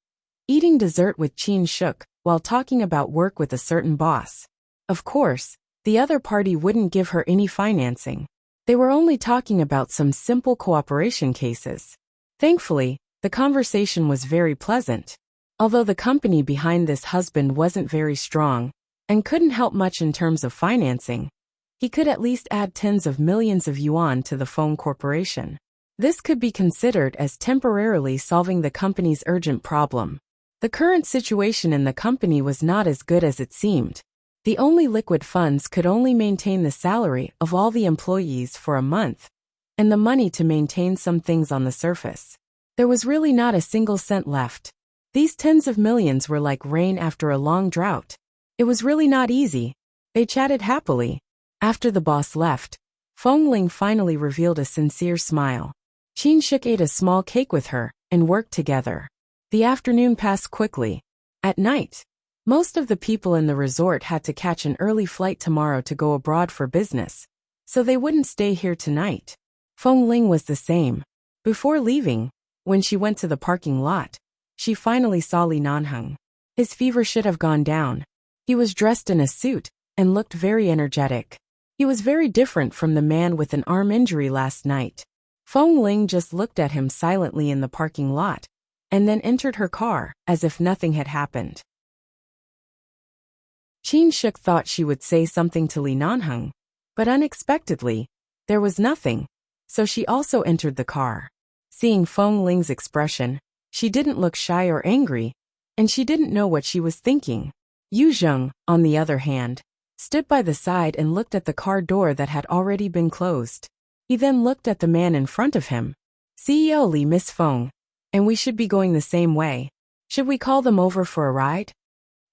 eating dessert with Qin Shuk while talking about work with a certain boss. Of course, the other party wouldn't give her any financing. They were only talking about some simple cooperation cases. Thankfully, the conversation was very pleasant. Although the company behind this husband wasn't very strong and couldn't help much in terms of financing, he could at least add tens of millions of yuan to the phone corporation. This could be considered as temporarily solving the company's urgent problem. The current situation in the company was not as good as it seemed. The only liquid funds could only maintain the salary of all the employees for a month, and the money to maintain some things on the surface. There was really not a single cent left. These tens of millions were like rain after a long drought. It was really not easy. They chatted happily. After the boss left, Feng Ling finally revealed a sincere smile. Qin Shuk ate a small cake with her and worked together. The afternoon passed quickly. At night, most of the people in the resort had to catch an early flight tomorrow to go abroad for business, so they wouldn't stay here tonight. Feng Ling was the same. Before leaving, when she went to the parking lot, she finally saw Li Nanheng. His fever should have gone down. He was dressed in a suit and looked very energetic. He was very different from the man with an arm injury last night. Feng Ling just looked at him silently in the parking lot, and then entered her car, as if nothing had happened. Qin Shuk thought she would say something to Li Nanheng, but unexpectedly, there was nothing, so she also entered the car. Seeing Feng Ling's expression, she didn't look shy or angry, and she didn't know what she was thinking. Yu Zheng, on the other hand, stood by the side and looked at the car door that had already been closed. He then looked at the man in front of him. CEO Li, Miss Feng, and we should be going the same way. Should we call them over for a ride?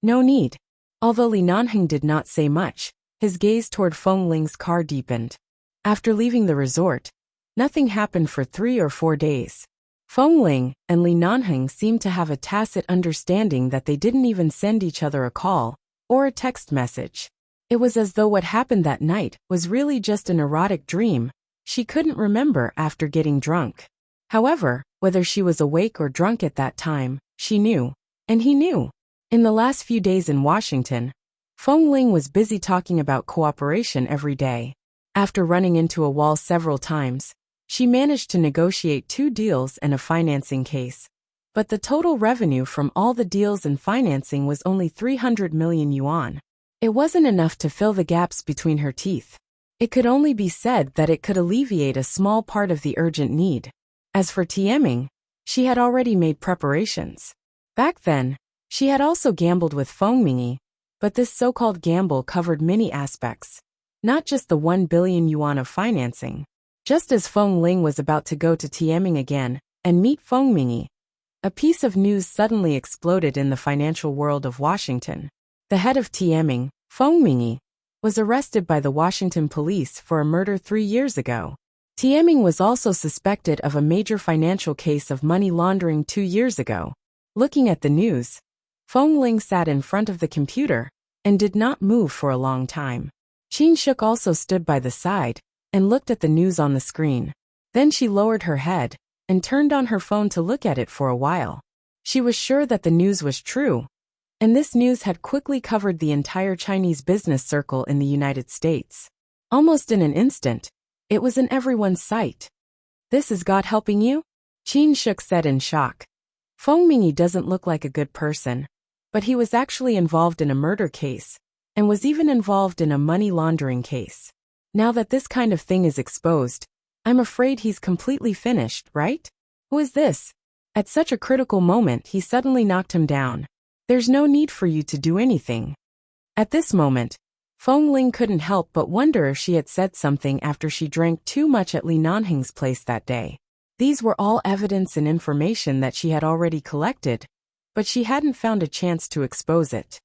No need. Although Li Nanheng did not say much, his gaze toward Feng Ling's car deepened. After leaving the resort, nothing happened for 3 or 4 days. Feng Ling and Li Nanheng seemed to have a tacit understanding that they didn't even send each other a call or a text message. It was as though what happened that night was really just an erotic dream she couldn't remember after getting drunk. However, whether she was awake or drunk at that time, she knew, and he knew. In the last few days in Washington, Feng Ling was busy talking about cooperation every day. After running into a wall several times, she managed to negotiate 2 deals and a financing case. But the total revenue from all the deals and financing was only 300 million yuan. It wasn't enough to fill the gaps between her teeth. It could only be said that it could alleviate a small part of the urgent need. As for Tieming, she had already made preparations. Back then, she had also gambled with Feng Mingyi, but this so-called gamble covered many aspects, not just the 1 billion yuan of financing. Just as Feng Ling was about to go to Tieming again and meet Feng Mingyi, a piece of news suddenly exploded in the financial world of Washington. The head of Tieming, Feng Mingyi, was arrested by the Washington police for a murder 3 years ago. Tieming was also suspected of a major financial case of money laundering 2 years ago. Looking at the news, Feng Ling sat in front of the computer and did not move for a long time. Qin Shuk also stood by the side and looked at the news on the screen. Then she lowered her head and turned on her phone to look at it for a while. She was sure that the news was true, and this news had quickly covered the entire Chinese business circle in the United States. Almost in an instant, it was in everyone's sight. This is God helping you? Qin Shuk said in shock. Feng Mingyi doesn't look like a good person, but he was actually involved in a murder case, and was even involved in a money laundering case. Now that this kind of thing is exposed, I'm afraid he's completely finished, right? Who is this? At such a critical moment, he suddenly knocked him down. There's no need for you to do anything. At this moment, Feng Ling couldn't help but wonder if she had said something after she drank too much at Li Nanheng's place that day. These were all evidence and information that she had already collected, but she hadn't found a chance to expose it.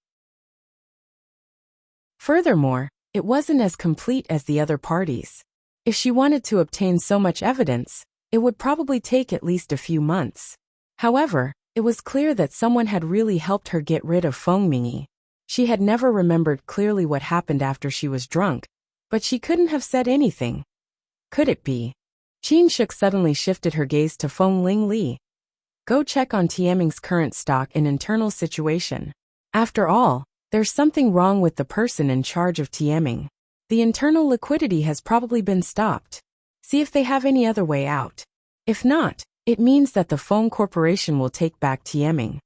Furthermore, it wasn't as complete as the other parties. If she wanted to obtain so much evidence, it would probably take at least a few months. However, it was clear that someone had really helped her get rid of Feng Mingyi. She had never remembered clearly what happened after she was drunk, but she couldn't have said anything. Could it be? Qin Shuk suddenly shifted her gaze to Feng Ling Li. Go check on Tieming's current stock and internal situation. After all, there's something wrong with the person in charge of Tieming. The internal liquidity has probably been stopped. See if they have any other way out. If not, it means that the Feng Corporation will take back Tieming.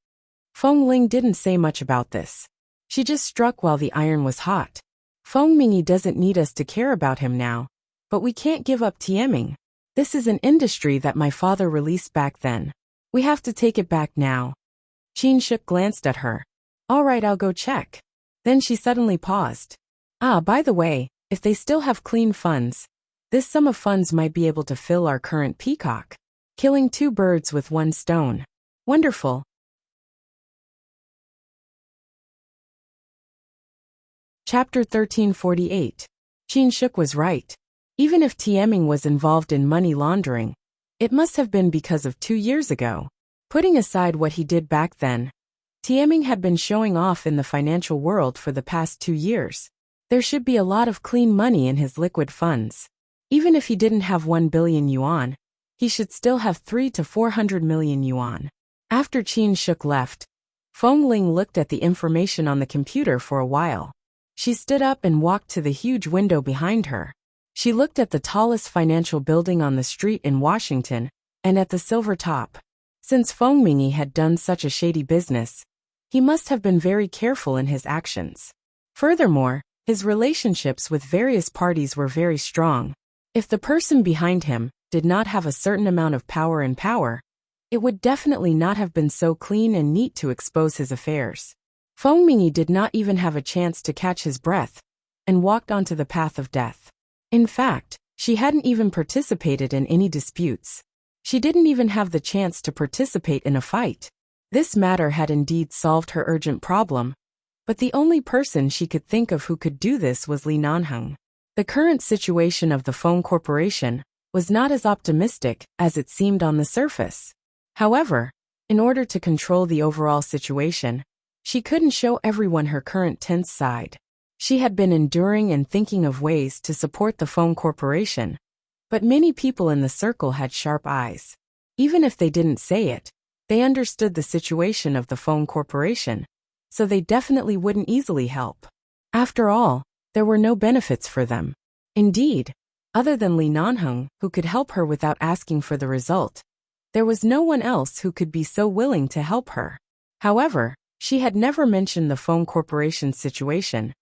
Feng Ling didn't say much about this. She just struck while the iron was hot. Feng Mingyi doesn't need us to care about him now, but we can't give up Tieming. This is an industry that my father released back then. We have to take it back now. Qin Shuk glanced at her. All right, I'll go check. Then she suddenly paused. By the way, if they still have clean funds, this sum of funds might be able to fill our current peacock. Killing two birds with one stone. Wonderful. Chapter 1348. Qin Shuk was right. Even if Tieming was involved in money laundering, it must have been because of 2 years ago. Putting aside what he did back then, Tieming had been showing off in the financial world for the past 2 years. There should be a lot of clean money in his liquid funds. Even if he didn't have 1 billion yuan, he should still have 300 to 400 million yuan. After Qin Shuk left, Feng Ling looked at the information on the computer for a while. She stood up and walked to the huge window behind her. She looked at the tallest financial building on the street in Washington, and at the silver top. Since Feng Mingyi had done such a shady business, he must have been very careful in his actions. Furthermore, his relationships with various parties were very strong. If the person behind him did not have a certain amount of power, it would definitely not have been so clean and neat to expose his affairs. Feng Mingyi did not even have a chance to catch his breath, and walked onto the path of death. In fact, she hadn't even participated in any disputes. She didn't even have the chance to participate in a fight. This matter had indeed solved her urgent problem, but the only person she could think of who could do this was Li Nanheng. The current situation of the Feng Corporation was not as optimistic as it seemed on the surface. However, in order to control the overall situation, she couldn't show everyone her current tense side. She had been enduring and thinking of ways to support the Feng Corporation, but many people in the circle had sharp eyes. Even if they didn't say it, they understood the situation of the Feng Corporation, so they definitely wouldn't easily help. After all, there were no benefits for them. Indeed, other than Li Nanheng, who could help her without asking for the result, there was no one else who could be so willing to help her. However, she had never mentioned the Feng Corporation's situation,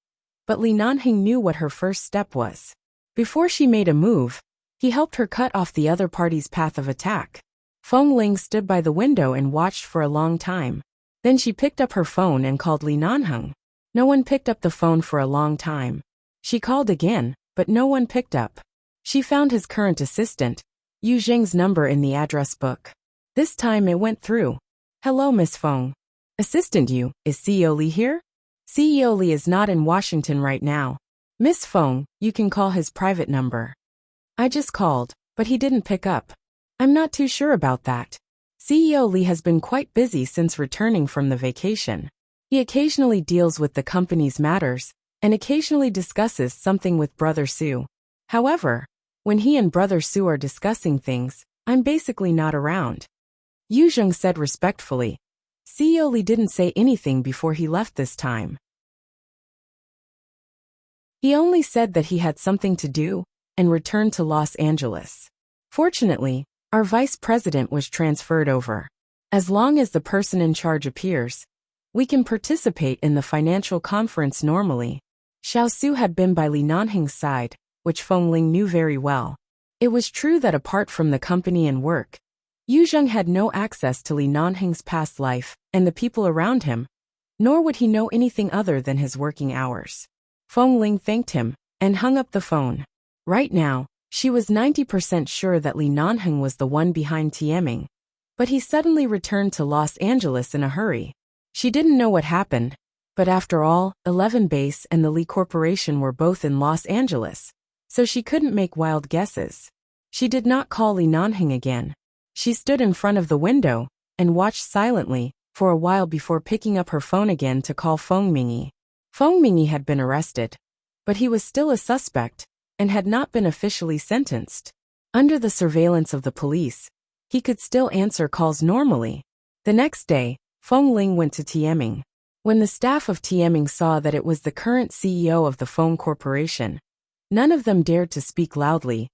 but Li Nanheng knew what her first step was. Before she made a move, he helped her cut off the other party's path of attack. Feng Ling stood by the window and watched for a long time. Then she picked up her phone and called Li Nanheng. No one picked up the phone for a long time. She called again, but no one picked up. She found his current assistant, Yu Zheng's number in the address book. This time it went through. Hello, Miss Feng. Assistant Yu, is CEO Li here? CEO Li is not in Washington right now. Miss Feng, you can call his private number. I just called, but he didn't pick up. I'm not too sure about that. CEO Li has been quite busy since returning from the vacation. He occasionally deals with the company's matters, and occasionally discusses something with Brother Su. However, when he and Brother Su are discussing things, I'm basically not around. Yu Zheng said respectfully. CEO Li didn't say anything before he left this time. He only said that he had something to do, and returned to Los Angeles. Fortunately, our vice president was transferred over. As long as the person in charge appears, we can participate in the financial conference normally. Xiao Su had been by Li Nanheng's side, which Feng Ling knew very well. It was true that apart from the company and work, Yu Zheng had no access to Li Nanheng's past life and the people around him, nor would he know anything other than his working hours. Feng Ling thanked him and hung up the phone. Right now, she was 90% sure that Li Nanheng was the one behind Tieming, but he suddenly returned to Los Angeles in a hurry. She didn't know what happened, but after all, 11 Base and the Li Corporation were both in Los Angeles, so she couldn't make wild guesses. She did not call Li Nanheng again. She stood in front of the window and watched silently for a while before picking up her phone again to call Feng Mingyi. Feng Mingyi had been arrested, but he was still a suspect and had not been officially sentenced. Under the surveillance of the police, he could still answer calls normally. The next day, Feng Ling went to Tieming. When the staff of Tieming saw that it was the current CEO of the Feng Corporation, None of them dared to speak loudly,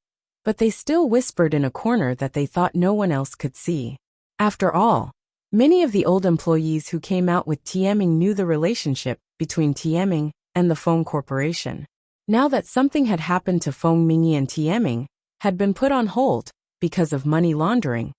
but they still whispered in a corner that they thought no one else could see. After all, many of the old employees who came out with TMing knew the relationship between TMing and the phone corporation. Now that something had happened to Feng Mingyi and TMing had been put on hold because of money laundering,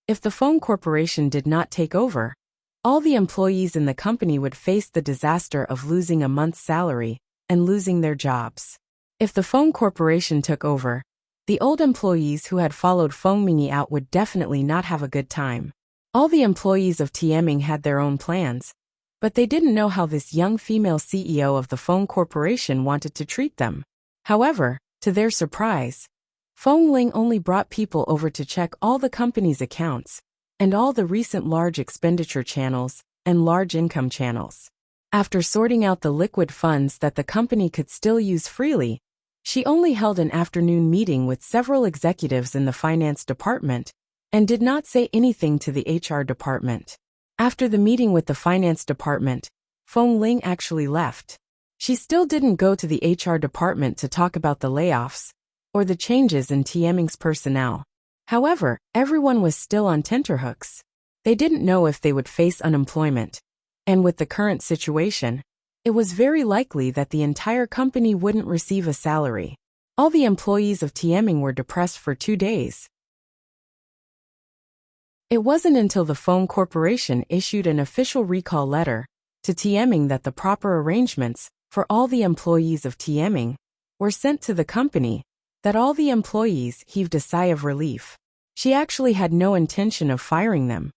if the phone corporation did not take over, all the employees in the company would face the disaster of losing a month's salary and losing their jobs. If the phone corporation took over, the old employees who had followed Feng Mingyi out would definitely not have a good time. All the employees of TMing had their own plans, but they didn't know how this young female CEO of the phone corporation wanted to treat them. However, to their surprise, Feng Ling only brought people over to check all the company's accounts and all the recent large expenditure channels and large income channels. After sorting out the liquid funds that the company could still use freely, she only held an afternoon meeting with several executives in the finance department and did not say anything to the HR department. After the meeting with the finance department, Feng Ling actually left. She still didn't go to the HR department to talk about the layoffs or the changes in TMing's personnel. However, everyone was still on tenterhooks. They didn't know if they would face unemployment, and with the current situation, it was very likely that the entire company wouldn't receive a salary. All the employees of TMing were depressed for 2 days. It wasn't until the phone corporation issued an official recall letter to TMing that the proper arrangements for all the employees of TMing were sent to the company that all the employees heaved a sigh of relief. She actually had no intention of firing them.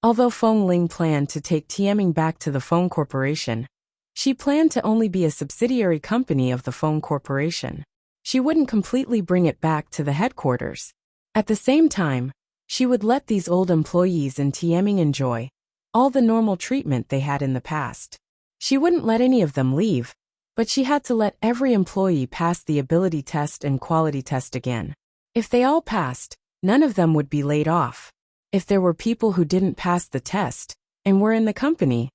Although Feng Ling planned to take TMing back to the phone corporation, she planned to only be a subsidiary company of the phone corporation. She wouldn't completely bring it back to the headquarters. At the same time, she would let these old employees in TMing enjoy all the normal treatment they had in the past. She wouldn't let any of them leave, but she had to let every employee pass the ability test and quality test again. If they all passed, none of them would be laid off. If there were people who didn't pass the test and were in the company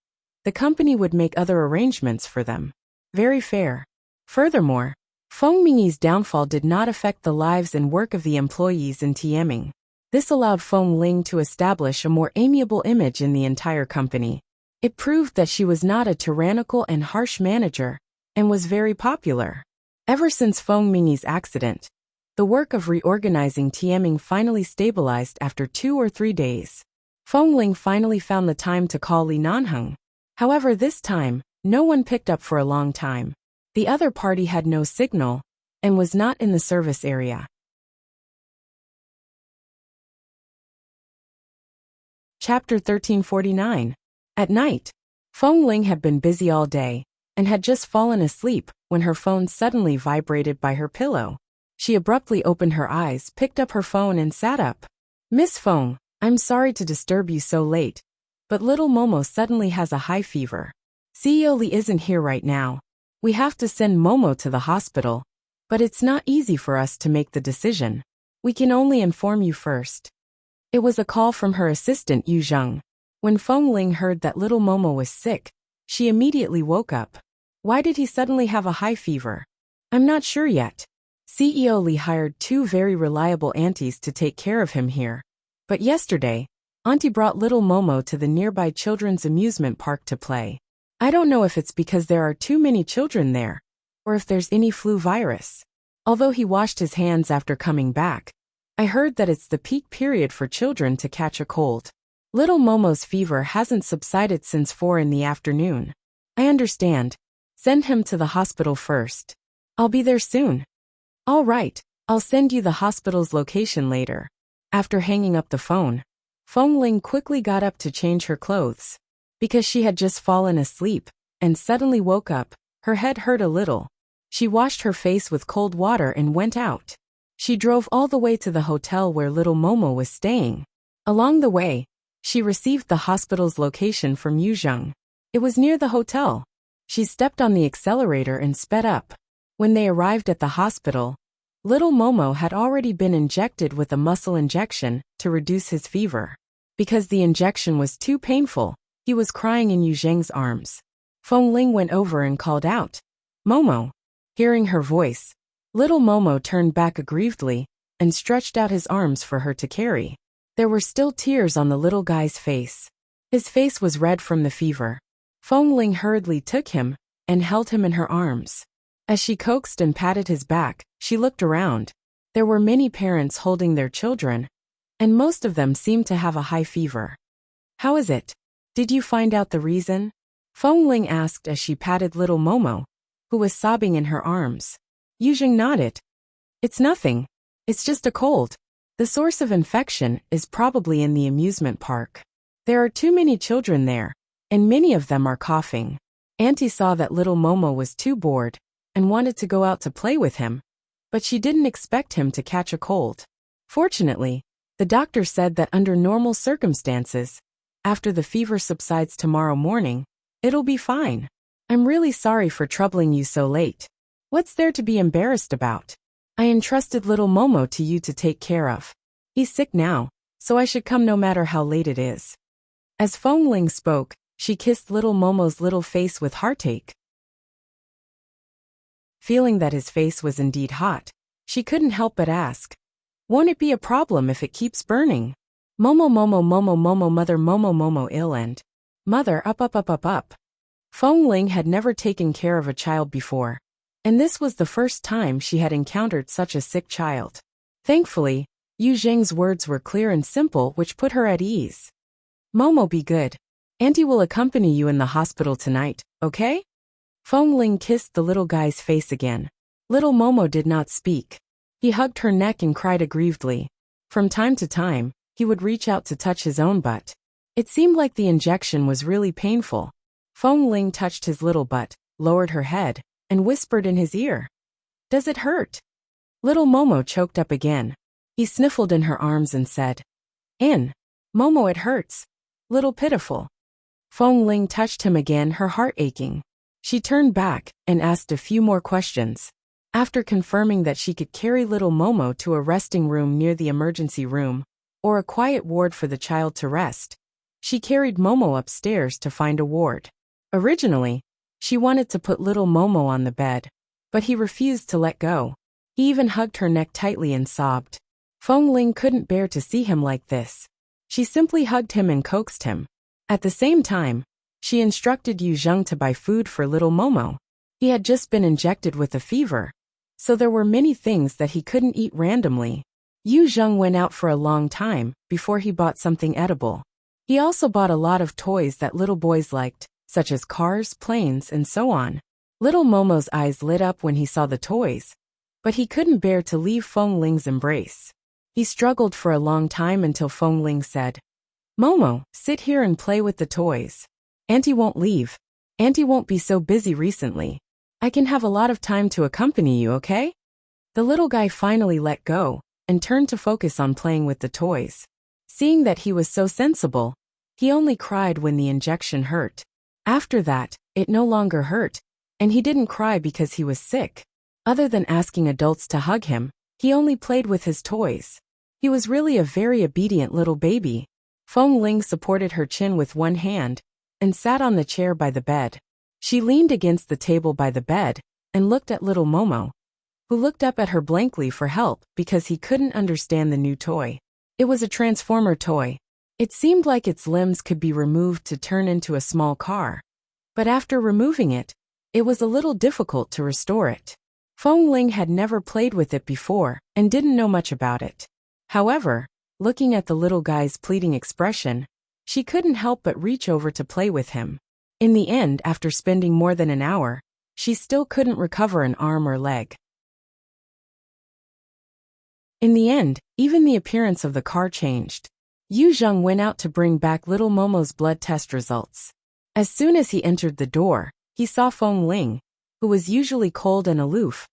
would make other arrangements for them. Very fair. Furthermore, Feng Mingyi's downfall did not affect the lives and work of the employees in TMing. This allowed Feng Ling to establish a more amiable image in the entire company. It proved that she was not a tyrannical and harsh manager, and was very popular. Ever since Feng Mingyi's accident, the work of reorganizing TMing finally stabilized after 2 or 3 days. Feng Ling finally found the time to call Li Nanheng. However, this time, no one picked up for a long time. The other party had no signal and was not in the service area. Chapter 1349. At night, Feng Ling had been busy all day and had just fallen asleep when her phone suddenly vibrated by her pillow. She abruptly opened her eyes, picked up her phone and sat up. "Miss Feng, I'm sorry to disturb you so late, but little Momo suddenly has a high fever. CEO Li isn't here right now. We have to send Momo to the hospital, but it's not easy for us to make the decision. We can only inform you first." It was a call from her assistant Yu Zheng. When Feng Ling heard that little Momo was sick, she immediately woke up. Why did he suddenly have a high fever? I'm not sure yet. CEO Li hired 2 very reliable aunties to take care of him here. But yesterday, Auntie brought little Momo to the nearby children's amusement park to play. I don't know if it's because there are too many children there, or if there's any flu virus. Although he washed his hands after coming back, I heard that it's the peak period for children to catch a cold. Little Momo's fever hasn't subsided since 4 in the afternoon. I understand. Send him to the hospital first. I'll be there soon. All right, I'll send you the hospital's location later. After hanging up the phone, Feng Ling quickly got up to change her clothes. Because she had just fallen asleep and suddenly woke up, her head hurt a little. She washed her face with cold water and went out. She drove all the way to the hotel where little Momo was staying. Along the way, she received the hospital's location from Yu Zheng. It was near the hotel. She stepped on the accelerator and sped up. When they arrived at the hospital, little Momo had already been injected with a muscle injection to reduce his fever. Because the injection was too painful, he was crying in Yu Zheng's arms. Feng Ling went over and called out, Momo. Hearing her voice, little Momo turned back aggrievedly and stretched out his arms for her to carry. There were still tears on the little guy's face. His face was red from the fever. Feng Ling hurriedly took him and held him in her arms. As she coaxed and patted his back, she looked around. There were many parents holding their children, and most of them seemed to have a high fever. How is it? Did you find out the reason? Feng Ling asked as she patted little Momo, who was sobbing in her arms. Yuzheng nodded. It's nothing. It's just a cold. The source of infection is probably in the amusement park. There are too many children there, and many of them are coughing. Auntie saw that little Momo was too bored and wanted to go out to play with him, but she didn't expect him to catch a cold. Fortunately, the doctor said that under normal circumstances, after the fever subsides tomorrow morning, it'll be fine. I'm really sorry for troubling you so late. What's there to be embarrassed about? I entrusted little Momo to you to take care of. He's sick now, so I should come no matter how late it is. As Feng Ling spoke, she kissed little Momo's little face with heartache. Feeling that his face was indeed hot, she couldn't help but ask, won't it be a problem if it keeps burning? Momo Momo Momo Momo Mother Momo Momo ill and Mother up. Feng Ling had never taken care of a child before, and this was the first time she had encountered such a sick child. Thankfully, Yu Zheng's words were clear and simple, which put her at ease. Momo, be good. Auntie will accompany you in the hospital tonight, okay? Feng Ling kissed the little guy's face again. Little Momo did not speak. He hugged her neck and cried aggrievedly. From time to time, he would reach out to touch his own butt. It seemed like the injection was really painful. Feng Ling touched his little butt, lowered her head, and whispered in his ear. Does it hurt? Little Momo choked up again. He sniffled in her arms and said, Momo, it hurts. Little pitiful. Feng Ling touched him again, her heart aching. She turned back and asked a few more questions. After confirming that she could carry little Momo to a resting room near the emergency room, or a quiet ward for the child to rest, she carried Momo upstairs to find a ward. Originally, she wanted to put little Momo on the bed, but he refused to let go. He even hugged her neck tightly and sobbed. Feng Ling couldn't bear to see him like this. She simply hugged him and coaxed him. At the same time, she instructed Yu Zheng to buy food for little Momo. He had just been injected with a fever, so there were many things that he couldn't eat randomly. Yu Zheng went out for a long time before he bought something edible. He also bought a lot of toys that little boys liked, such as cars, planes, and so on. Little Momo's eyes lit up when he saw the toys, but he couldn't bear to leave Feng Ling's embrace. He struggled for a long time until Feng Ling said, Momo, sit here and play with the toys. Auntie won't leave. Auntie won't be so busy recently. I can have a lot of time to accompany you, okay? The little guy finally let go and turned to focus on playing with the toys. Seeing that he was so sensible, he only cried when the injection hurt. After that, it no longer hurt, and he didn't cry because he was sick. Other than asking adults to hug him, he only played with his toys. He was really a very obedient little baby. Feng Ling supported her chin with one hand and sat on the chair by the bed. She leaned against the table by the bed and looked at little Momo, who looked up at her blankly for help because he couldn't understand the new toy. It was a transformer toy. It seemed like its limbs could be removed to turn into a small car. But after removing it, it was a little difficult to restore it. Feng Ling had never played with it before and didn't know much about it. However, looking at the little guy's pleading expression, she couldn't help but reach over to play with him. In the end, after spending more than an hour, she still couldn't recover an arm or leg. In the end, even the appearance of the car changed. Yu Zheng went out to bring back little Momo's blood test results. As soon as he entered the door, he saw Feng Ling, who was usually cold and aloof,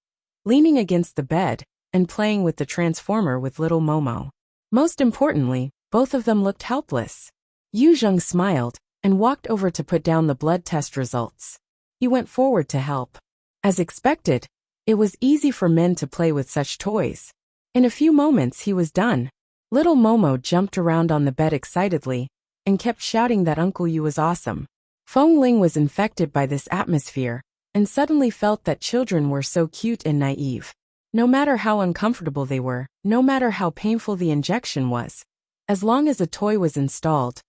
leaning against the bed and playing with the transformer with little Momo. Most importantly, both of them looked helpless. Yu Zheng smiled and walked over to put down the blood test results. He went forward to help. As expected, it was easy for men to play with such toys. In a few moments he was done. Little Momo jumped around on the bed excitedly and kept shouting that Uncle Yu was awesome. Feng Ling was infected by this atmosphere and suddenly felt that children were so cute and naive. No matter how uncomfortable they were, no matter how painful the injection was, as long as a toy was installed,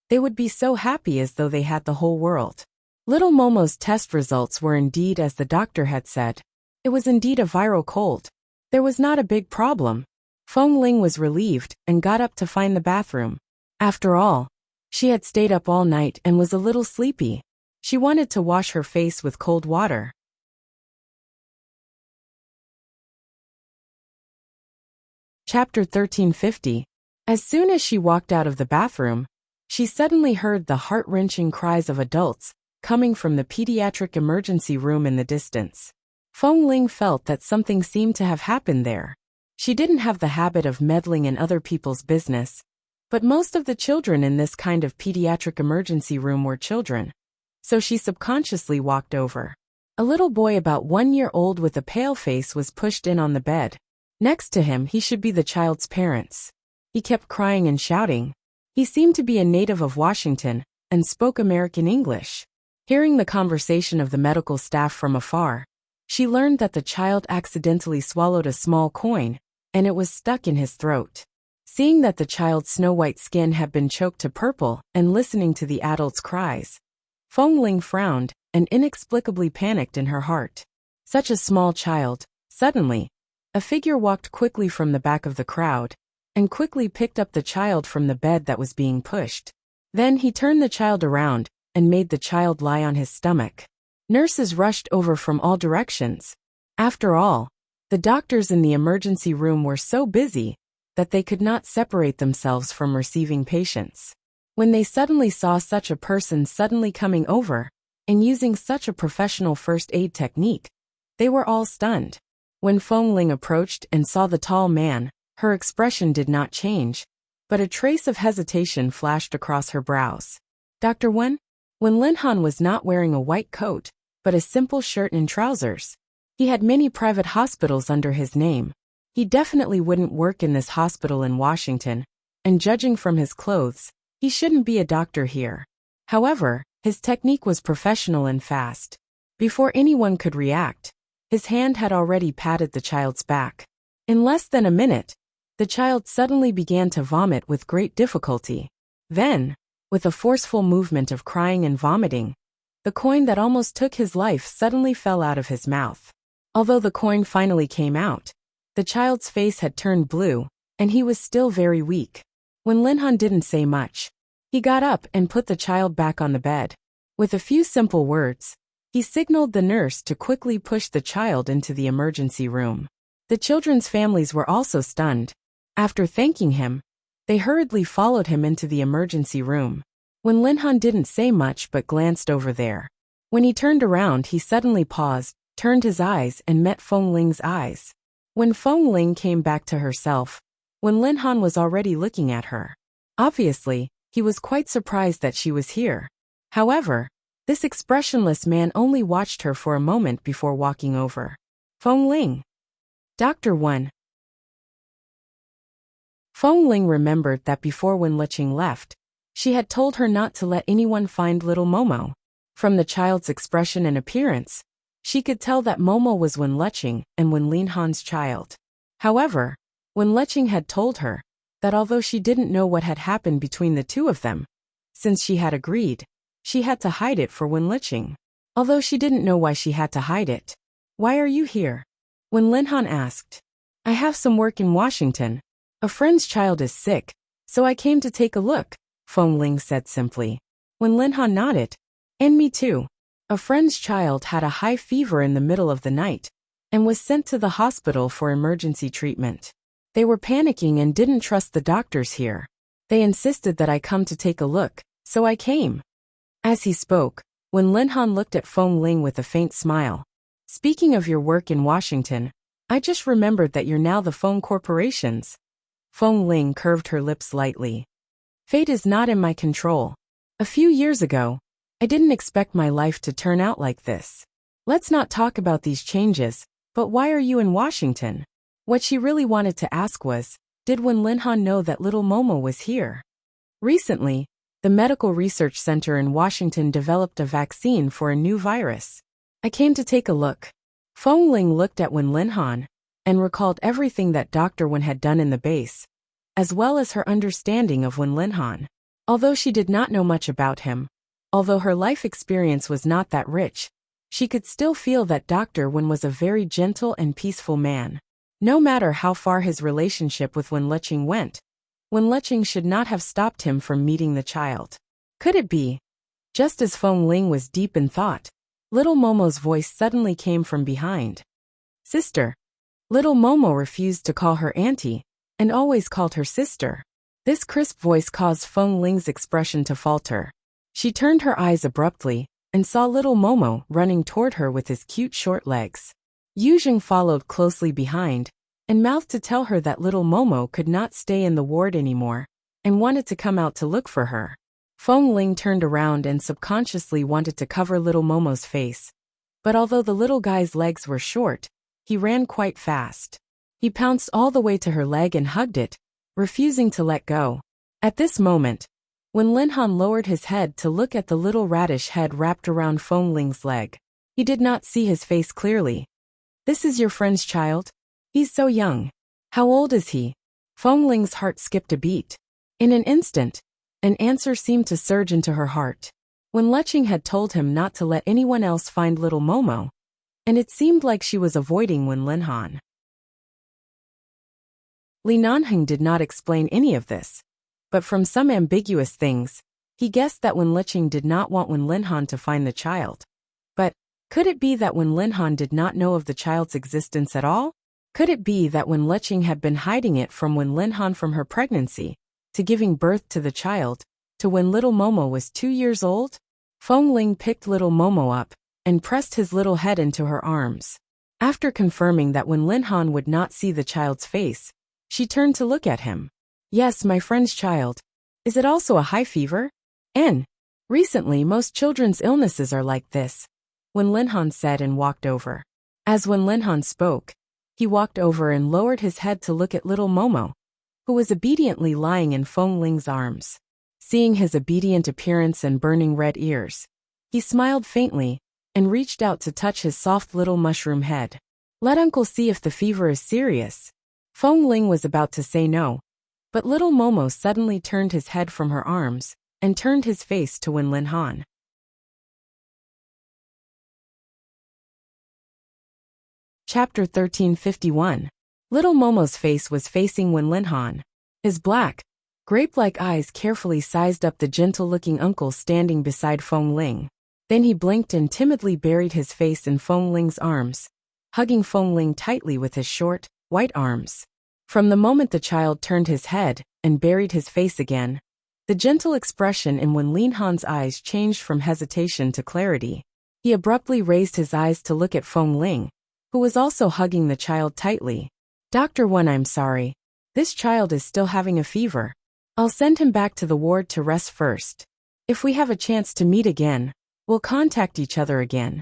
they would be so happy as though they had the whole world. Little Momo's test results were indeed as the doctor had said. It was indeed a viral cold. There was not a big problem. Feng Ling was relieved and got up to find the bathroom. After all, she had stayed up all night and was a little sleepy. She wanted to wash her face with cold water. Chapter 1350. As soon as she walked out of the bathroom, she suddenly heard the heart-wrenching cries of adults coming from the pediatric emergency room in the distance. Feng Ling felt that something seemed to have happened there. She didn't have the habit of meddling in other people's business, but most of the children in this kind of pediatric emergency room were children, so she subconsciously walked over. A little boy about 1 year old with a pale face was pushed in on the bed. Next to him he should be the child's parents. He kept crying and shouting. He seemed to be a native of Washington and spoke American English. Hearing the conversation of the medical staff from afar, she learned that the child accidentally swallowed a small coin, and it was stuck in his throat. Seeing that the child's snow-white skin had been choked to purple and listening to the adult's cries, Feng Ling frowned and inexplicably panicked in her heart. Such a small child. Suddenly, a figure walked quickly from the back of the crowd and quickly picked up the child from the bed that was being pushed. Then he turned the child around and made the child lie on his stomach. Nurses rushed over from all directions. After all, the doctors in the emergency room were so busy that they could not separate themselves from receiving patients. When they suddenly saw such a person suddenly coming over and using such a professional first aid technique, they were all stunned. When Feng Ling approached and saw the tall man, her expression did not change, but a trace of hesitation flashed across her brows. Dr. Wen? When Lin Han was not wearing a white coat, but a simple shirt and trousers. He had many private hospitals under his name. He definitely wouldn't work in this hospital in Washington, and judging from his clothes, he shouldn't be a doctor here. However, his technique was professional and fast. Before anyone could react, his hand had already patted the child's back. In less than a minute, the child suddenly began to vomit with great difficulty. Then, with a forceful movement of crying and vomiting, the coin that almost took his life suddenly fell out of his mouth. Although the coin finally came out, the child's face had turned blue, and he was still very weak. When Lin Han didn't say much, he got up and put the child back on the bed. With a few simple words, he signaled the nurse to quickly push the child into the emergency room. The children's families were also stunned. After thanking him, they hurriedly followed him into the emergency room. When Lin Han didn't say much but glanced over there. When he turned around, he suddenly paused, turned his eyes and met Feng Ling's eyes. When Feng Ling came back to herself, when Lin Han was already looking at her. Obviously, he was quite surprised that she was here. However, this expressionless man only watched her for a moment before walking over. Feng Ling. Dr. Wen. Feng Ling remembered that before when Liqing left, she had told her not to let anyone find little Momo. From the child's expression and appearance, she could tell that Momo was Wen Liqing and Wen Lin Han's child. However, Wen Liqing had told her that although she didn't know what had happened between the two of them, since she had agreed, she had to hide it for Wen Liqing. Although she didn't know why she had to hide it. Why are you here? Wen Lin Han asked. I have some work in Washington. A friend's child is sick, so I came to take a look, Feng Ling said simply. When Lin Han nodded. And me too. A friend's child had a high fever in the middle of the night and was sent to the hospital for emergency treatment. They were panicking and didn't trust the doctors here. They insisted that I come to take a look, so I came. As he spoke, when Lin Han looked at Feng Ling with a faint smile. Speaking of your work in Washington, I just remembered that you're now the Feng Corporation's. Feng Ling curved her lips lightly. Fate is not in my control. A few years ago, I didn't expect my life to turn out like this. Let's not talk about these changes, but why are you in Washington? What she really wanted to ask was, did Wen Lin Han know that little Momo was here? Recently, the Medical Research Center in Washington developed a vaccine for a new virus. I came to take a look. Feng Ling looked at Wen Linhan and recalled everything that Dr. Wen had done in the base, as well as her understanding of Wen Linhan. Although she did not know much about him, although her life experience was not that rich, she could still feel that Dr. Wen was a very gentle and peaceful man. No matter how far his relationship with Wen Lecheng went, Wen Lecheng should not have stopped him from meeting the child. Could it be? Just as Feng Ling was deep in thought, little Momo's voice suddenly came from behind. Sister. Little Momo refused to call her auntie, and always called her sister. This crisp voice caused Feng Ling's expression to falter. She turned her eyes abruptly, and saw little Momo running toward her with his cute short legs. Yu Zheng followed closely behind, and mouthed to tell her that little Momo could not stay in the ward anymore, and wanted to come out to look for her. Feng Ling turned around and subconsciously wanted to cover little Momo's face. But although the little guy's legs were short, he ran quite fast. He pounced all the way to her leg and hugged it, refusing to let go. At this moment, when Linhan lowered his head to look at the little radish head wrapped around Feng Ling's leg, he did not see his face clearly. This is your friend's child? He's so young. How old is he? Feng Ling's heart skipped a beat. In an instant, an answer seemed to surge into her heart. When Lecheng had told him not to let anyone else find little Momo, and it seemed like she was avoiding Wen Linhan. Li Nanheng did not explain any of this, but from some ambiguous things, he guessed that Wen Lecheng did not want Wen Linhan to find the child. But could it be that Wen Linhan did not know of the child's existence at all? Could it be that Wen Lecheng had been hiding it from Wen Linhan from her pregnancy, to giving birth to the child, to when little Momo was 2 years old? Feng Ling picked little Momo up and pressed his little head into her arms. After confirming that Wen Linhan would not see the child's face, she turned to look at him. Yes, my friend's child. Is it also a high fever? Recently most children's illnesses are like this, Wen Linhan said and walked over. As Wen Linhan spoke, he walked over and lowered his head to look at little Momo, who was obediently lying in Feng Ling's arms. Seeing his obedient appearance and burning red ears, he smiled faintly and reached out to touch his soft little mushroom head. Let uncle see if the fever is serious. Feng Ling was about to say no, but little Momo suddenly turned his head from her arms and turned his face to Wen Linhan. Chapter 1351. Little Momo's face was facing Wen Linhan. His black, grape-like eyes carefully sized up the gentle-looking uncle standing beside Feng Ling. Then he blinked and timidly buried his face in Feng Ling's arms, hugging Feng Ling tightly with his short, white arms. From the moment the child turned his head and buried his face again, the gentle expression in Wen Linhan's eyes changed from hesitation to clarity. He abruptly raised his eyes to look at Feng Ling, who was also hugging the child tightly. Dr. Wen, I'm sorry. This child is still having a fever. I'll send him back to the ward to rest first. If we have a chance to meet again, we'll contact each other again.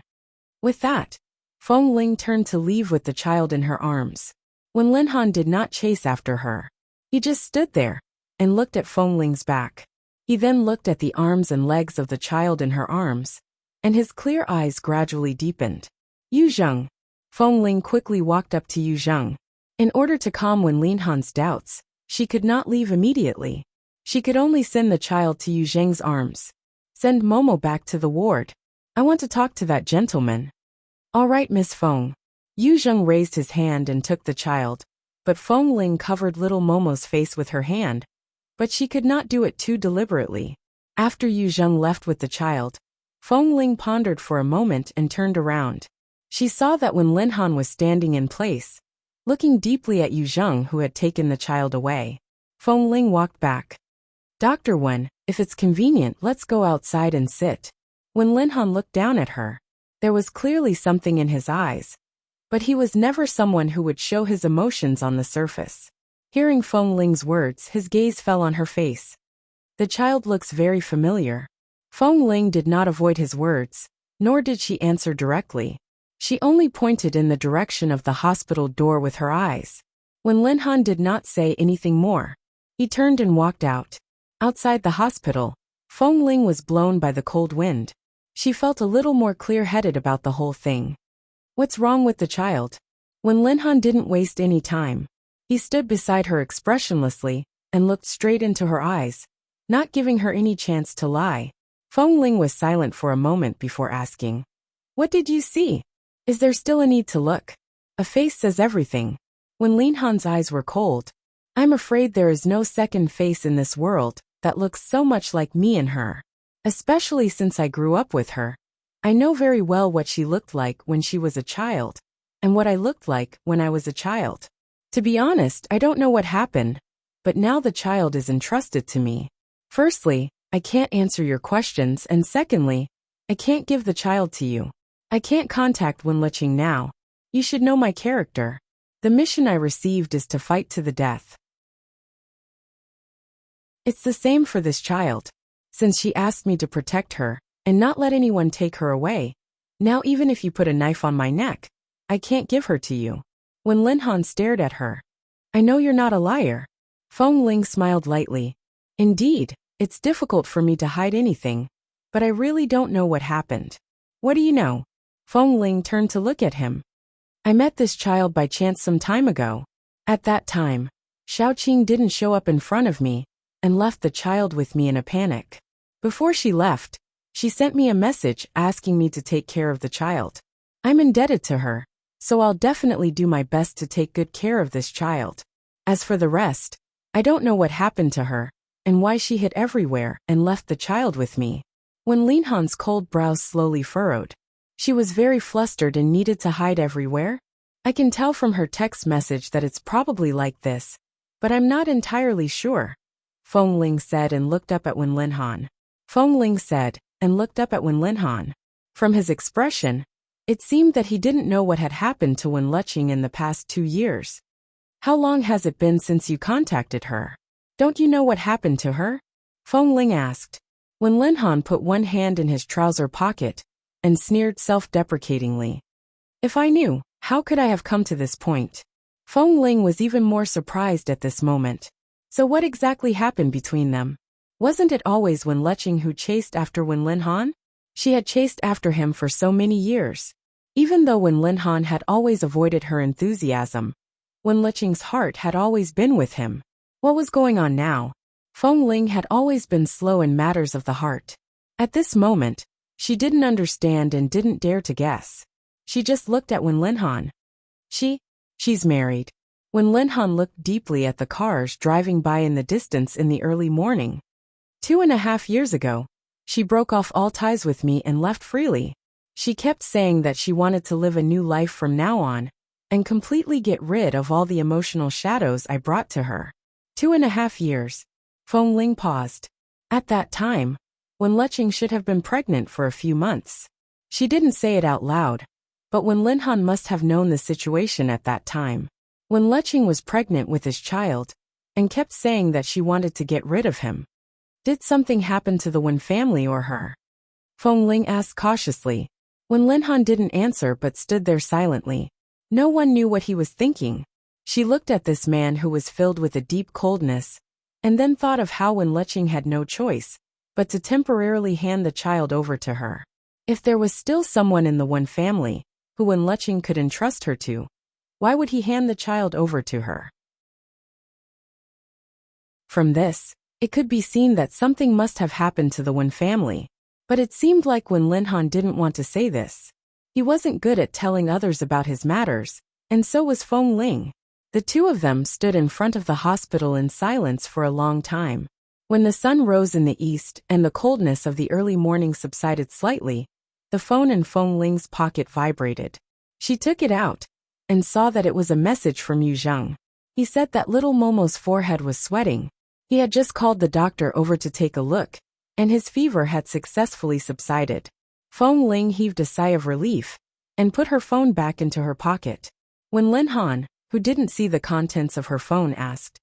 With that, Feng Ling turned to leave with the child in her arms. Wen Linhan did not chase after her. He just stood there and looked at Feng Ling's back. He then looked at the arms and legs of the child in her arms, and his clear eyes gradually deepened. Yu Zheng. Feng Ling quickly walked up to Yu Zheng. In order to calm Wen Linhan's doubts, she could not leave immediately. She could only send the child to Yu Zheng's arms. Send Momo back to the ward. I want to talk to that gentleman. All right, Miss Feng. Yu Zheng raised his hand and took the child, but Feng Ling covered little Momo's face with her hand, but she could not do it too deliberately. After Yu Zheng left with the child, Feng Ling pondered for a moment and turned around. She saw that Wen Linhan was standing in place, looking deeply at Yu Zheng, who had taken the child away. Feng Ling walked back. Dr. Wen, if it's convenient, let's go outside and sit. Wen Linhan looked down at her. There was clearly something in his eyes, but he was never someone who would show his emotions on the surface. Hearing Feng Ling's words, his gaze fell on her face. The child looks very familiar. Feng Ling did not avoid his words, nor did she answer directly. She only pointed in the direction of the hospital door with her eyes. When Linhan did not say anything more, he turned and walked out. Outside the hospital, Feng Ling was blown by the cold wind. She felt a little more clear-headed about the whole thing. What's wrong with the child? When Linhan didn't waste any time. He stood beside her expressionlessly and looked straight into her eyes, not giving her any chance to lie. Feng Ling was silent for a moment before asking, "What did you see? Is there still a need to look? A face says everything." When Linhan's eyes were cold, "I'm afraid there is no second face in this world that looks so much like me and her. Especially since I grew up with her. I know very well what she looked like when she was a child, and what I looked like when I was a child. To be honest, I don't know what happened, but now the child is entrusted to me. Firstly, I can't answer your questions, and secondly, I can't give the child to you. I can't contact Wen Liqing now. You should know my character. The mission I received is to fight to the death. It's the same for this child. Since she asked me to protect her and not let anyone take her away, now even if you put a knife on my neck, I can't give her to you." When Linhan stared at her, "I know you're not a liar." Feng Ling smiled lightly. "Indeed, it's difficult for me to hide anything, but I really don't know what happened." "What do you know?" Feng Ling turned to look at him. "I met this child by chance some time ago. At that time, Xiaoqing didn't show up in front of me and left the child with me in a panic. Before she left, she sent me a message asking me to take care of the child. I'm indebted to her, so I'll definitely do my best to take good care of this child. As for the rest, I don't know what happened to her and why she hid everywhere and left the child with me." When Linhan's cold brows slowly furrowed, "She was very flustered and needed to hide everywhere? I can tell from her text message that it's probably like this, but I'm not entirely sure," Feng Ling said and looked up at Wen Linhan. From his expression, it seemed that he didn't know what had happened to Wen Liqing in the past 2 years. "How long has it been since you contacted her? Don't you know what happened to her?" Feng Ling asked. Wen Linhan put one hand in his trouser pocket and sneered self-deprecatingly. "If I knew, how could I have come to this point?" Feng Ling was even more surprised at this moment. So what exactly happened between them? Wasn't it always Wen Liqing who chased after Wen Linhan? She had chased after him for so many years. Even though Wen Linhan had always avoided her enthusiasm, Wen Liqing's heart had always been with him. What was going on now? Feng Ling had always been slow in matters of the heart. At this moment, she didn't understand and didn't dare to guess. She just looked at Wen Linhan. She's married. Wen Linhan looked deeply at the cars driving by in the distance in the early morning. 2.5 years ago, she broke off all ties with me and left freely. She kept saying that she wanted to live a new life from now on and completely get rid of all the emotional shadows I brought to her. 2.5 years. Feng Ling paused. At that time, Wen Liqing should have been pregnant for a few months. She didn't say it out loud, but Wen Linhan must have known the situation at that time. Wen Liqing was pregnant with his child and kept saying that she wanted to get rid of him. Did something happen to the Wen family or her? Feng Ling asked cautiously. Wen Linhan didn't answer but stood there silently. No one knew what he was thinking. She looked at this man who was filled with a deep coldness, and then thought of how Wen Liqing had no choice but to temporarily hand the child over to her. If there was still someone in the Wen family who Wen Liqing could entrust her to, why would he hand the child over to her? From this, it could be seen that something must have happened to the Wen family, but it seemed like Wen Linhan didn't want to say this. He wasn't good at telling others about his matters, and so was Feng Ling. The two of them stood in front of the hospital in silence for a long time. When the sun rose in the east and the coldness of the early morning subsided slightly, the phone in Feng Ling's pocket vibrated. She took it out and saw that it was a message from Yu Zheng. He said that little Momo's forehead was sweating. He had just called the doctor over to take a look, and his fever had successfully subsided. Feng Ling heaved a sigh of relief and put her phone back into her pocket. When Linhan, who didn't see the contents of her phone, asked,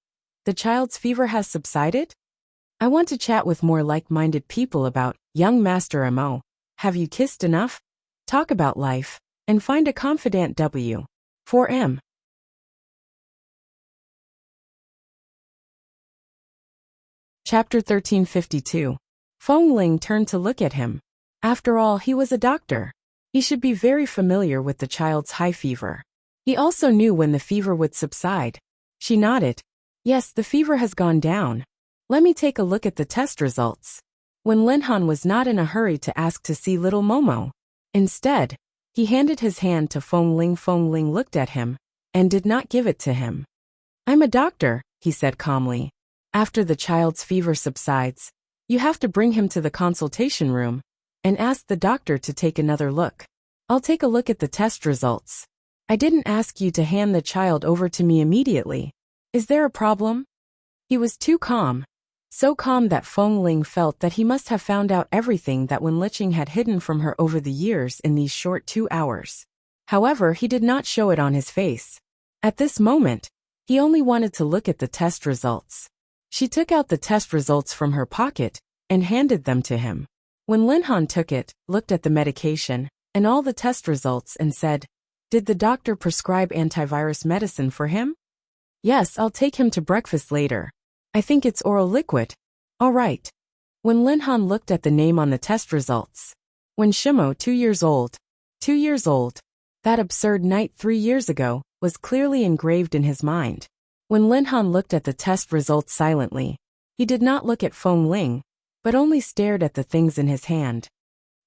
"The child's fever has subsided? I want to chat with more like-minded people about, young Master Mo. Have you kissed enough? Talk about life, and find a confidant W4M. Chapter 1352. Feng Ling turned to look at him. After all, he was a doctor. He should be very familiar with the child's high fever. He also knew when the fever would subside. She nodded. Yes, the fever has gone down. Let me take a look at the test results. When Linhan was not in a hurry to ask to see little Momo. Instead, he handed his hand to Feng Ling. Feng Ling looked at him and did not give it to him. I'm a doctor, he said calmly. After the child's fever subsides, you have to bring him to the consultation room and ask the doctor to take another look. I'll take a look at the test results. I didn't ask you to hand the child over to me immediately. Is there a problem? He was too calm. So calm that Feng Ling felt that he must have found out everything that Wen Liqing had hidden from her over the years in these short 2 hours. However, he did not show it on his face. At this moment, he only wanted to look at the test results. She took out the test results from her pocket and handed them to him. When Linhan took it, looked at the medication and all the test results and said, Did the doctor prescribe antivirus medicine for him? Yes, I'll take him to breakfast later. I think it's oral liquid. All right. When Linhan looked at the name on the test results. When Shimo, 2 years old. 2 years old. That absurd night 3 years ago was clearly engraved in his mind. When Linhan looked at the test results silently, he did not look at Feng Ling, but only stared at the things in his hand.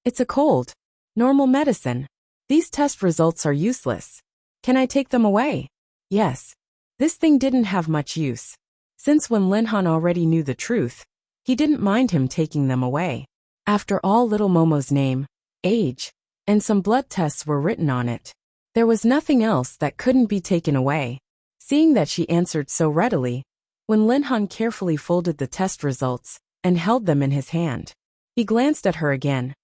It's a cold. Normal medicine. These test results are useless. Can I take them away? Yes. This thing didn't have much use. Since when Linhan already knew the truth, he didn't mind him taking them away. After all, little Momo's name, age, and some blood tests were written on it. There was nothing else that couldn't be taken away. Seeing that she answered so readily, when Linhan carefully folded the test results and held them in his hand, he glanced at her again.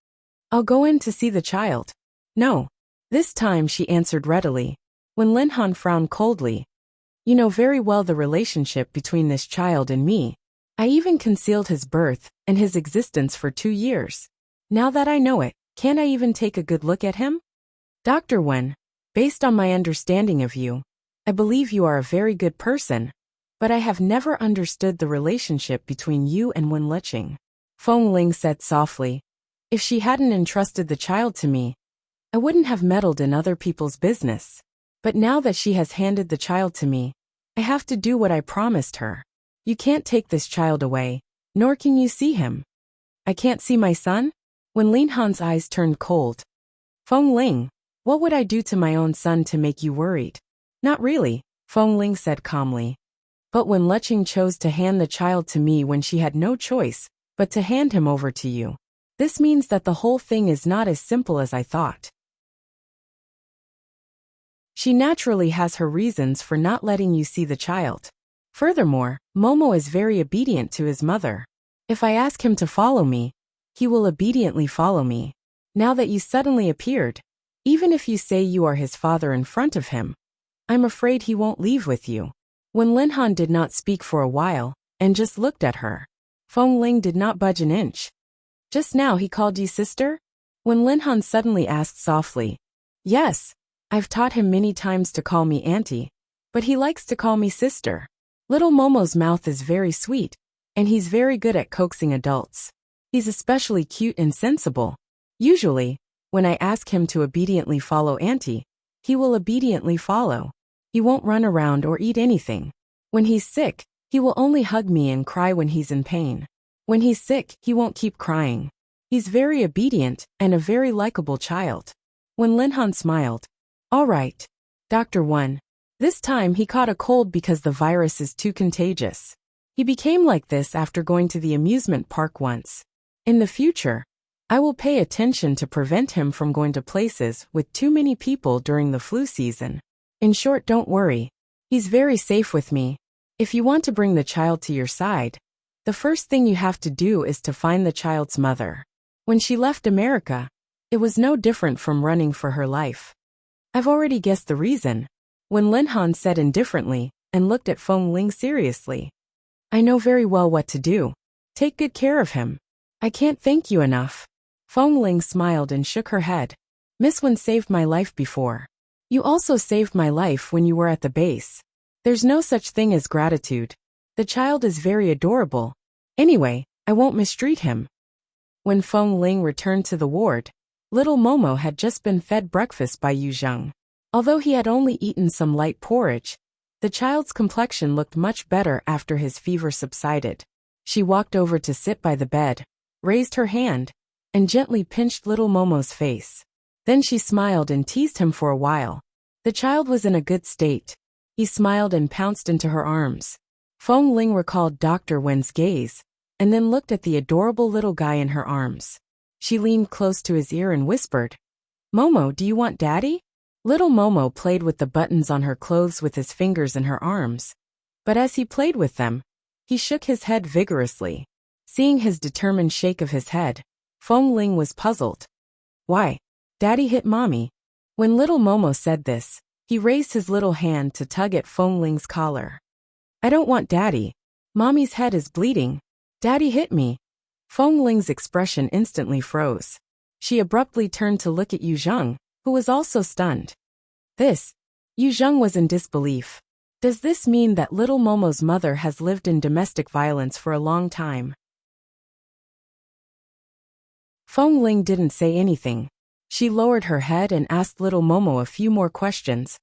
I'll go in to see the child. No. This time she answered readily. When Linhan frowned coldly, You know very well the relationship between this child and me. I even concealed his birth and his existence for 2 years. Now that I know it, can't I even take a good look at him? Dr. Wen, based on my understanding of you, I believe you are a very good person, but I have never understood the relationship between you and Wen Liqing. Feng Ling said softly. If she hadn't entrusted the child to me, I wouldn't have meddled in other people's business. But now that she has handed the child to me, I have to do what I promised her. You can't take this child away, nor can you see him. I can't see my son? When Linhan's eyes turned cold. Feng Ling, what would I do to my own son to make you worried? Not really, Feng Ling said calmly. But when Liqing chose to hand the child to me when she had no choice but to hand him over to you, this means that the whole thing is not as simple as I thought. She naturally has her reasons for not letting you see the child. Furthermore, Momo is very obedient to his mother. If I ask him to follow me, he will obediently follow me. Now that you suddenly appeared, even if you say you are his father in front of him, I'm afraid he won't leave with you. When Linhan did not speak for a while and just looked at her, Feng Ling did not budge an inch. Just now he called you sister? When Linhan suddenly asked softly. Yes. I've taught him many times to call me auntie, but he likes to call me sister. Little Momo's mouth is very sweet, and he's very good at coaxing adults. He's especially cute and sensible. Usually, when I ask him to obediently follow auntie, he will obediently follow. He won't run around or eat anything. When he's sick, he will only hug me and cry when he's in pain. When he's sick, he won't keep crying. He's very obedient and a very likable child. When Linhan smiled. All right. Dr. Wen. This time he caught a cold because the virus is too contagious. He became like this after going to the amusement park once. In the future, I will pay attention to prevent him from going to places with too many people during the flu season. In short, don't worry. He's very safe with me. If you want to bring the child to your side, the first thing you have to do is to find the child's mother. When she left America, it was no different from running for her life. I've already guessed the reason. When Linhan said indifferently and looked at Feng Ling seriously. I know very well what to do. Take good care of him. I can't thank you enough. Feng Ling smiled and shook her head. Miss Wen saved my life before. You also saved my life when you were at the base. There's no such thing as gratitude. The child is very adorable. Anyway, I won't mistreat him. When Feng Ling returned to the ward, little Momo had just been fed breakfast by Yu Zheng. Although he had only eaten some light porridge, the child's complexion looked much better after his fever subsided. She walked over to sit by the bed, raised her hand, and gently pinched little Momo's face. Then she smiled and teased him for a while. The child was in a good state. He smiled and pounced into her arms. Feng Ling recalled Dr. Wen's gaze, and then looked at the adorable little guy in her arms. She leaned close to his ear and whispered, "Momo, do you want daddy?" Little Momo played with the buttons on her clothes with his fingers in her arms. But as he played with them, he shook his head vigorously. Seeing his determined shake of his head, Feng Ling was puzzled. "Why? Daddy hit mommy." When little Momo said this, he raised his little hand to tug at Feng Ling's collar. "I don't want daddy. Mommy's head is bleeding. Daddy hit me." Feng Ling's expression instantly froze. She abruptly turned to look at Yu Zheng, who was also stunned. Yu Zheng was in disbelief. Does this mean that little Momo's mother has lived in domestic violence for a long time? Feng Ling didn't say anything. She lowered her head and asked little Momo a few more questions,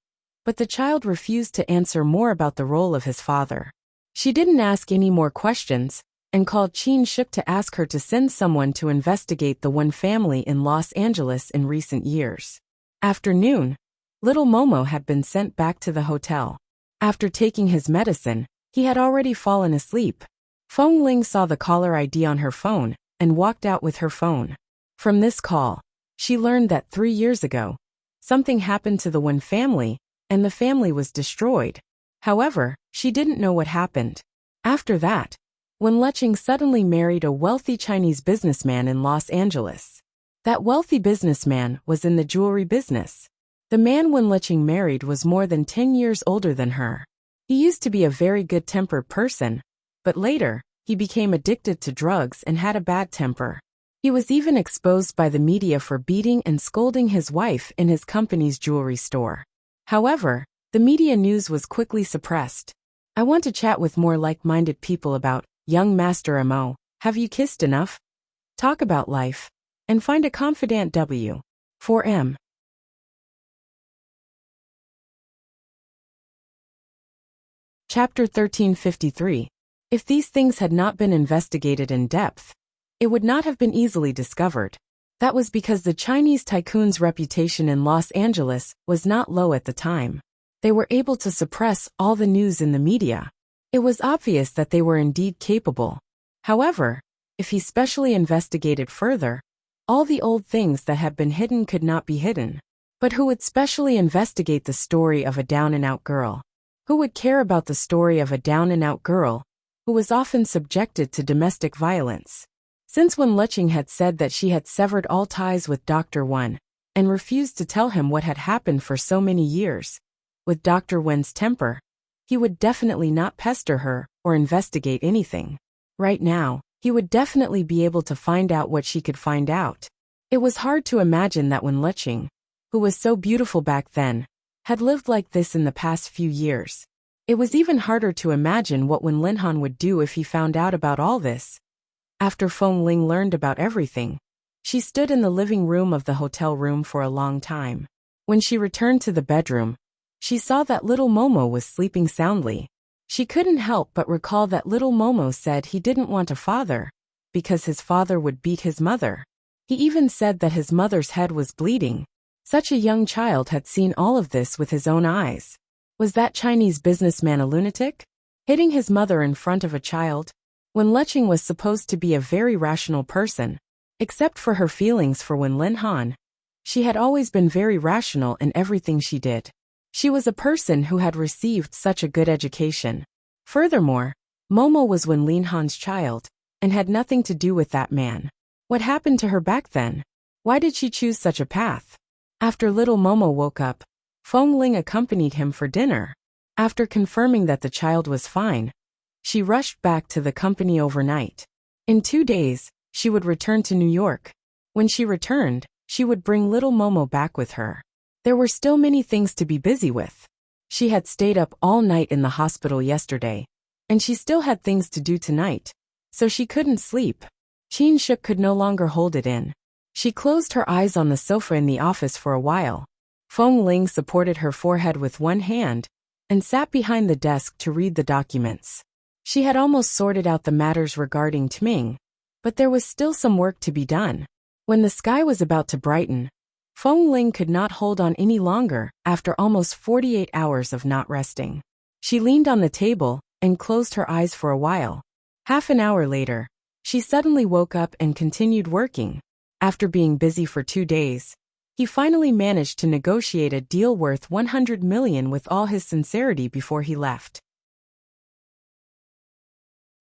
but the child refused to answer more about the role of his father. She didn't ask any more questions, and called Qin Shuk to ask her to send someone to investigate the Wen family in Los Angeles in recent years. After noon, little Momo had been sent back to the hotel. After taking his medicine, he had already fallen asleep. Feng Ling saw the caller ID on her phone and walked out with her phone. From this call, she learned that 3 years ago, something happened to the Wen family, and the family was destroyed. However, she didn't know what happened. After that, Wen Lecheng suddenly married a wealthy Chinese businessman in Los Angeles. That wealthy businessman was in the jewelry business. The man Wen Lecheng married was more than 10 years older than her. He used to be a very good-tempered person, but later, he became addicted to drugs and had a bad temper. He was even exposed by the media for beating and scolding his wife in his company's jewelry store. However, the media news was quickly suppressed. I want to chat with more like-minded people about young Master Mo. Have you kissed enough? Talk about life. And find a confidant W. 4M. Chapter 1353. If these things had not been investigated in depth, it would not have been easily discovered. That was because the Chinese tycoon's reputation in Los Angeles was not low at the time. They were able to suppress all the news in the media. It was obvious that they were indeed capable. However, if he specially investigated further, all the old things that had been hidden could not be hidden. But who would specially investigate the story of a down-and-out girl? Who would care about the story of a down-and-out girl who was often subjected to domestic violence? Since Wen Lecheng had said that she had severed all ties with Dr. Wen and refused to tell him what had happened for so many years, with Dr. Wen's temper, he would definitely not pester her or investigate anything. Right now, he would definitely be able to find out what she could find out. It was hard to imagine that Wen Lecheng, who was so beautiful back then, had lived like this in the past few years. It was even harder to imagine what Wen Linhan would do if he found out about all this. After Feng Ling learned about everything, she stood in the living room of the hotel room for a long time. When she returned to the bedroom, she saw that little Momo was sleeping soundly. She couldn't help but recall that little Momo said he didn't want a father, because his father would beat his mother. He even said that his mother's head was bleeding. Such a young child had seen all of this with his own eyes. Was that Chinese businessman a lunatic? Hitting his mother in front of a child? Wen Lecheng was supposed to be a very rational person. Except for her feelings for Wen Linhan, she had always been very rational in everything she did. She was a person who had received such a good education. Furthermore, Momo was Wen Linhan's child, and had nothing to do with that man. What happened to her back then? Why did she choose such a path? After little Momo woke up, Feng Ling accompanied him for dinner. After confirming that the child was fine, she rushed back to the company overnight. In 2 days, she would return to New York. When she returned, she would bring little Momo back with her. There were still many things to be busy with. She had stayed up all night in the hospital yesterday, and she still had things to do tonight, so she couldn't sleep. Qin Shuk could no longer hold it in. She closed her eyes on the sofa in the office for a while. Feng Ling supported her forehead with one hand and sat behind the desk to read the documents. She had almost sorted out the matters regarding Tming, but there was still some work to be done. When the sky was about to brighten, Feng Ling could not hold on any longer after almost 48 hours of not resting. She leaned on the table and closed her eyes for a while. Half an hour later, she suddenly woke up and continued working. After being busy for 2 days, he finally managed to negotiate a deal worth 100 million with all his sincerity before he left.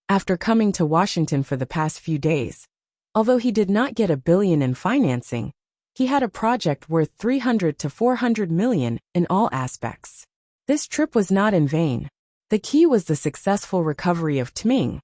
After coming to Washington for the past few days, although he did not get $1 billion in financing, he had a project worth 300 to 400 million in all aspects. This trip was not in vain. The key was the successful recovery of Tming,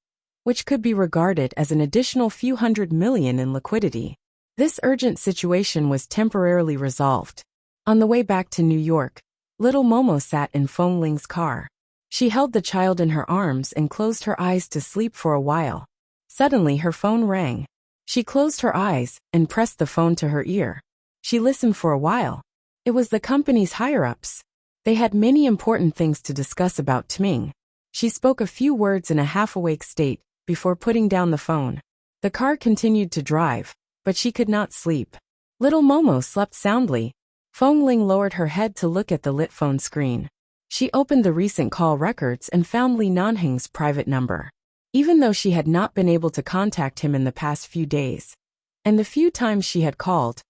which could be regarded as an additional few hundred million in liquidity. This urgent situation was temporarily resolved. On the way back to New York, little Momo sat in Feng Ling's car. She held the child in her arms and closed her eyes to sleep for a while. Suddenly her phone rang. She closed her eyes and pressed the phone to her ear. She listened for a while. It was the company's higher-ups. They had many important things to discuss about Tming. She spoke a few words in a half-awake state before putting down the phone. The car continued to drive, but she could not sleep. Little Momo slept soundly. Feng Ling lowered her head to look at the lit phone screen. She opened the recent call records and found Li Nanheng's private number. Even though she had not been able to contact him in the past few days, and the few times she had called,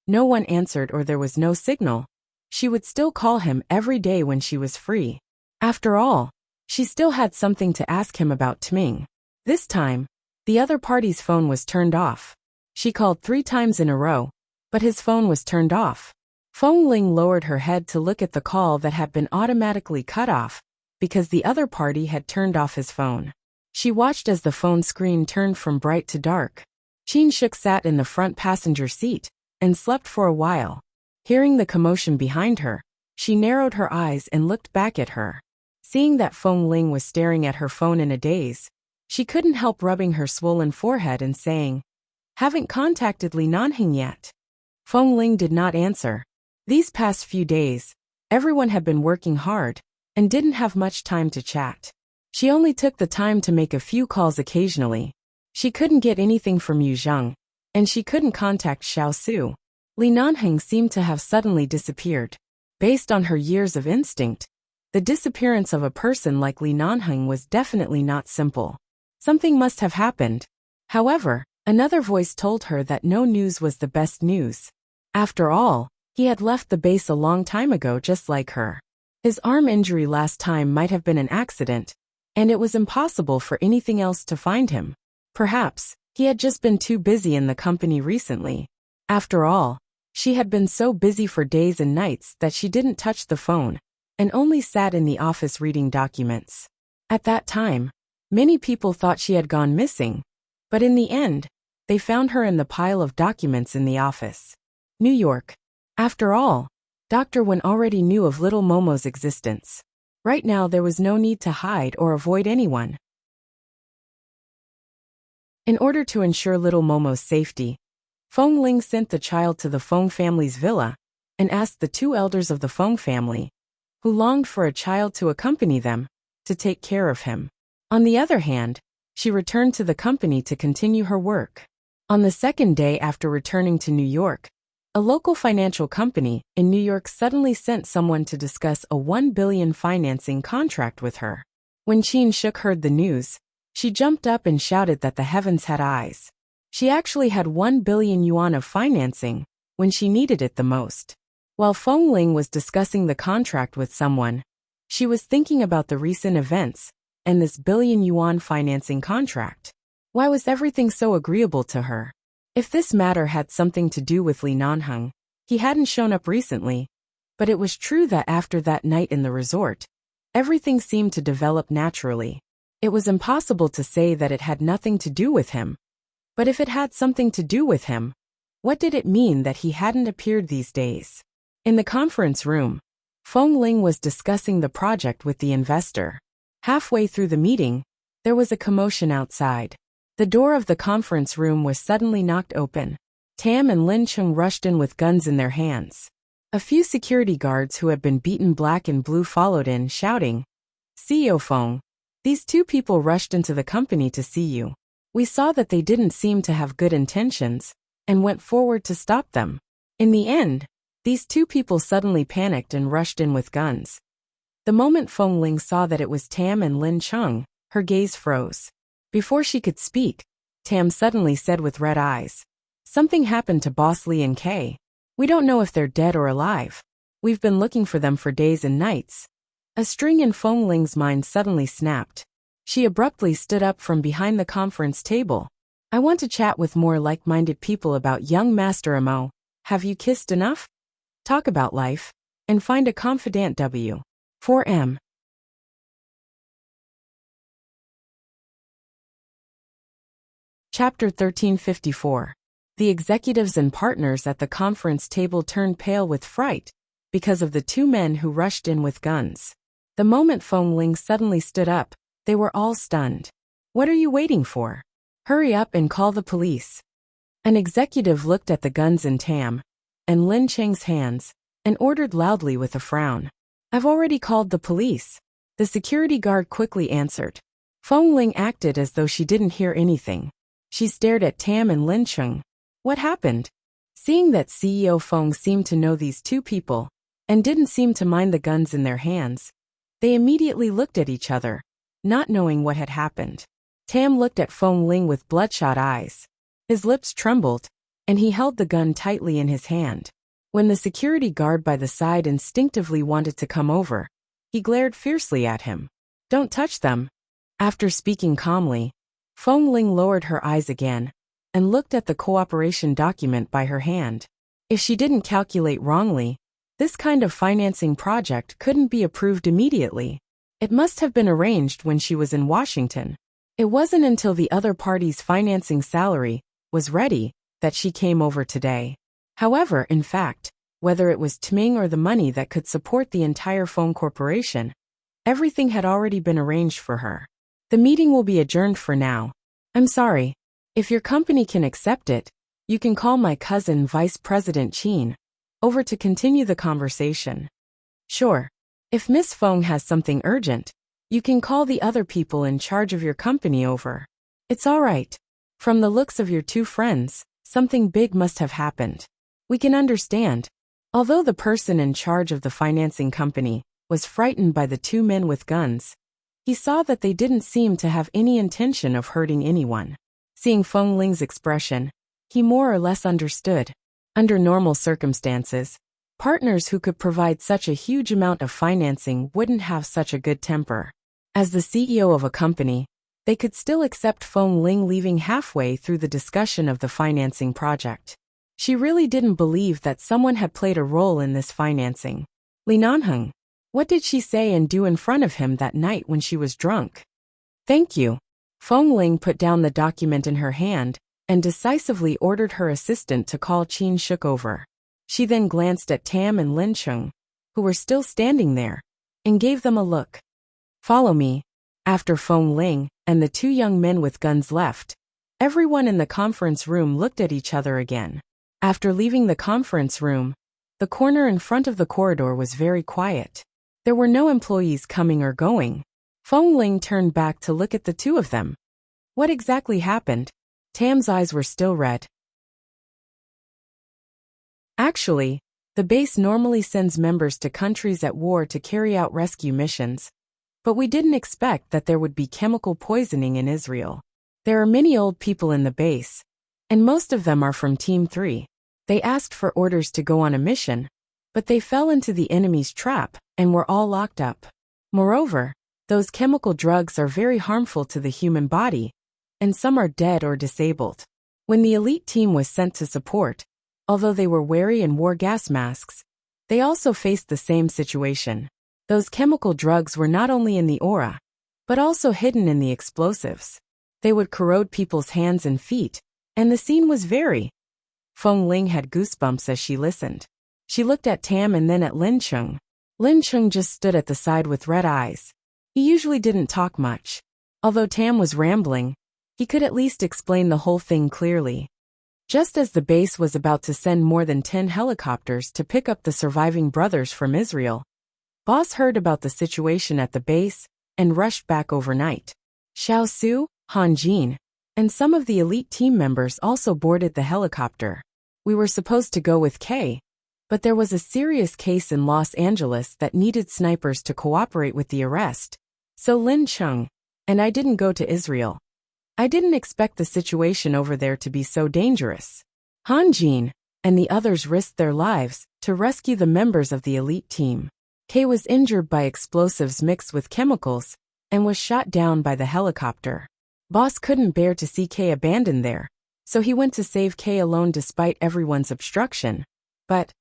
no one answered or there was no signal, she would still call him every day when she was free. After all, she still had something to ask him about Tming. This time, the other party's phone was turned off. She called 3 times in a row, but his phone was turned off. Feng Ling lowered her head to look at the call that had been automatically cut off because the other party had turned off his phone. She watched as the phone screen turned from bright to dark. Qin Shuk sat in the front passenger seat and slept for a while. Hearing the commotion behind her, she narrowed her eyes and looked back at her. Seeing that Feng Ling was staring at her phone in a daze, she couldn't help rubbing her swollen forehead and saying, "Haven't contacted Li Nanheng yet." Feng Ling did not answer. These past few days, everyone had been working hard and didn't have much time to chat. She only took the time to make a few calls occasionally. She couldn't get anything from Yu Zheng, and she couldn't contact Xiao Su. Li Nanheng seemed to have suddenly disappeared. Based on her years of instinct, the disappearance of a person like Li Nanheng was definitely not simple. Something must have happened. However, another voice told her that no news was the best news. After all, he had left the base a long time ago just like her. His arm injury last time might have been an accident, and it was impossible for anything else to find him. Perhaps, he had just been too busy in the company recently. After all, she had been so busy for days and nights that she didn't touch the phone, and only sat in the office reading documents. At that time, many people thought she had gone missing, but in the end, they found her in the pile of documents in the office. New York. After all, Dr. Wen already knew of little Momo's existence. Right now there was no need to hide or avoid anyone. In order to ensure little Momo's safety, Feng Ling sent the child to the Feng family's villa and asked the 2 elders of the Feng family, who longed for a child to accompany them, to take care of him. On the other hand, she returned to the company to continue her work. On the second day after returning to New York, a local financial company in New York suddenly sent someone to discuss a 1 billion financing contract with her. When Qin Shuk heard the news, she jumped up and shouted that the heavens had eyes. She actually had 1 billion yuan of financing when she needed it the most. While Feng Ling was discussing the contract with someone, she was thinking about the recent events and this billion yuan financing contract. Why was everything so agreeable to her? If this matter had something to do with Li Nanheng, he hadn't shown up recently, but it was true that after that night in the resort, everything seemed to develop naturally. It was impossible to say that it had nothing to do with him. But if it had something to do with him, what did it mean that he hadn't appeared these days? In the conference room, Feng Ling was discussing the project with the investor. Halfway through the meeting, there was a commotion outside. The door of the conference room was suddenly knocked open. Tam and Lin Chung rushed in with guns in their hands. A few security guards who had been beaten black and blue followed in, shouting, "CEO Feng, these two people rushed into the company to see you. We saw that they didn't seem to have good intentions, and went forward to stop them. In the end, these two people suddenly panicked and rushed in with guns." The moment Feng Ling saw that it was Tam and Lin Chung, her gaze froze. Before she could speak, Tam suddenly said with red eyes, "Something happened to Boss Lee and Kay. We don't know if they're dead or alive. We've been looking for them for days and nights." A string in Feng Ling's mind suddenly snapped. She abruptly stood up from behind the conference table. "I want to chat with more like-minded people about young Master Amo. Have you kissed enough? Talk about life, and find a confidant W. 4M. Chapter 1354. The executives and partners at the conference table turned pale with fright because of the two men who rushed in with guns. The moment Feng Ling suddenly stood up, they were all stunned. "What are you waiting for? Hurry up and call the police." An executive looked at the guns in Tam and Lin Cheng's hands and ordered loudly with a frown, "I've already called the police." The security guard quickly answered. Feng Ling acted as though she didn't hear anything. She stared at Tam and Lin Cheng. What happened? Seeing that CEO Feng seemed to know these two people and didn't seem to mind the guns in their hands, they immediately looked at each other, not knowing what had happened. Tam looked at Feng Ling with bloodshot eyes. His lips trembled, and he held the gun tightly in his hand. When the security guard by the side instinctively wanted to come over, he glared fiercely at him. "Don't touch them." After speaking calmly, Feng Ling lowered her eyes again and looked at the cooperation document by her hand. If she didn't calculate wrongly, this kind of financing project couldn't be approved immediately. It must have been arranged when she was in Washington. It wasn't until the other party's financing salary was ready that she came over today. However, in fact, whether it was Tming or the money that could support the entire Feng Corporation, everything had already been arranged for her. "The meeting will be adjourned for now. I'm sorry. If your company can accept it, you can call my cousin Vice President Qin over to continue the conversation." "Sure. If Miss Feng has something urgent, you can call the other people in charge of your company over." "It's all right. From the looks of your two friends, something big must have happened. We can understand." Although the person in charge of the financing company was frightened by the two men with guns, he saw that they didn't seem to have any intention of hurting anyone. Seeing Feng Ling's expression, he more or less understood. Under normal circumstances, partners who could provide such a huge amount of financing wouldn't have such a good temper. As the CEO of a company, they could still accept Feng Ling leaving halfway through the discussion of the financing project. She really didn't believe that someone had played a role in this financing. Li Nanheng, what did she say and do in front of him that night when she was drunk? "Thank you." Feng Ling put down the document in her hand and decisively ordered her assistant to call Qin Shuk over. She then glanced at Tam and Lin Chung, who were still standing there, and gave them a look. "Follow me." After Feng Ling and the two young men with guns left, everyone in the conference room looked at each other again. After leaving the conference room, the corner in front of the corridor was very quiet. There were no employees coming or going. Feng Ling turned back to look at the two of them. What exactly happened? Tam's eyes were still red. Actually, the base normally sends members to countries at war to carry out rescue missions, but we didn't expect that there would be chemical poisoning in Israel. There are many old people in the base, and most of them are from Team 3. They asked for orders to go on a mission, but they fell into the enemy's trap and were all locked up. Moreover, those chemical drugs are very harmful to the human body, and some are dead or disabled. When the elite team was sent to support, although they were wary and wore gas masks, they also faced the same situation. Those chemical drugs were not only in the aura, but also hidden in the explosives. They would corrode people's hands and feet, and the scene was very. Feng Ling had goosebumps as she listened. She looked at Tam and then at Lin Chung. Lin Chung just stood at the side with red eyes. He usually didn't talk much. Although Tam was rambling, He could at least explain the whole thing clearly. Just as the base was about to send more than 10 helicopters to pick up the surviving brothers from Israel, Boss heard about the situation at the base and rushed back overnight. Xiao Su, Han Jin, and some of the elite team members also boarded the helicopter. We were supposed to go with Kay, but there was a serious case in Los Angeles that needed snipers to cooperate with the arrest, so Lin Chung and I didn't go to Israel. I didn't expect the situation over there to be so dangerous. Han Jin and the others risked their lives to rescue the members of the elite team. Kay was injured by explosives mixed with chemicals and was shot down by the helicopter. Boss couldn't bear to see Kay abandoned there, so he went to save Kay alone despite everyone's obstruction. But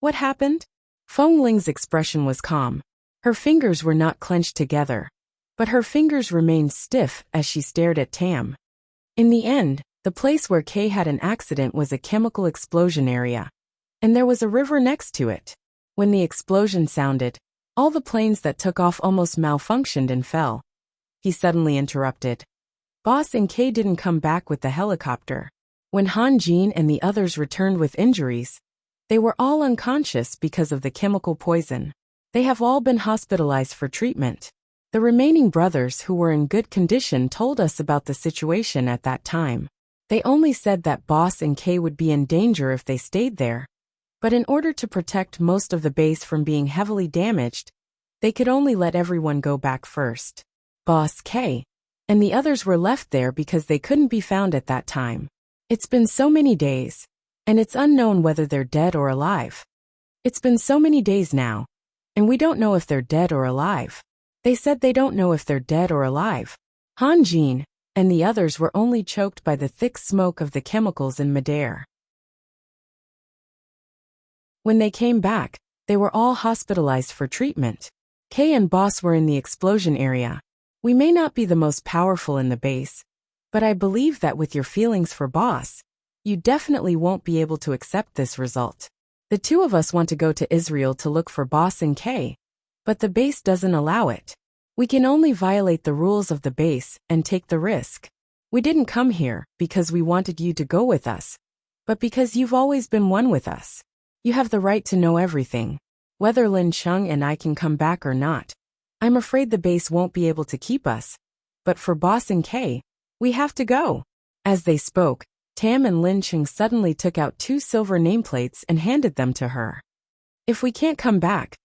what happened? Feng Ling's expression was calm. Her fingers were not clenched together, but her fingers remained stiff as she stared at Tam. In the end, the place where Kay had an accident was a chemical explosion area, and there was a river next to it. When the explosion sounded, all the planes that took off almost malfunctioned and fell. He suddenly interrupted. Boss and Kay didn't come back with the helicopter. When Han Jin and the others returned with injuries, they were all unconscious because of the chemical poison. They have all been hospitalized for treatment. The remaining brothers who were in good condition told us about the situation at that time. They only said that Boss and Kay would be in danger if they stayed there. But in order to protect most of the base from being heavily damaged, they could only let everyone go back first. Boss, Kay, and the others were left there because they couldn't be found at that time. It's been so many days, and it's unknown whether they're dead or alive. It's been so many days now, and we don't know if they're dead or alive. They said they don't know if they're dead or alive. Han Jin and the others were only choked by the thick smoke of the chemicals in midair. When they came back, they were all hospitalized for treatment. Kay and Boss were in the explosion area. We may not be the most powerful in the base, but I believe that with your feelings for Boss, you definitely won't be able to accept this result. The two of us want to go to Israel to look for Boss and Kay, but the base doesn't allow it. We can only violate the rules of the base and take the risk. We didn't come here because we wanted you to go with us, but because you've always been one with us. You have the right to know everything, whether Lin Chung and I can come back or not. I'm afraid the base won't be able to keep us, but for Boss and Kay, we have to go. As they spoke, Tam and Lin Chung suddenly took out 2 silver nameplates and handed them to her. If we can't come back,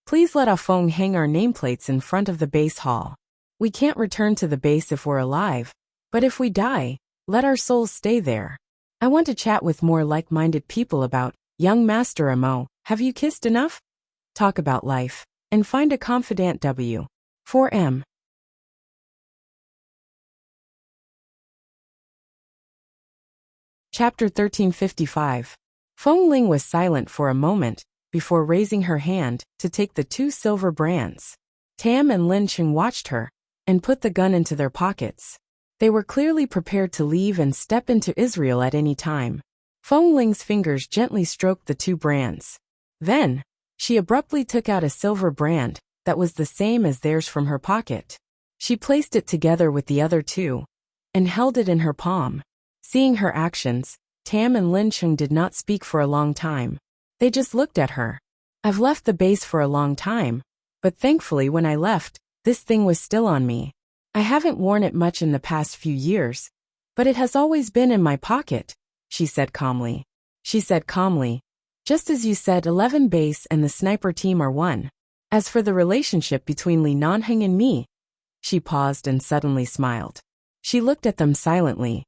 please let Ah Feng hang our nameplates in front of the base hall. We can't return to the base if we're alive, but if we die, let our souls stay there. I want to chat with more like-minded people about, young Master Mo, have you kissed enough? Talk about life, and find a confidant W. 4M. Chapter 1355. Feng Ling was silent for a moment, before raising her hand to take the 2 silver brands. Tam and Lin Chung watched her, and put the gun into their pockets. They were clearly prepared to leave and step into Israel at any time. Feng Ling's fingers gently stroked the 2 brands. Then, she abruptly took out a silver brand that was the same as theirs from her pocket. She placed it together with the other 2, and held it in her palm. Seeing her actions, Tam and Lin Chung did not speak for a long time. They just looked at her. I've left the base for a long time, but thankfully when I left, this thing was still on me. I haven't worn it much in the past few years, but it has always been in my pocket, she said calmly. Just as you said, 11 base and the sniper team are one. As for the relationship between Li Nanheng and me, she paused and suddenly smiled. She looked at them silently.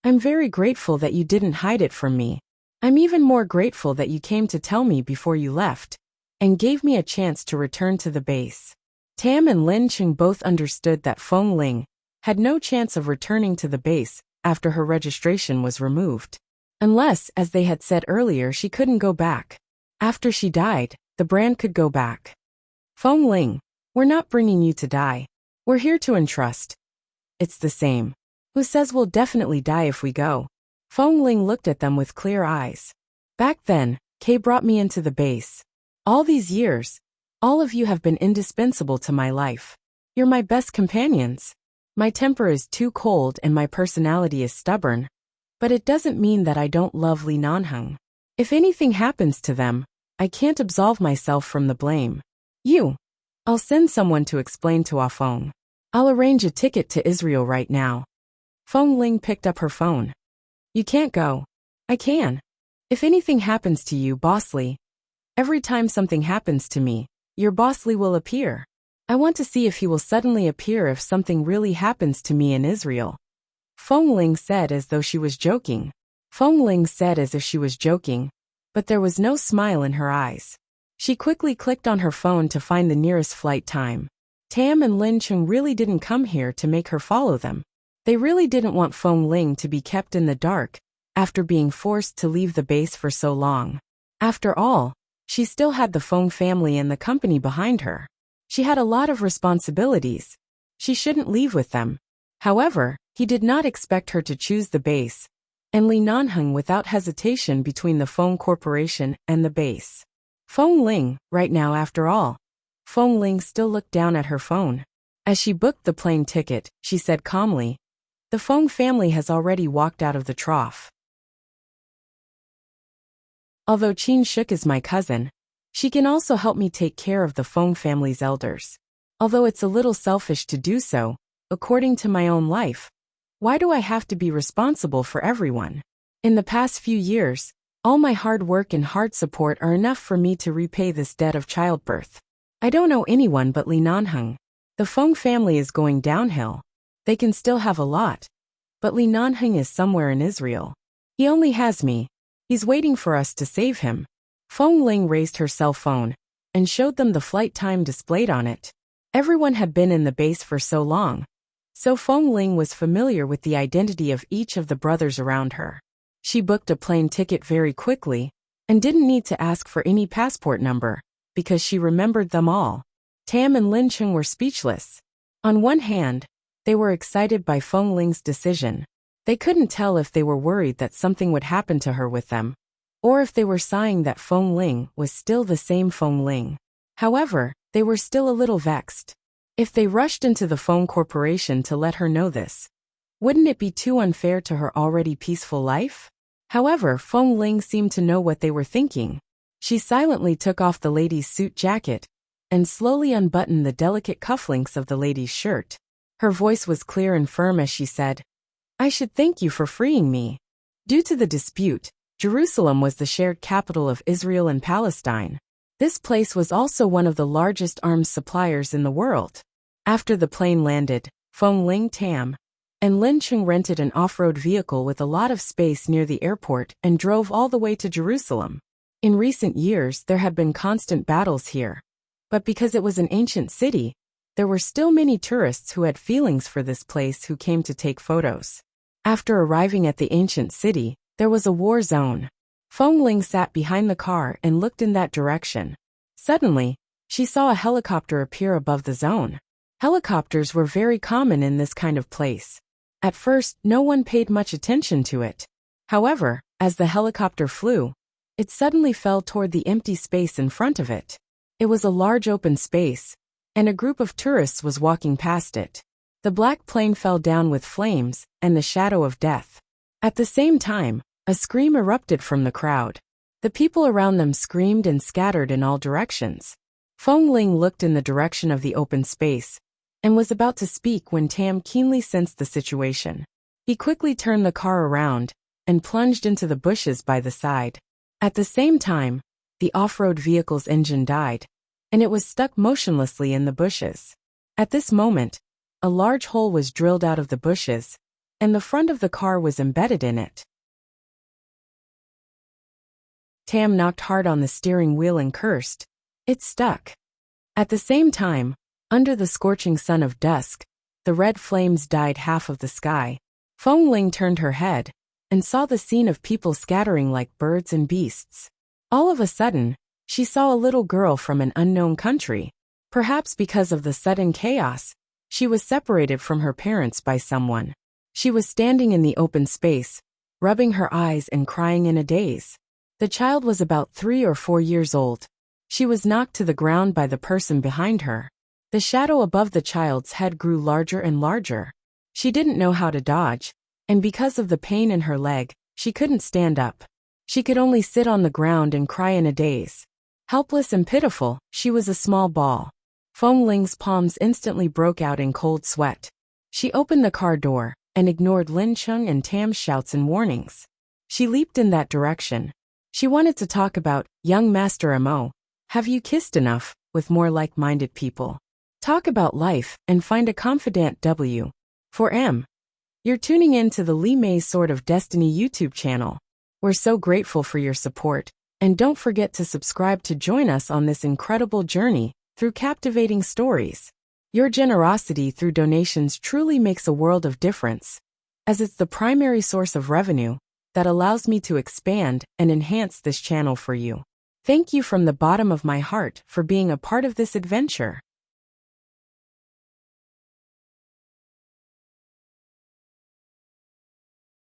I'm very grateful that you didn't hide it from me. I'm even more grateful that you came to tell me before you left, and gave me a chance to return to the base. Tam and Lin Chung both understood that Feng Ling had no chance of returning to the base after her registration was removed. Unless, as they had said earlier, she couldn't go back. After she died, the brand could go back. Feng Ling, we're not bringing you to die. We're here to entrust. It's the same. Who says we'll definitely die if we go? Feng Ling looked at them with clear eyes. Back then, Kay brought me into the base. All these years, all of you have been indispensable to my life. You're my best companions. My temper is too cold and my personality is stubborn. But it doesn't mean that I don't love Lee Nanhung. If anything happens to them, I can't absolve myself from the blame. I'll send someone to explain to Ah Fong. I'll arrange a ticket to Israel right now. Fong Ling picked up her phone. You can't go. I can. If anything happens to you, Boss Lee. Every time something happens to me, your Boss Lee will appear. I want to see if he will suddenly appear if something really happens to me in Israel. Fong Ling said as though she was joking. But there was no smile in her eyes. She quickly clicked on her phone to find the nearest flight time. Tam and Lin Chung really didn't come here to make her follow them. They really didn't want Fong Ling to be kept in the dark after being forced to leave the base for so long. After all, she still had the Fong family and the company behind her. She had a lot of responsibilities. She shouldn't leave with them. However, he did not expect her to choose the base, and Lee Nanhung without hesitation between the Fong Corporation and the base. Fong Ling, right now after all. Fong Ling still looked down at her phone. As she booked the plane ticket, she said calmly, "The Fong family has already walked out of the trough. Although Qin Shuk is my cousin, she can also help me take care of the Fong family's elders. Although it's a little selfish to do so, according to my own life, why do I have to be responsible for everyone? In the past few years, all my hard work and hard support are enough for me to repay this debt of childbirth. I don't know anyone but Lee Nanhung. The Fong family is going downhill. They can still have a lot. But Lee Nanhung is somewhere in Israel. He only has me. He's waiting for us to save him." Fong Ling raised her cell phone and showed them the flight time displayed on it. Everyone had been in the base for so long, so Fong Ling was familiar with the identity of each of the brothers around her. She booked a plane ticket very quickly and didn't need to ask for any passport number because she remembered them all. Tam and Lin Chung were speechless. On one hand, they were excited by Fong Ling's decision. They couldn't tell if they were worried that something would happen to her with them, or if they were sighing that Fong Ling was still the same Fong Ling. However, they were still a little vexed. If they rushed into the Fong Corporation to let her know this, wouldn't it be too unfair to her already peaceful life? However, Fong Ling seemed to know what they were thinking. She silently took off the lady's suit jacket and slowly unbuttoned the delicate cufflinks of the lady's shirt. Her voice was clear and firm as she said, "I should thank you for freeing me." Due to the dispute, Jerusalem was the shared capital of Israel and Palestine. This place was also one of the largest arms suppliers in the world. After the plane landed, Fong Ling, Tam, and Lin Chung rented an off-road vehicle with a lot of space near the airport and drove all the way to Jerusalem. In recent years, there had been constant battles here. But because it was an ancient city, there were still many tourists who had feelings for this place who came to take photos. After arriving at the ancient city, there was a war zone. Fong Ling sat behind the car and looked in that direction. Suddenly, she saw a helicopter appear above the zone. Helicopters were very common in this kind of place. At first, no one paid much attention to it. However, as the helicopter flew, it suddenly fell toward the empty space in front of it. It was a large open space, and a group of tourists was walking past it. The black plane fell down with flames and the shadow of death. At the same time, a scream erupted from the crowd. The people around them screamed and scattered in all directions. Fong Ling looked in the direction of the open space and was about to speak when Tam keenly sensed the situation. He quickly turned the car around and plunged into the bushes by the side. At the same time, the off-road vehicle's engine died, and it was stuck motionlessly in the bushes. At this moment, a large hole was drilled out of the bushes, and the front of the car was embedded in it. Tam knocked hard on the steering wheel and cursed. It stuck. At the same time, under the scorching sun of dusk, the red flames dyed half of the sky. Fong Ling turned her head and saw the scene of people scattering like birds and beasts. All of a sudden, she saw a little girl from an unknown country. Perhaps because of the sudden chaos, she was separated from her parents by someone. She was standing in the open space, rubbing her eyes and crying in a daze. The child was about 3 or 4 years old. She was knocked to the ground by the person behind her. The shadow above the child's head grew larger and larger. She didn't know how to dodge, and because of the pain in her leg, she couldn't stand up. She could only sit on the ground and cry in a daze. Helpless and pitiful, she was a small ball. Feng Ling's palms instantly broke out in cold sweat. She opened the car door and ignored Lin Chung and Tam's shouts and warnings. She leaped in that direction. She wanted to talk about, young Master Mo, have you kissed enough, with more like-minded people? Talk about life and find a confidant W. For M. You're tuning in to the Li Mei's Sword of Destiny YouTube channel. We're so grateful for your support, and don't forget to subscribe to join us on this incredible journey through captivating stories. Your generosity through donations truly makes a world of difference, as it's the primary source of revenue that allows me to expand and enhance this channel for you. Thank you from the bottom of my heart for being a part of this adventure.